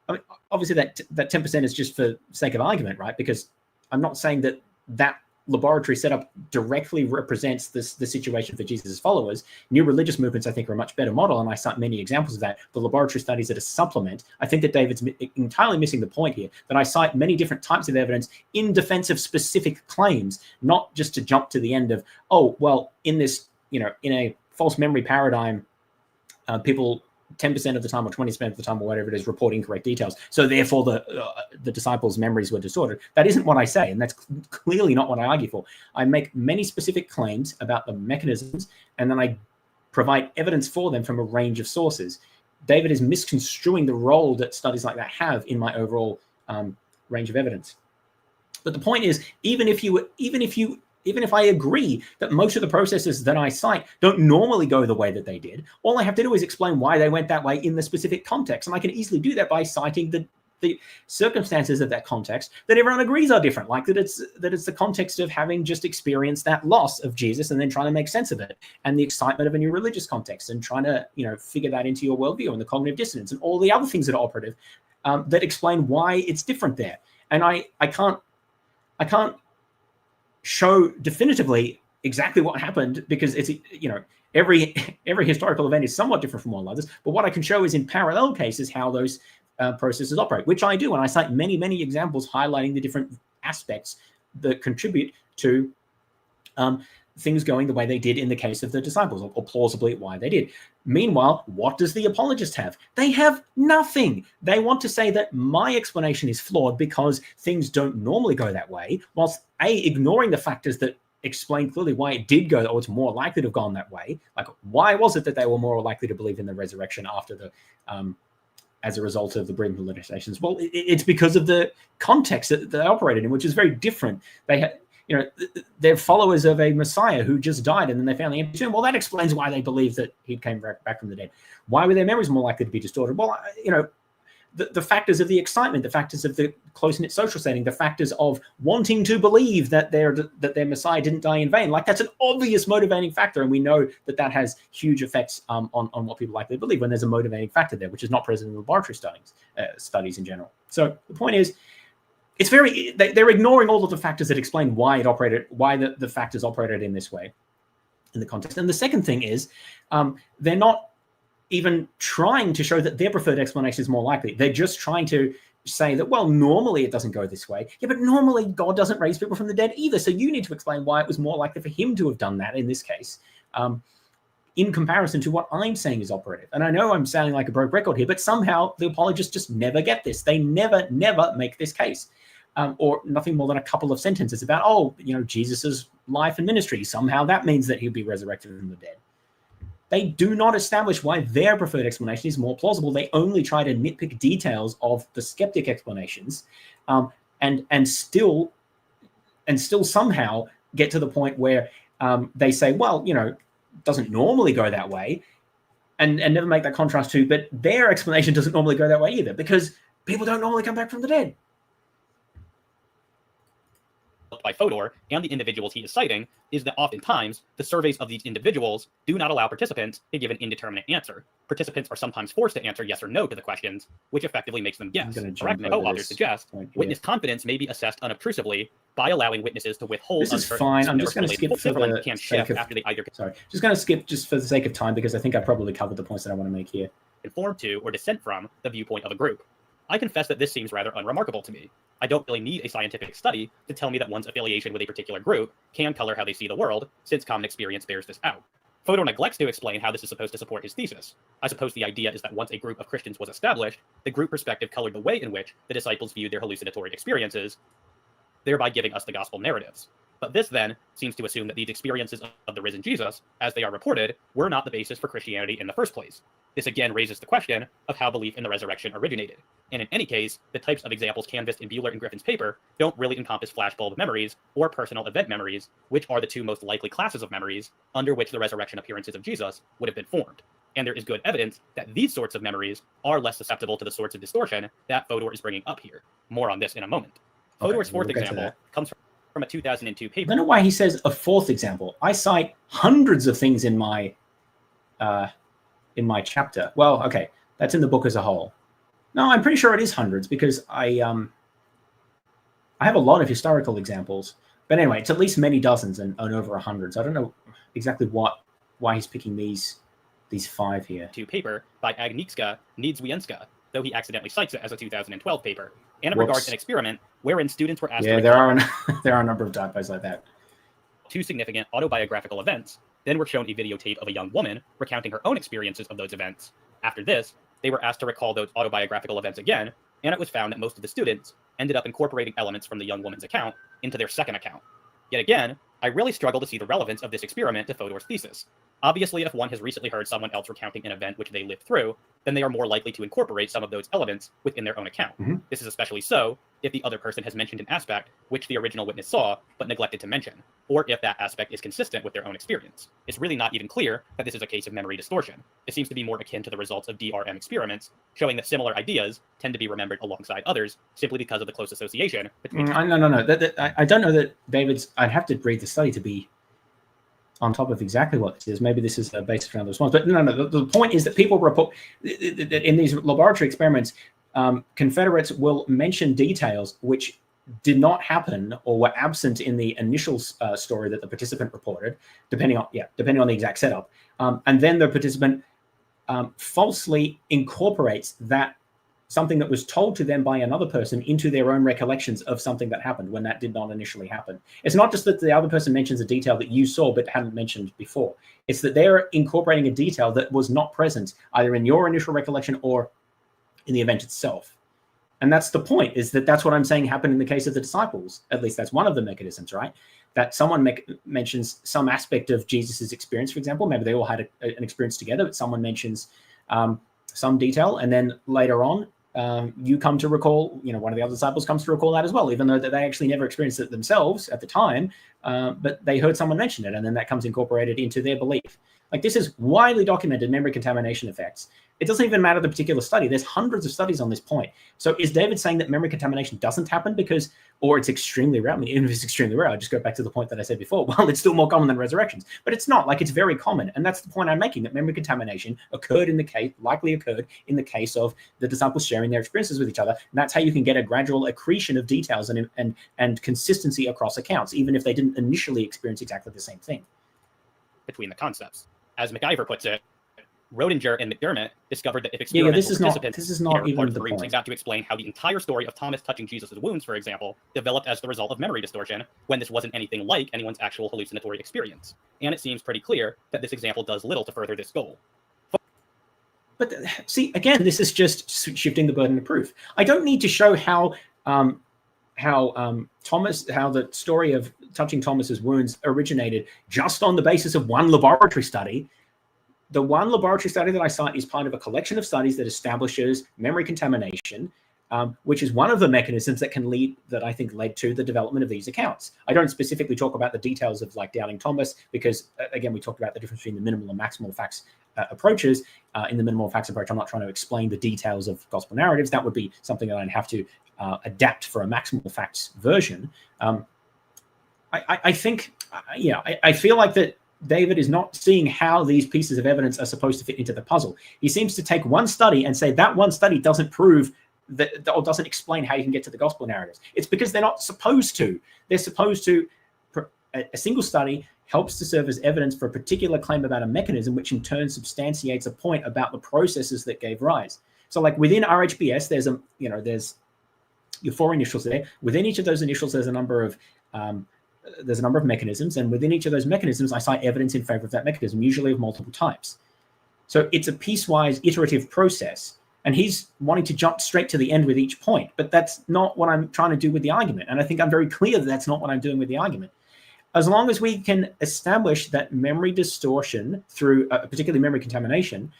I mean, obviously that 10% is just for sake of argument, right? Because I'm not saying that laboratory setup directly represents the situation for Jesus' followers. New religious movements, I think, are a much better model, and I cite many examples of that. The laboratory studies that are supplement. I think that David's entirely missing the point here, that I cite many different types of evidence in defense of specific claims, not just to jump to the end of, oh, well, in this, in a false memory paradigm, people 10% of the time or 20% of the time or whatever it is report incorrect details. So therefore the disciples' memories were distorted. That isn't what I say, and that's clearly not what I argue for. I make many specific claims about the mechanisms, and then I provide evidence for them from a range of sources. David is misconstruing the role that studies like that have in my overall range of evidence. But the point is, even if I agree that most of the processes that I cite don't normally go the way that they did, all I have to do is explain why they went that way in the specific context. And I can easily do that by citing the circumstances of that context that everyone agrees are different, like that it's the context of having just experienced that loss of Jesus and then trying to make sense of it, and the excitement of a new religious context, and trying to figure that into your worldview, and the cognitive dissonance and all the other things that are operative that explain why it's different there. And I can't show definitively exactly what happened, because it's every historical event is somewhat different from all others. But what I can show is in parallel cases how those processes operate, which I do, and I cite many examples highlighting the different aspects that contribute to things going the way they did in the case of the disciples, or plausibly why they did. Meanwhile, what does the apologist have? They have nothing. They want to say that my explanation is flawed because things don't normally go that way, whilst ignoring the factors that explain clearly why it did go, or it's more likely to have gone that way. Like, why was it that they were more likely to believe in the resurrection after the as a result of the bereavement hallucinations? Well, it's because of the context that they operated in, which is very different. They had, they're followers of a Messiah who just died, and then they found the empty tomb. Well, that explains why they believed that he came back from the dead. Why were their memories more likely to be distorted? Well, the factors of the excitement, the factors of the close-knit social setting, the factors of wanting to believe that their Messiah didn't die in vain. Like, that's an obvious motivating factor, and we know that has huge effects on what people likely believe when there's a motivating factor there, which is not present in laboratory studies in general. So the point is, they're ignoring all of the factors that explain why it operated, why the factors operated in this way in the context. And the second thing is, they're not even trying to show that their preferred explanation is more likely. They're just trying to say that, well, normally it doesn't go this way. Yeah, but normally God doesn't raise people from the dead either. So you need to explain why it was more likely for him to have done that in this case, in comparison to what I'm saying is operative. And I know I'm sounding like a broke record here, but somehow the apologists just never get this. They never make this case. Or nothing more than a couple of sentences about, Jesus's life and ministry. Somehow that means that he'll be resurrected from the dead. They do not establish why their preferred explanation is more plausible. They only try to nitpick details of the skeptic explanations, and still somehow get to the point where they say, well, doesn't normally go that way, and never make that contrast to, but their explanation doesn't normally go that way either, because people don't normally come back from the dead. By Fodor and the individuals he is citing is that oftentimes the surveys of these individuals do not allow participants to give an indeterminate answer. Participants are sometimes forced to answer yes or no to the questions, which effectively makes them guess. Correct co-authors suggest witness confidence may be assessed unobtrusively by allowing witnesses to withhold. This is fine. I'm just going to skip for the sake of, after they either just going to skip just for the sake of time, because I think I probably covered the points that I want to make here. Conform to or dissent from the viewpoint of a group. I confess that this seems rather unremarkable to me. I don't really need a scientific study to tell me that one's affiliation with a particular group can color how they see the world, since common experience bears this out. Photo neglects to explain how this is supposed to support his thesis. I suppose the idea is that once a group of Christians was established, the group perspective colored the way in which the disciples viewed their hallucinatory experiences, thereby giving us the gospel narratives. But this then seems to assume that these experiences of the risen Jesus, as they are reported, were not the basis for Christianity in the first place. This again raises the question of how belief in the resurrection originated. And in any case, the types of examples canvassed in Buehler and Griffin's paper don't really encompass flashbulb memories or personal event memories, which are the two most likely classes of memories under which the resurrection appearances of Jesus would have been formed. And there is good evidence that these sorts of memories are less susceptible to the sorts of distortion that Fodor is bringing up here. More on this in a moment. Fodor's fourth example comes from a 2002 paper. I don't know why he says a fourth example. I cite hundreds of things in my chapter. Well, okay, that's in the book as a whole. No, I'm pretty sure it is hundreds because I have a lot of historical examples. But anyway, it's at least many dozens and over 100. So I don't know exactly why he's picking these 5 here. Paper by Agnieszka Niedzwiecka, though he accidentally cites it as a 2012 paper, and it regards an experiment wherein students were asked to there are a number of typos like that. 2 significant autobiographical events, then were shown a videotape of a young woman recounting her own experiences of those events. After this, they were asked to recall those autobiographical events again, and it was found that most of the students ended up incorporating elements from the young woman's account into their second account. Yet again, I really struggle to see the relevance of this experiment to Fodor's thesis. Obviously, if one has recently heard someone else recounting an event which they lived through, then they are more likely to incorporate some of those elements within their own account. Mm-hmm. This is especially so if the other person has mentioned an aspect which the original witness saw but neglected to mention, or if that aspect is consistent with their own experience. It's really not even clear that this is a case of memory distortion. It seems to be more akin to the results of DRM experiments, showing that similar ideas tend to be remembered alongside others simply because of the close association between... No. I don't know that David's... I'd have to read the study to be on top of exactly what this is. Maybe this is based around the response. But no. The point is that people report that in these laboratory experiments, Confederates will mention details which did not happen or were absent in the initial story that the participant reported, depending on the exact setup. And then the participant falsely incorporates that something that was told to them by another person into their own recollections of something that happened when that did not initially happen. It's not just that the other person mentions a detail that you saw but hadn't mentioned before. It's that they're incorporating a detail that was not present either in your initial recollection or in the event itself. And that's the point, is that that's what I'm saying happened in the case of the disciples. At least that's one of the mechanisms, right? That someone mentions some aspect of Jesus's experience, for example. Maybe they all had an experience together, but someone mentions some detail, and then later on, you come to recall, one of the other disciples comes to recall that as well, even though that they actually never experienced it themselves at the time, but they heard someone mention it, and then that comes incorporated into their belief. Like, this is widely documented memory contamination effects. It doesn't even matter the particular study. There's hundreds of studies on this point. So is David saying that memory contamination doesn't happen or it's extremely rare? I mean, even if it's extremely rare, I'll just go back to the point that I said before. Well, it's still more common than resurrections, but it's not. Like, it's very common. And that's the point I'm making, that memory contamination likely occurred in the case of the disciples sharing their experiences with each other. And that's how you can get a gradual accretion of details and consistency across accounts, even if they didn't initially experience exactly the same thing. Between the concepts. As MacIver puts it, Rodinger and McDermott discovered that if experimental participants part of the group got to explain how the entire story of Thomas touching Jesus' wounds, for example, developed as the result of memory distortion, when this wasn't anything like anyone's actual hallucinatory experience. And it seems pretty clear that this example does little to further this goal. But see, again, this is just shifting the burden of proof. I don't need to show how the story of touching Thomas's wounds originated just on the basis of one laboratory study. The one laboratory study that I cite is part of a collection of studies that establishes memory contamination, which is one of the mechanisms that I think led to the development of these accounts. I don't specifically talk about the details of like doubting Thomas because, again, we talked about the difference between the minimal and maximal facts approaches. In the minimal facts approach, I'm not trying to explain the details of gospel narratives. That would be something that I'd have to adapt for a maximal facts version. I feel like that David is not seeing how these pieces of evidence are supposed to fit into the puzzle. He seems to take one study and say that one study doesn't prove that, or doesn't explain how you can get to the gospel narratives. It's because they're not supposed to. They're supposed to. A single study helps to serve as evidence for a particular claim about a mechanism, which in turn substantiates a point about the processes that gave rise. So like within RHBS, there's your 4 initials there. Within each of those initials, there's a number of mechanisms, and within each of those mechanisms, I cite evidence in favor of that mechanism, usually of multiple types. So it's a piecewise iterative process, and he's wanting to jump straight to the end with each point, but that's not what I'm trying to do with the argument. And I think I'm very clear that that's not what I'm doing with the argument. As long as we can establish that memory distortion through particularly memory contamination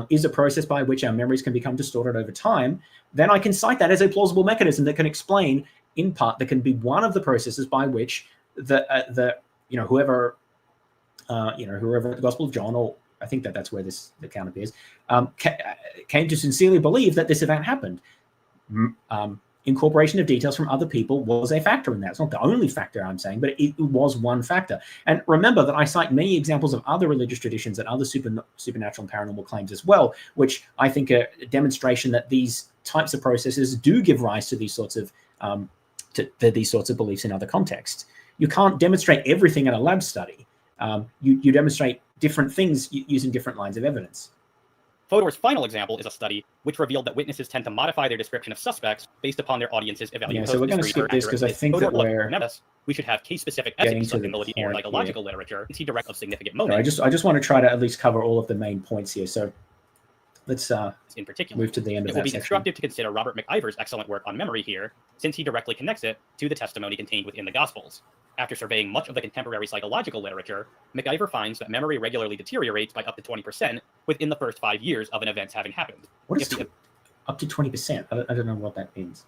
is a process by which our memories can become distorted over time, then I can cite that as a plausible mechanism that can explain, in part, that can be one of the processes by which whoever at the Gospel of John, or I think that's where the account appears, came to sincerely believe that this event happened. Incorporation of details from other people was a factor in that. It's not the only factor I'm saying, but it was one factor. And remember that I cite many examples of other religious traditions and other supernatural and paranormal claims as well, which I think are a demonstration that these types of processes do give rise to these sorts of beliefs in other contexts. You can't demonstrate everything in a lab study. You demonstrate different things using different lines of evidence. Fodor's final example is a study which revealed that witnesses tend to modify their description of suspects based upon their audience's evaluation. Yeah, so we're going to skip this because I think that we should have case-specific essays of humility or psychological literature to direct of significant moments. I just want to try to at least cover all of the main points here. So let's in particular move to the end of that section. It will be instructive to consider Robert McIver's excellent work on memory here, since he directly connects it to the testimony contained within the Gospels. After surveying much of the contemporary psychological literature, McIver finds that memory regularly deteriorates by up to 20% within the first 5 years of an event having happened. What is up to 20%? I don't know what that means.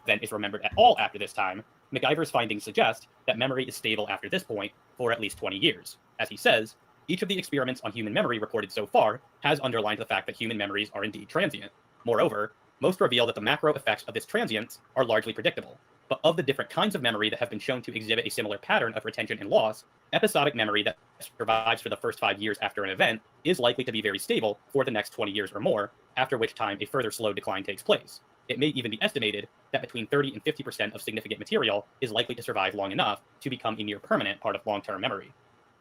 Then is remembered at all after this time, McIver's findings suggest that memory is stable after this point for at least 20 years. As he says, each of the experiments on human memory reported so far has underlined the fact that human memories are indeed transient. Moreover, most reveal that the macro effects of this transience are largely predictable. But of the different kinds of memory that have been shown to exhibit a similar pattern of retention and loss, episodic memory that survives for the first 5 years after an event is likely to be very stable for the next 20 years or more, after which time a further slow decline takes place. It may even be estimated that between 30 and 50% of significant material is likely to survive long enough to become a near permanent part of long-term memory.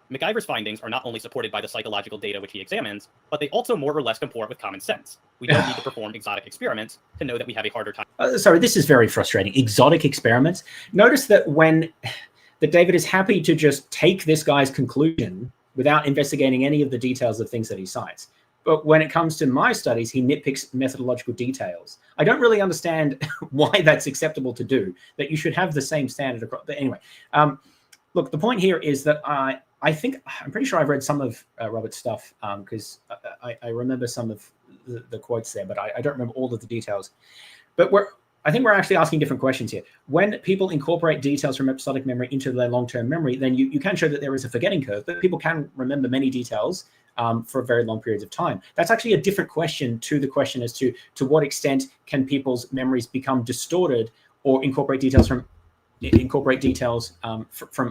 McIver's findings are not only supported by the psychological data which he examines, but they also more or less comport with common sense. We don't need to perform exotic experiments to know that we have a harder time. Sorry, this is very frustrating. Exotic experiments. Notice that that David is happy to just take this guy's conclusion without investigating any of the details of things that he cites. But when it comes to my studies, he nitpicks methodological details. I don't really understand why that's acceptable to do, that you should have the same standard across. But anyway, look, the point here is that I'm pretty sure I've read some of Robert's stuff because I remember some of the quotes there, but I don't remember all of the details. But I think we're actually asking different questions here. When people incorporate details from episodic memory into their long-term memory, then you can show that there is a forgetting curve, but people can remember many details for very long periods of time. That's actually a different question to the question as to what extent can people's memories become distorted or incorporate details from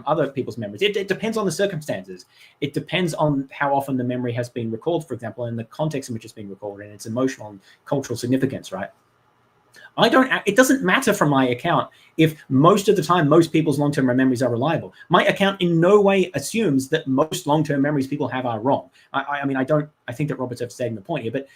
other people's memories. It depends on the circumstances. It depends on how often the memory has been recalled, for example, and the context in which it's been recalled and its emotional and cultural significance, right? It doesn't matter from my account if most of the time most people's long-term memories are reliable. My account in no way assumes that most long-term memories people have are wrong. I think that Robert's overstating the point here, but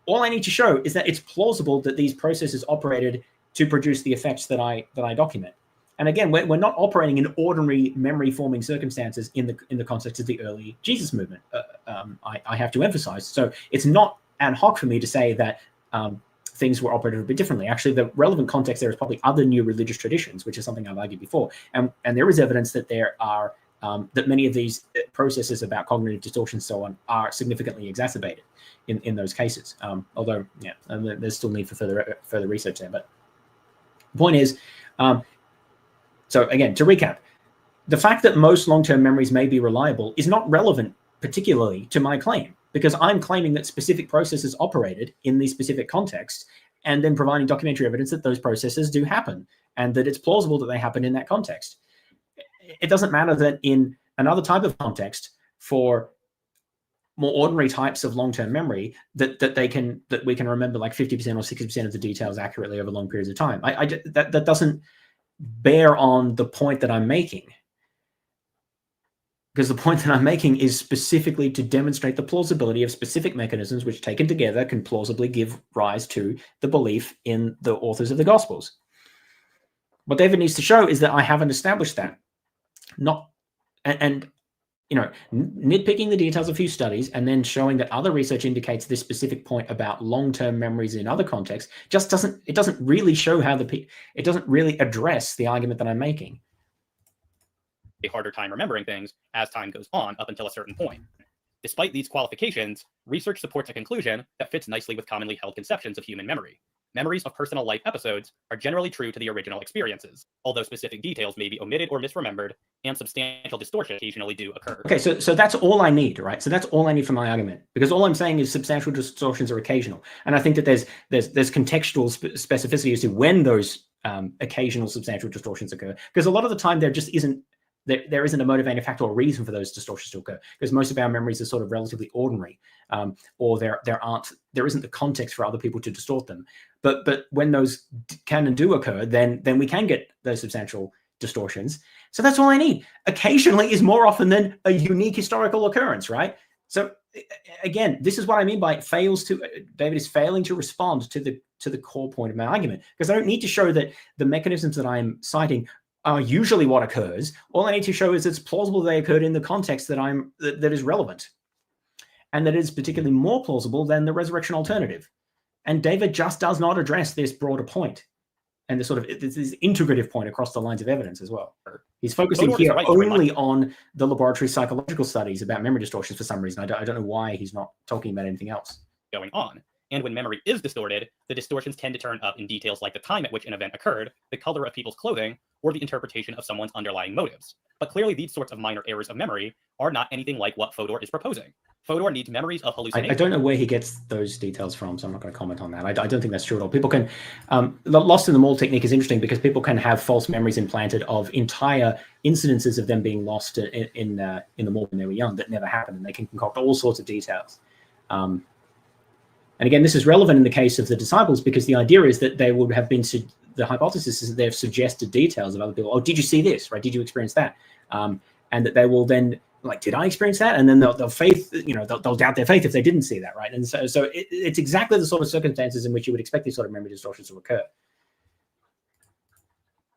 all I need to show is that it's plausible that these processes operated to produce the effects that I document. And again, we're not operating in ordinary memory-forming circumstances in the context of the early Jesus movement. I have to emphasize. So it's not ad hoc for me to say that things were operated a bit differently. Actually, the relevant context there is probably other new religious traditions, which is something I've argued before. And there is evidence that there are that many of these processes about cognitive distortion and so on are significantly exacerbated in those cases. Although, yeah, there's still need for further research there. But the point is, so again, to recap, the fact that most long-term memories may be reliable is not relevant particularly to my claim, because I'm claiming that specific processes operated in these specific contexts and then providing documentary evidence that those processes do happen and that it's plausible that they happen in that context. It doesn't matter that in another type of context for more ordinary types of long-term memory that we can remember like 50% or 60% of the details accurately over long periods of time. That doesn't bear on the point that I'm making. because the point that I'm making is specifically to demonstrate the plausibility of specific mechanisms which taken together can plausibly give rise to the belief in the authors of the Gospels. What David needs to show is that I haven't established that. And you know, nitpicking the details of a few studies and then showing that other research indicates this specific point about long-term memories in other contexts just doesn't really show how it doesn't really address the argument that I'm making. A harder time remembering things as time goes on up until a certain point. Despite these qualifications, research supports a conclusion that fits nicely with commonly held conceptions of human memory. Memories of personal life episodes are generally true to the original experiences, although specific details may be omitted or misremembered, and substantial distortion occasionally do occur. Okay, so that's all I need, right? So that's all I need for my argument, because all I'm saying is substantial distortions are occasional, and I think that there's contextual specificity as to when those occasional substantial distortions occur, because a lot of the time there just isn't there isn't a motivating factor or reason for those distortions to occur, because most of our memories are sort of relatively ordinary, or there isn't the context for other people to distort them. But when those can and do occur, then we can get those substantial distortions. So that's all I need. Occasionally is more often than a unique historical occurrence, right? So again, this is what I mean by David is failing to respond to the core point of my argument, because I don't need to show that the mechanisms that I'm citing are usually what occurs. All I need to show is it's plausible they occurred in the context that is relevant, and that is particularly more plausible than the resurrection alternative. And David just does not address this broader point, and this integrative point across the lines of evidence as well. He's focusing here only on the laboratory psychological studies about memory distortions for some reason. I don't know why he's not talking about anything else going on. And when memory is distorted, the distortions tend to turn up in details like the time at which an event occurred, the color of people's clothing, or the interpretation of someone's underlying motives. But clearly these sorts of minor errors of memory are not anything like what Fodor is proposing. Fodor needs memories of hallucinations. I don't know where he gets those details from, so I'm not going to comment on that. I don't think that's true at all. People can, lost in the mall technique is interesting because people can have false memories implanted of entire incidences of them being lost in the mall when they were young that never happened, and they can concoct all sorts of details. And again, this is relevant in the case of the disciples, because the idea is that they would have been, the hypothesis is that they've suggested details of other people. Oh, did you see this, right? Did you experience that? And that they will then, like, did I experience that? And then they'll doubt their faith if they didn't see that, right? And so it's exactly the sort of circumstances in which you would expect these sort of memory distortions to occur.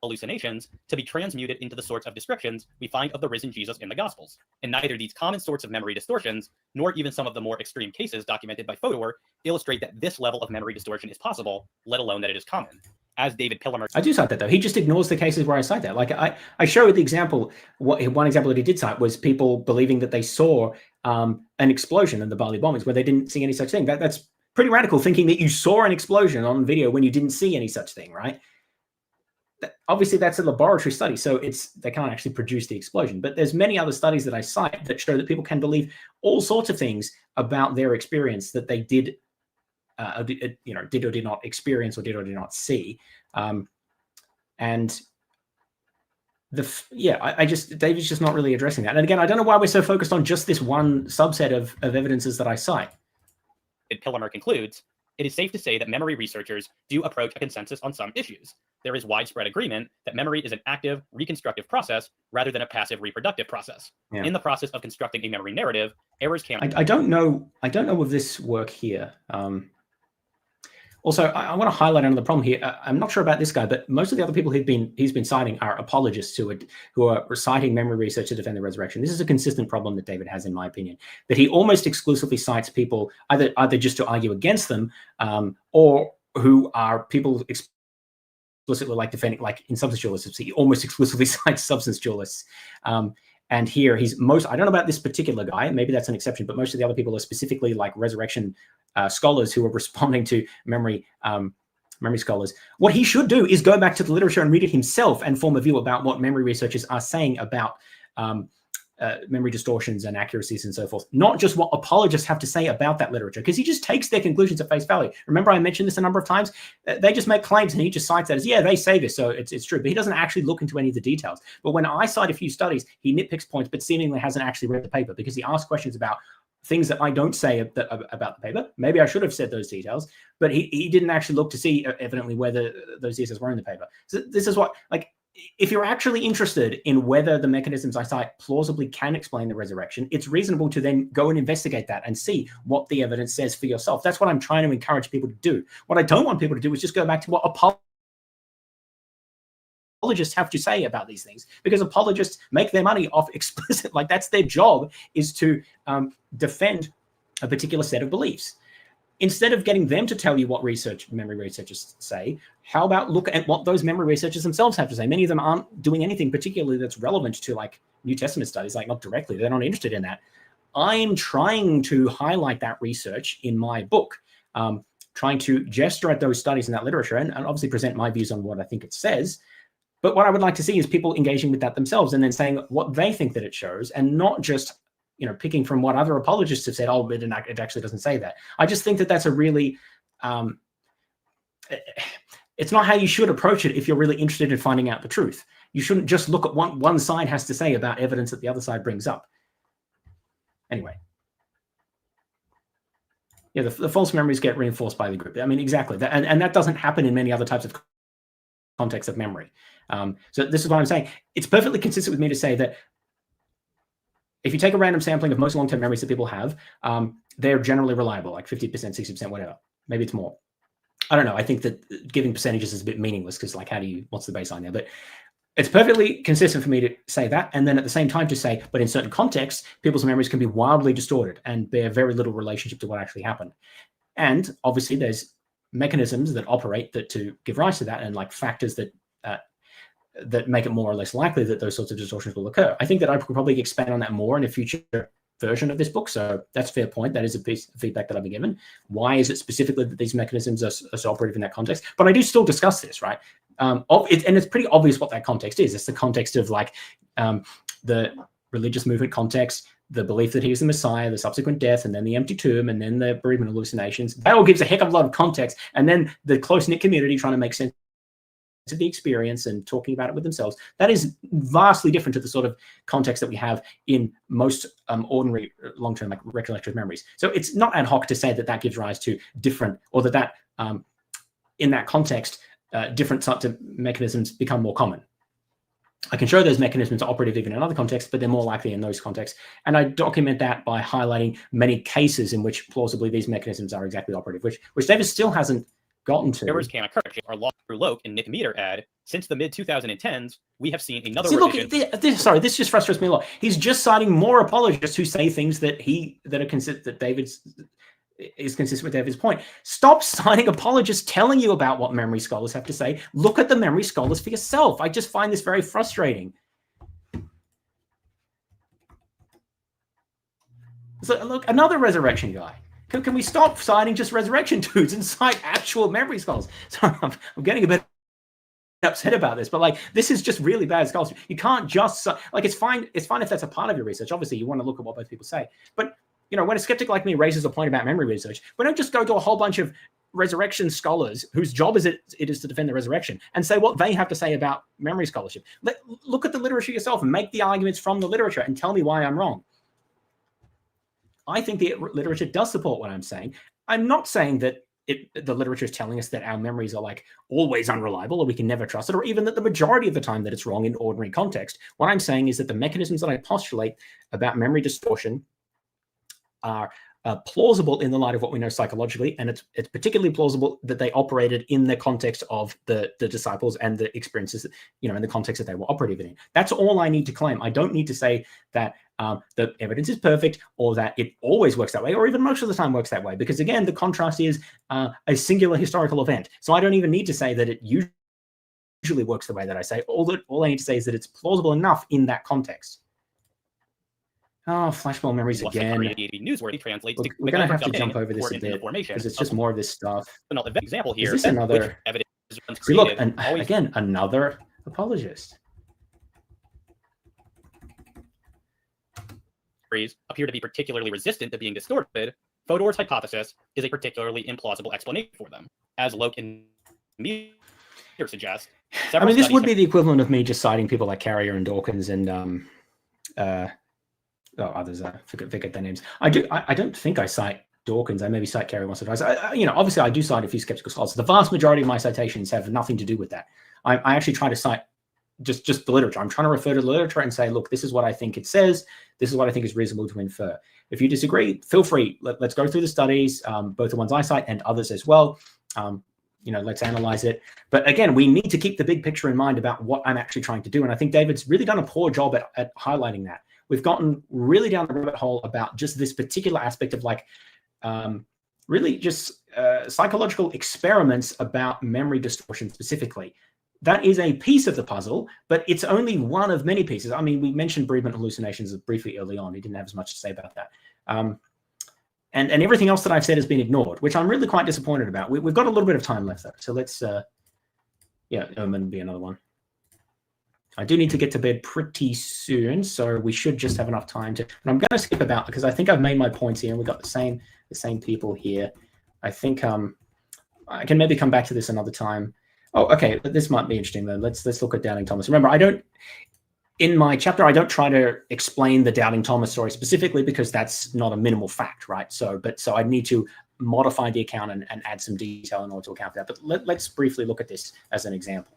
Hallucinations to be transmuted into the sorts of descriptions we find of the risen Jesus in the Gospels. And neither these common sorts of memory distortions, nor even some of the more extreme cases documented by Fodor, illustrate that this level of memory distortion is possible, let alone that it is common. As David Pallman, I do cite that, though. He just ignores the cases where I cite that. Like I show the example. One example that he did cite was people believing that they saw an explosion in the Bali bombings where they didn't see any such thing. That's pretty radical, thinking that you saw an explosion on video when you didn't see any such thing, right? Obviously, that's a laboratory study, so they can't actually produce the explosion. But there's many other studies that I cite that show that people can believe all sorts of things about their experience that they did or did not experience or did not see. David's just not really addressing that. And again, I don't know why we're so focused on just this one subset of evidences that I cite. Pallman concludes, it is safe to say that memory researchers do approach a consensus on some issues. There is widespread agreement that memory is an active, reconstructive process rather than a passive, reproductive process. Yeah. In the process of constructing a memory narrative, errors can... I don't know of this work here. Also, I want to highlight another problem here. I'm not sure about this guy, but most of the other people he's been citing are apologists who are reciting memory research to defend the resurrection. This is a consistent problem that David has, in my opinion, that he almost exclusively cites people either just to argue against them, or who are people explicitly like defending, like in substance dualists. He almost exclusively cites substance dualists. And here I don't know about this particular guy, maybe that's an exception, but most of the other people are specifically like resurrection scholars who are responding to memory scholars. What he should do is go back to the literature and read it himself and form a view about what memory researchers are saying about memory distortions and accuracies and so forth, not just what apologists have to say about that literature, because he just takes their conclusions at face value. Remember, I mentioned this a number of times. They just make claims and he just cites that as, yeah, they say this, so it's true. But he doesn't actually look into any of the details. But when I cite a few studies, he nitpicks points, but seemingly hasn't actually read the paper, because he asks questions about things that I don't say about the paper. Maybe I should have said those details, but he didn't actually look to see, evidently, whether those details were in the paper. So this is what, like, if you're actually interested in whether the mechanisms I cite plausibly can explain the resurrection, it's reasonable to then go and investigate that and see what the evidence says for yourself. That's what I'm trying to encourage people to do. What I don't want people to do is just go back to what apologists have to say about these things, because apologists make their money off explicit, like that's their job, is to defend a particular set of beliefs. Instead of getting them to tell you what memory researchers say, how about look at what those memory researchers themselves have to say? Many of them aren't doing anything particularly that's relevant to like New Testament studies, like not directly, they're not interested in that. I'm trying to highlight that research in my book, trying to gesture at those studies and that literature and obviously present my views on what I think it says. But what I would like to see is people engaging with that themselves and then saying what they think that it shows, and not just picking from what other apologists have said, oh, it actually doesn't say that. I just think that that's a really, it's not how you should approach it if you're really interested in finding out the truth. You shouldn't just look at what one side has to say about evidence that the other side brings up. Anyway. Yeah, the false memories get reinforced by the group. I mean, exactly. And that doesn't happen in many other types of contexts of memory. So this is what I'm saying. It's perfectly consistent with me to say that if you take a random sampling of most long-term memories that people have, they're generally reliable, like 50%, 60%, whatever. Maybe it's more. I don't know. I think that giving percentages is a bit meaningless because, like, what's the baseline there? But it's perfectly consistent for me to say that. And then at the same time to say, but in certain contexts, people's memories can be wildly distorted and bear very little relationship to what actually happened. And obviously there's mechanisms that operate to give rise to that, and like factors that make it more or less likely that those sorts of distortions will occur. I think that I could probably expand on that more in a future version of this book. So that's a fair point. That is a piece of feedback that I've been given. Why is it specifically that these mechanisms are so operative in that context? But I do still discuss this, right? And it's pretty obvious what that context is. It's the context of like the religious movement context, the belief that he was the Messiah, the subsequent death, and then the empty tomb, and then the bereavement hallucinations. That all gives a heck of a lot of context. And then the close-knit community trying to make sense of the experience and talking about it with themselves. That is vastly different to the sort of context that we have in most ordinary long-term like recollective memories. So it's not ad hoc to say that that gives rise to different, or that in that context, different sorts of mechanisms become more common. I can show those mechanisms are operative even in other contexts, but they're more likely in those contexts. And I document that by highlighting many cases in which plausibly these mechanisms are exactly operative, which David still hasn't gotten to. Errors can occur. Our law through Loke and Nick Meter ad. Since the mid-2010s, we have seen another revision. Sorry, this just frustrates me a lot. He's just citing more apologists who say things that David's is consistent with David's point. Stop citing apologists telling you about what memory scholars have to say. Look at the memory scholars for yourself. I just find this very frustrating. So look, another resurrection guy. Can we stop citing just resurrection dudes and cite actual memory scholars? Sorry, I'm getting a bit upset about this, but like this is just really bad scholarship. You can't just like it's fine if that's a part of your research. Obviously, you want to look at what both people say, but when a skeptic like me raises a point about memory research, we don't just go to a whole bunch of resurrection scholars whose job it is to defend the resurrection and say what they have to say about memory scholarship. Look at the literature yourself and make the arguments from the literature and tell me why I'm wrong. I think the literature does support what I'm saying. I'm not saying that the literature is telling us that our memories are like always unreliable or we can never trust it, or even that the majority of the time that it's wrong in ordinary context. What I'm saying is that the mechanisms that I postulate about memory distortion are plausible in the light of what we know psychologically, and it's particularly plausible that they operated in the context of the disciples and the experiences, in the context that they were operative in. That's all I need to claim. I don't need to say that the evidence is perfect or that it always works that way, or even most of the time works that way, because again, the contrast is a singular historical event. So I don't even need to say that it usually works the way that I say. All I need to say is that it's plausible enough in that context. Oh, flashbulb memories again. Newsworthy translates. We're going to have to jump over this a bit because it's just more of this stuff. Another example here. Is this another? See, look, again, another apologist. Appear to be particularly resistant to being distorted. Fodor's hypothesis is a particularly implausible explanation for them, as Loke and Meter suggest. I mean, this would be the equivalent of me just citing people like Carrier and Dawkins and others. I forget their names. I don't think I cite Dawkins. I maybe cite Carrier once or twice. Obviously I do cite a few skeptical scholars. The vast majority of my citations have nothing to do with that. I actually try to cite just the literature. I'm trying to refer to the literature and say, look, this is what I think it says. This is what I think is reasonable to infer. If you disagree, feel free. Let's go through the studies, both the ones I cite and others as well. Let's analyze it. But again, we need to keep the big picture in mind about what I'm actually trying to do. And I think David's really done a poor job at highlighting that. We've gotten really down the rabbit hole about just this particular aspect of like really just psychological experiments about memory distortion specifically. That is a piece of the puzzle, but it's only one of many pieces. I mean, we mentioned bereavement hallucinations briefly early on. He didn't have as much to say about that. And everything else that I've said has been ignored, which I'm really quite disappointed about. We've got a little bit of time left, though. So let's, Omen be another one. I do need to get to bed pretty soon, so we should just have enough time to. And I'm going to skip about because I think I've made my points here, and we've got the same people here. I think I can maybe come back to this another time. Oh, okay. This might be interesting though. Let's look at Doubting Thomas. Remember, in my chapter, I don't try to explain the Doubting Thomas story specifically because that's not a minimal fact, right? So I need to modify the account and add some detail in order to account for that. But let's briefly look at this as an example.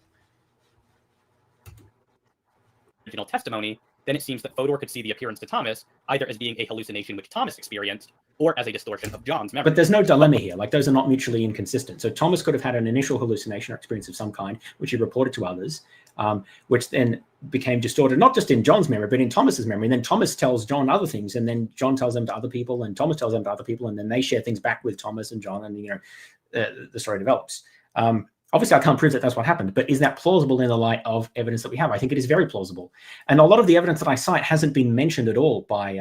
Original testimony, then it seems that Fodor could see the appearance to Thomas either as being a hallucination which Thomas experienced or as a distortion of John's memory. But there's no dilemma here. Like, those are not mutually inconsistent. So Thomas could have had an initial hallucination or experience of some kind, which he reported to others, which then became distorted, not just in John's memory, but in Thomas's memory. And then Thomas tells John other things, and then John tells them to other people, and Thomas tells them to other people, and then they share things back with Thomas and John, and the story develops. Obviously, I can't prove that that's what happened, but is that plausible in the light of evidence that we have? I think it is very plausible. And a lot of the evidence that I cite hasn't been mentioned at all by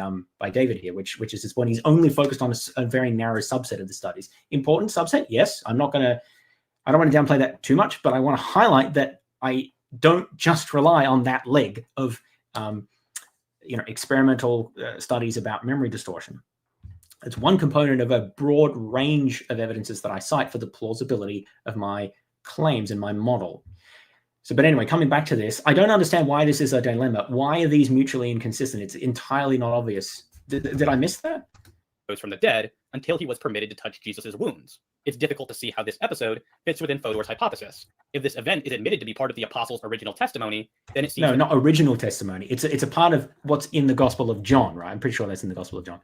David here, which is this point. He's only focused on a very narrow subset of the studies. Important subset, yes. I don't want to downplay that too much, but I want to highlight that I don't just rely on that leg of experimental studies about memory distortion. It's one component of a broad range of evidences that I cite for the plausibility of my claims in my model. But anyway, coming back to this, I don't understand why this is a dilemma. Why are these mutually inconsistent? It's entirely not obvious. Did I miss that? Rose from the dead until he was permitted to touch Jesus's wounds. It's difficult to see how this episode fits within Fodor's hypothesis. If this event is admitted to be part of the apostles' original testimony, then it seems no, not original testimony. It's a part of what's in the Gospel of John, right? I'm pretty sure that's in the Gospel of John.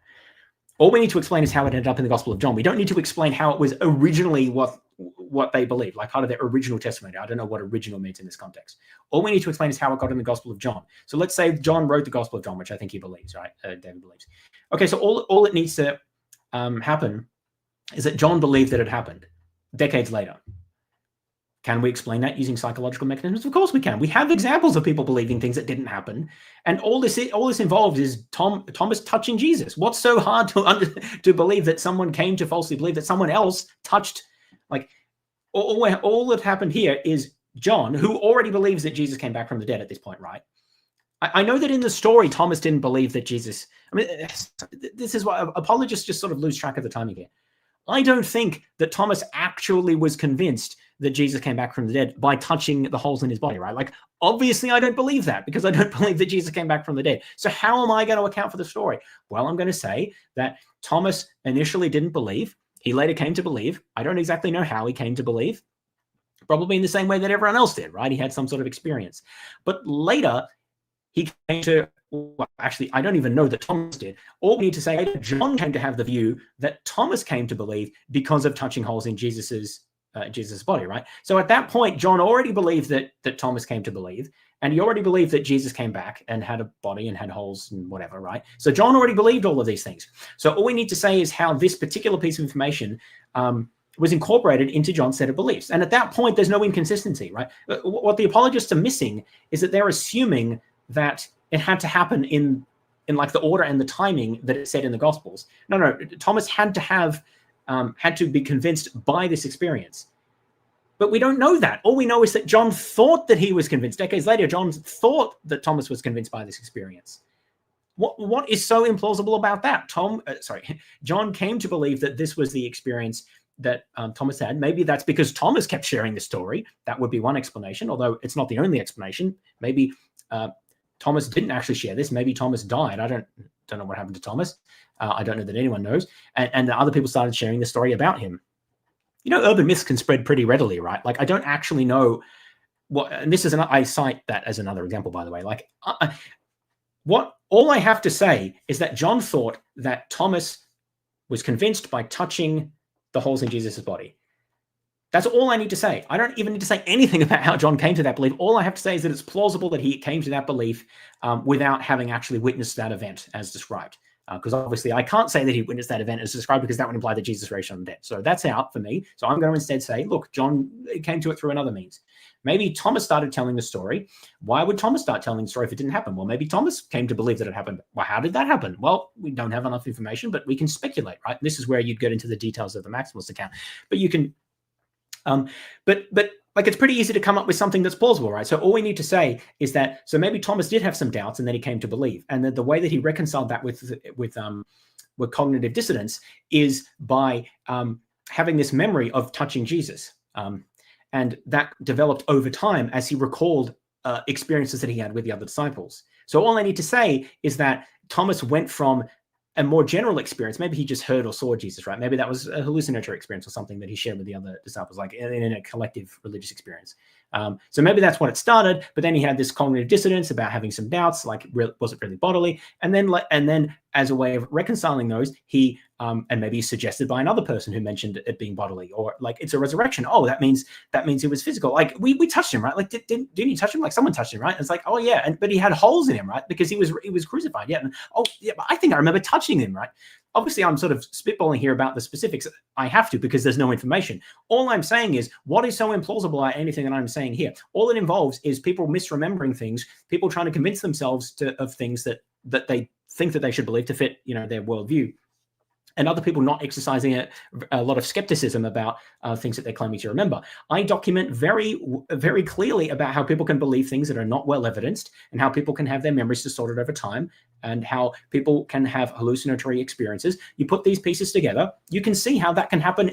All we need to explain is how it ended up in the Gospel of John. We don't need to explain how it was originally what they believed, like part of their original testimony. I don't know what original means in this context. All we need to explain is how it got in the Gospel of John. So let's say John wrote the Gospel of John, which I think he believes, right? David believes. Okay, so all it needs to happen is that John believed that it happened decades later. Can we explain that using psychological mechanisms? Of course we can. We have examples of people believing things that didn't happen, and all this involved is Thomas touching Jesus. What's so hard to believe that someone came to falsely believe that someone else touched? Like, all that happened here is John, who already believes that Jesus came back from the dead at this point, right? I know that in the story, Thomas didn't believe that Jesus. I mean, this is why apologists just sort of lose track of the timing here. I don't think that Thomas actually was convinced that Jesus came back from the dead by touching the holes in his body, right? Like, obviously, I don't believe that because I don't believe that Jesus came back from the dead. So how am I going to account for the story? Well, I'm going to say that Thomas initially didn't believe. He later came to believe. I don't exactly know how he came to believe. Probably in the same way that everyone else did, right? He had some sort of experience. But later, he came to, well, actually, I don't even know that Thomas did. All we need to say is John came to have the view that Thomas came to believe because of touching holes in Jesus' body, right? So at that point, John already believed that Thomas came to believe, and he already believed that Jesus came back and had a body and had holes and whatever, right? So John already believed all of these things. So all we need to say is how this particular piece of information was incorporated into John's set of beliefs. And at that point, there's no inconsistency, right? What the apologists are missing is that they're assuming that it had to happen in like the order and the timing that it said in the Gospels. No, Thomas had to be convinced by this experience. But we don't know that. All we know is that John thought that he was convinced. Decades later, John thought that Thomas was convinced by this experience. What is so implausible about that? John came to believe that this was the experience that Thomas had. Maybe that's because Thomas kept sharing the story. That would be one explanation, although it's not the only explanation. Maybe Thomas didn't actually share this. Maybe Thomas died. I don't know what happened to Thomas. I don't know that anyone knows. And the other people started sharing the story about him. Urban myths can spread pretty readily, right? Like, I don't actually know and this is I cite that as another example, by the way. Like, all I have to say is that John thought that Thomas was convinced by touching the holes in Jesus' body. That's all I need to say. I don't even need to say anything about how John came to that belief. All I have to say is that it's plausible that he came to that belief without having actually witnessed that event as described. Because obviously I can't say that he witnessed that event as described, because that would imply that Jesus raised from the dead. So that's out for me. So I'm going to instead say, look, John came to it through another means. Maybe Thomas started telling the story. Why would Thomas start telling the story if it didn't happen? Well, maybe Thomas came to believe that it happened. Well, how did that happen? Well, we don't have enough information, but we can speculate, right? This is where you'd get into the details of the maximalist account. But you can, but like, it's pretty easy to come up with something that's plausible, right? So all we need to say is that, so maybe Thomas did have some doubts and then he came to believe. And the way that he reconciled that with cognitive dissonance is by having this memory of touching Jesus. And that developed over time as he recalled experiences that he had with the other disciples. So all I need to say is that Thomas went from a more general experience. Maybe he just heard or saw Jesus, right? Maybe that was a hallucinatory experience or something that he shared with the other disciples, like in a collective religious experience. So maybe that's when it started, but then he had this cognitive dissonance about having some doubts, like, was it really bodily? And then as a way of reconciling those, he, and maybe suggested by another person who mentioned it being bodily, or like, it's a resurrection. Oh, that means it was physical. Like, we touched him, right? Like, didn't you touch him? Like, someone touched him, right? It's like, oh yeah, but he had holes in him, right? Because he was crucified. Yeah. And, oh yeah, but I think I remember touching him, right? Obviously, I'm sort of spitballing here about the specifics. I have to, because there's no information. All I'm saying is, what is so implausible about anything that I'm saying here? All it involves is people misremembering things, people trying to convince themselves of things that they think that they should believe to fit, their worldview, and other people not exercising a lot of skepticism about things that they're claiming to remember. I document very, very clearly about how people can believe things that are not well evidenced, and how people can have their memories distorted over time, and how people can have hallucinatory experiences. You put these pieces together, you can see how that can happen.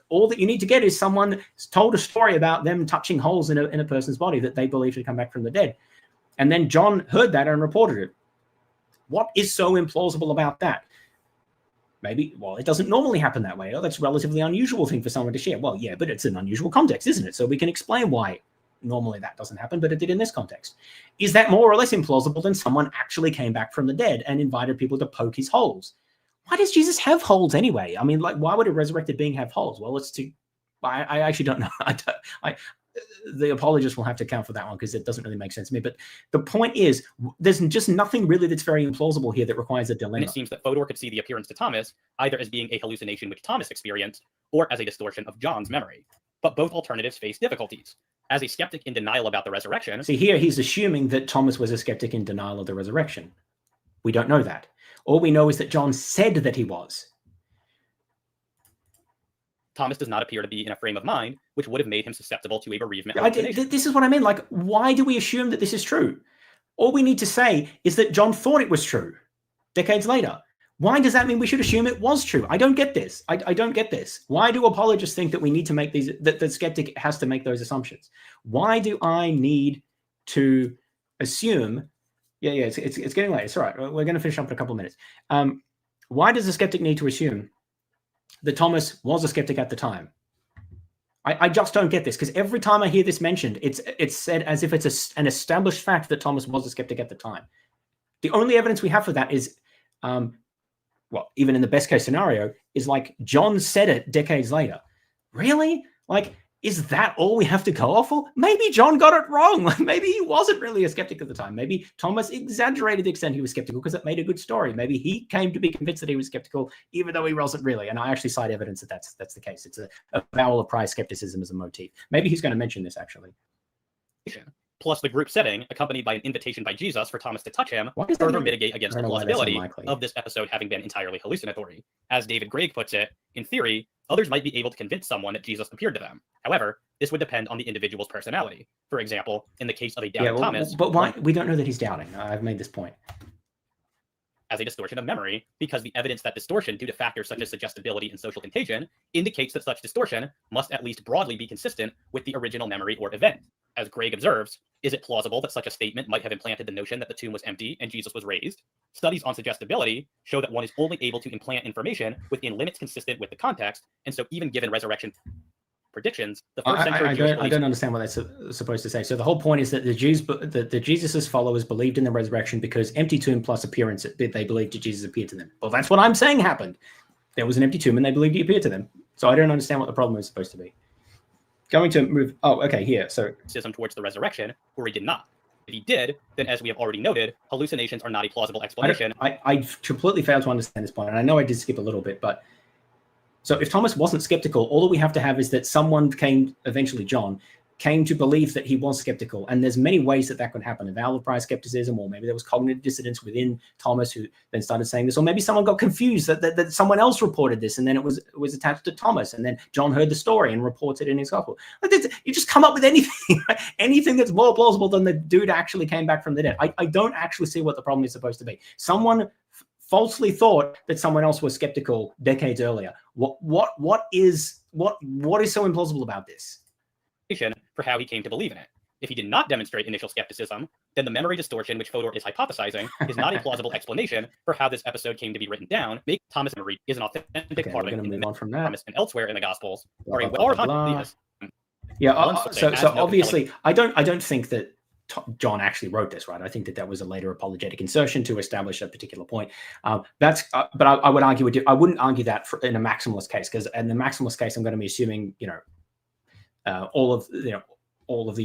All that you need to get is someone told a story about them touching holes in a person's body that they believe to come back from the dead. And then John heard that and reported it. What is so implausible about that? Maybe, well, it doesn't normally happen that way. Oh, that's a relatively unusual thing for someone to share. Well, yeah, but it's an unusual context, isn't it? So we can explain why normally that doesn't happen, but it did in this context. Is that more or less implausible than someone actually came back from the dead and invited people to poke his holes? Why does Jesus have holes anyway? I mean, like, why would a resurrected being have holes? Well, I actually don't know. The apologists will have to account for that one, because it doesn't really make sense to me. But the point is, there's just nothing really that's very implausible here that requires a dilemma. And it seems that Fodor could see the appearance to Thomas either as being a hallucination which Thomas experienced, or as a distortion of John's memory. But both alternatives face difficulties. As a skeptic in denial about the resurrection... See, here he's assuming that Thomas was a skeptic in denial of the resurrection. We don't know that. All we know is that John said that he was. Thomas does not appear to be in a frame of mind which would have made him susceptible to a bereavement. This is what I mean. Like, why do we assume that this is true? All we need to say is that John thought it was true decades later. Why does that mean we should assume it was true? I don't get this. I don't get this. Why do apologists think that we need to make these, that the skeptic has to make those assumptions? Why do I need to assume? Yeah, it's getting late. It's all right. We're going to finish up in a couple of minutes. Why does the skeptic need to assume that Thomas was a skeptic at the time? I just don't get this, because every time I hear this mentioned, it's said as if it's an established fact that Thomas was a skeptic at the time. The only evidence we have for that is, well, even in the best case scenario, is like John said it decades later. Really? Like, is that all we have to go off for? Maybe John got it wrong. Like, maybe he wasn't really a skeptic at the time. Maybe Thomas exaggerated the extent he was skeptical because it made a good story. Maybe he came to be convinced that he was skeptical, even though he wasn't really. And I actually cite evidence that that's the case. It's a avowal of prior skepticism as a motif. Maybe he's going to mention this, actually. Plus the group setting, accompanied by an invitation by Jesus for Thomas to touch him, further mitigate against the plausibility of this episode having been entirely hallucinatory. As David Gregg puts it, in theory, others might be able to convince someone that Jesus appeared to them. However, this would depend on the individual's personality. For example, in the case of a doubting Thomas... But why? We don't know that he's doubting. I've made this point. As a distortion of memory, because the evidence that distortion due to factors such as suggestibility and social contagion indicates that such distortion must at least broadly be consistent with the original memory or event. As Gregg observes, is it plausible that such a statement might have implanted the notion that the tomb was empty and Jesus was raised? Studies on suggestibility show that one is only able to implant information within limits consistent with the context, and so even given resurrection predictions, the first century I don't understand what that's supposed to say. So the whole point is that the Jesus' followers believed in the resurrection because empty tomb plus appearance, they believed that Jesus appeared to them. Well, that's what I'm saying happened. There was an empty tomb and they believed he appeared to them. So I don't understand what the problem is supposed to be. Going to move. Oh, okay, here. So towards the resurrection, or he did not. If he did, then as we have already noted, hallucinations are not a plausible explanation. I completely failed to understand this point, and I know I did skip a little bit, but so if Thomas wasn't skeptical, all that we have to have is that someone came, eventually John, came to believe that he was skeptical. And there's many ways that could happen. A valid prior skepticism, or maybe there was cognitive dissonance within Thomas who then started saying this, or maybe someone got confused that someone else reported this and then it was attached to Thomas, and then John heard the story and reports it in his gospel. You just come up with anything, anything that's more plausible than the dude actually came back from the dead. I don't actually see what the problem is supposed to be. Someone falsely thought that someone else was skeptical decades earlier. What is so implausible about this? For how he came to believe in it. If he did not demonstrate initial skepticism, then the memory distortion which Fodor is hypothesizing is not a plausible explanation for how this episode came to be written down. Make Thomas' memory is an authentic part of it in the Thomas and elsewhere in the Gospels. So obviously, I don't think that John actually wrote this, right? I think that was a later apologetic insertion to establish a particular point. But I would argue I wouldn't argue that in a maximalist case, because in the maximalist case, I'm going to be assuming all of the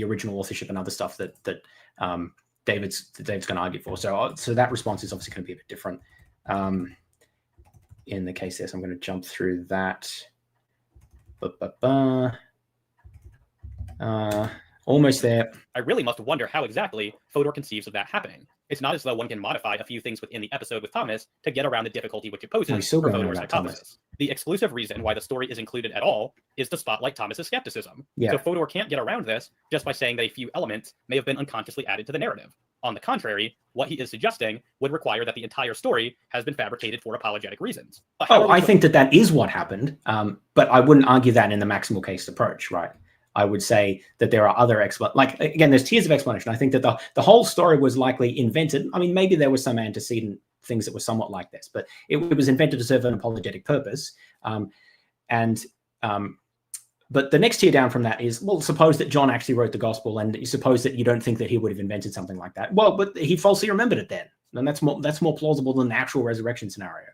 original authorship and other stuff that David's going to argue for. So that response is obviously going to be a bit different in the case there. So I'm going to jump through that. Almost there. I really must wonder how exactly Fodor conceives of that happening. It's not as though one can modify a few things within the episode with Thomas to get around the difficulty which it poses for Fodor's hypothesis. The exclusive reason why the story is included at all is to spotlight Thomas's skepticism. Yeah. So Fodor can't get around this just by saying that a few elements may have been unconsciously added to the narrative. On the contrary, what he is suggesting would require that the entire story has been fabricated for apologetic reasons. I think that is what happened, but I wouldn't argue that in the maximal case approach, right? I would say that there are other again, there's tiers of explanation. I think that the whole story was likely invented. I mean, maybe there was some antecedent things that were somewhat like this, but it was invented to serve an apologetic purpose. But the next tier down from that is, well, suppose that John actually wrote the gospel, and you suppose that you don't think that he would have invented something like that. Well, but he falsely remembered it then, and that's more plausible than the actual resurrection scenario.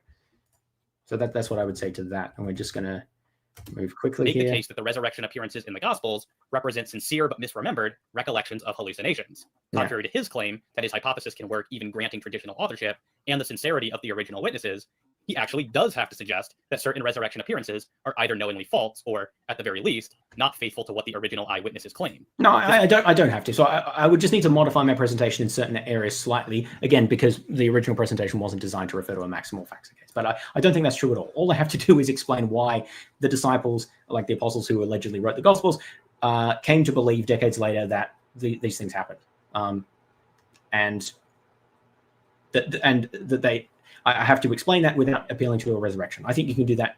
So that's what I would say to that. And we're just going to move quickly here. Make the case that the resurrection appearances in the Gospels represent sincere but misremembered recollections of hallucinations. Contrary to his claim that his hypothesis can work even granting traditional authorship and the sincerity of the original witnesses, he actually does have to suggest that certain resurrection appearances are either knowingly false or, at the very least, not faithful to what the original eyewitnesses claim. No, I don't have to. So I would just need to modify my presentation in certain areas slightly, again, because the original presentation wasn't designed to refer to a maximal facts case. But I don't think that's true at all. All I have to do is explain why the disciples, like the apostles who allegedly wrote the Gospels, came to believe decades later that these things happened. And that they... I have to explain that without appealing to a resurrection. I think you can do that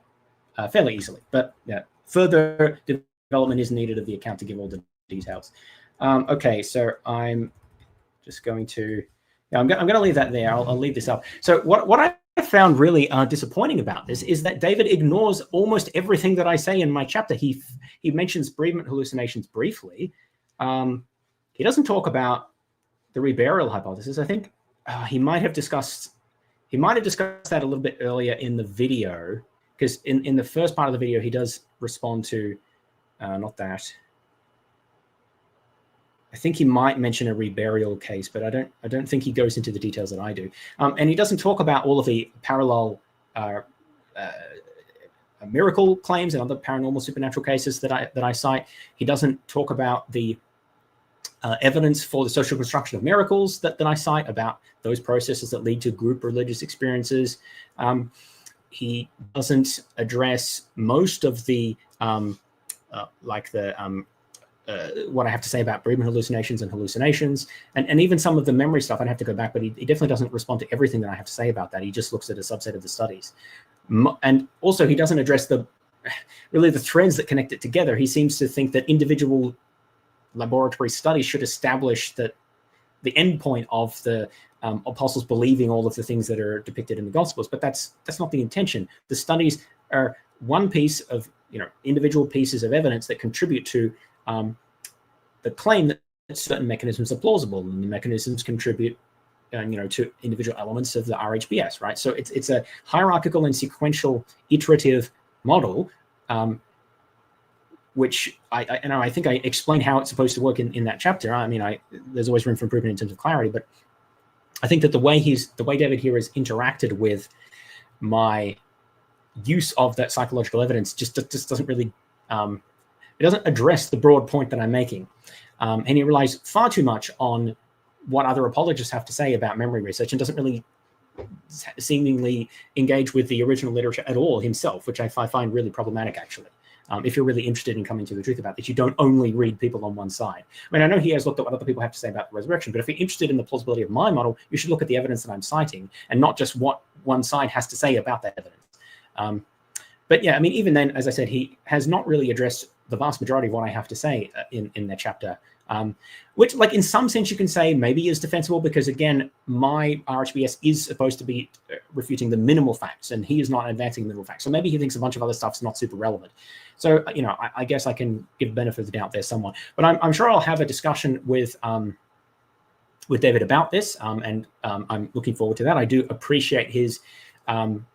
fairly easily, but yeah, further development is needed of the account to give all the details. Okay, so I'm just going to, I'm going to leave that there. I'll leave this up. So what I found really disappointing about this is that David ignores almost everything that I say in my chapter. He mentions bereavement hallucinations briefly. He doesn't talk about the reburial hypothesis. I think he might have discussed that a little bit earlier in the video, because in the first part of the video, he does respond to, not that. I think he might mention a reburial case, but I don't think he goes into the details that I do. And he doesn't talk about all of the parallel miracle claims and other paranormal supernatural cases that I cite. He doesn't talk about the evidence for the social construction of miracles that I cite, about those processes that lead to group religious experiences. He doesn't address most of the what I have to say about bereavement hallucinations and hallucinations, and even some of the memory stuff. I'd have to go back, but he definitely doesn't respond to everything that I have to say about that. He just looks at a subset of the studies. And also he doesn't address the threads that connect it together. He seems to think that individual laboratory studies should establish that the end point of the apostles believing all of the things that are depicted in the Gospels, but that's not the intention. The studies are one piece of individual pieces of evidence that contribute to the claim that certain mechanisms are plausible, and the mechanisms contribute to individual elements of the RHBS, right? So it's a hierarchical and sequential iterative model, which I think I explained how it's supposed to work in that chapter. I mean, there's always room for improvement in terms of clarity, but I think that the way David here has interacted with my use of that psychological evidence just doesn't really it doesn't address the broad point that I'm making, and he relies far too much on what other apologists have to say about memory research, and doesn't really seemingly engage with the original literature at all himself, which I find really problematic, actually. If you're really interested in coming to the truth about this, you don't only read people on one side. I mean, I know he has looked at what other people have to say about the resurrection, but if you're interested in the plausibility of my model, you should look at the evidence that I'm citing, and not just what one side has to say about that evidence. But yeah, I mean, even then, as I said, he has not really addressed the vast majority of what I have to say in that chapter, which, like, in some sense you can say maybe is defensible, because again, my RHBS is supposed to be refuting the minimal facts, and he is not advancing the minimal facts. So maybe he thinks a bunch of other stuff's not super relevant. So, I guess I can give benefit of the doubt there somewhat, but I'm sure I'll have a discussion with David about this, and I'm looking forward to that. I do appreciate his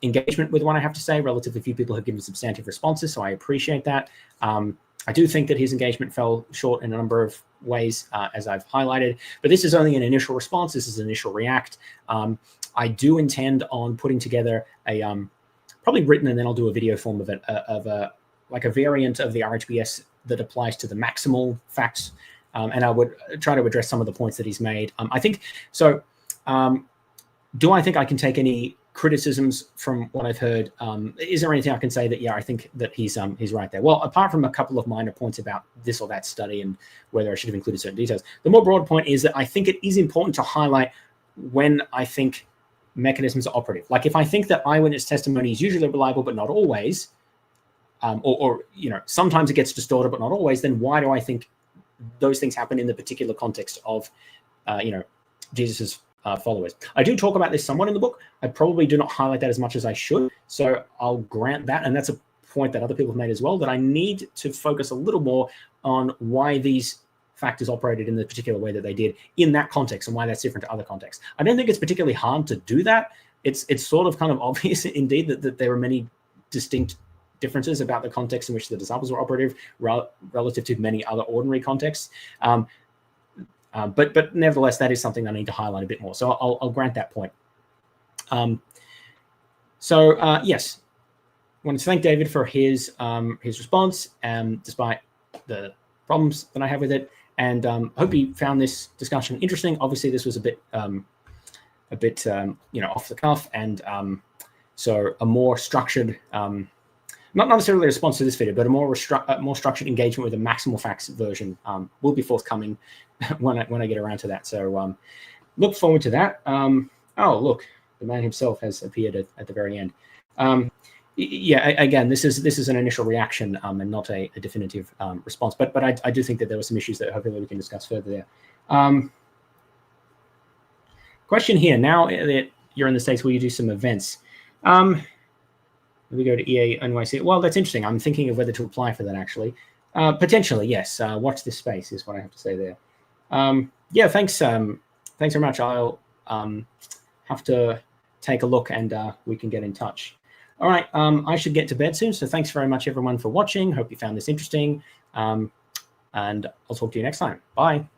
engagement with what I have to say. Relatively few people have given substantive responses, so I appreciate that. I do think that his engagement fell short in a number of ways, as I've highlighted, but this is only an initial response. This is an initial react. I do intend on putting together a, probably written, and then I'll do a video form of it, like a variant of the RHBS that applies to the maximal facts, and I would try to address some of the points that he's made. I think, so do I think I can take any criticisms from what I've heard? Is there anything I can say that, yeah, I think that he's right there? Well, apart from a couple of minor points about this or that study and whether I should have included certain details, the more broad point is that I think it is important to highlight when I think mechanisms are operative. Like, if I think that eyewitness testimony is usually reliable but not always, or sometimes it gets distorted but not always, then why do I think those things happen in the particular context of Jesus's followers? I do talk about this somewhat in the book. I probably do not highlight that as much as I should, so I'll grant that, and that's a point that other people have made as well, that I need to focus a little more on why these factors operated in the particular way that they did in that context, and why that's different to other contexts. I don't think it's particularly hard to do that. It's sort of kind of obvious indeed that there are many distinct differences about the context in which the disciples were operative relative to many other ordinary contexts. But nevertheless, that is something I need to highlight a bit more. So I'll grant that point. Yes, I want to thank David for his response, despite the problems that I have with it, and hope you found this discussion interesting. Obviously, this was a bit off the cuff, and so a more structured, not necessarily a response to this video, but a more structured engagement with the maximal facts version will be forthcoming when I get around to that. So look forward to that. Oh, look, the man himself has appeared at the very end. Yeah, again, this is an initial reaction and not a definitive response. But I do think that there were some issues that hopefully we can discuss further there. Question here: now that you're in the States, will you do some events? We go to EA NYC. Well, that's interesting. I'm thinking of whether to apply for that, actually. Potentially, yes. Watch this space is what I have to say there. Yeah, thanks. Thanks very much. I'll have to take a look, and we can get in touch. All right. I should get to bed soon. So thanks very much, everyone, for watching. Hope you found this interesting. And I'll talk to you next time. Bye.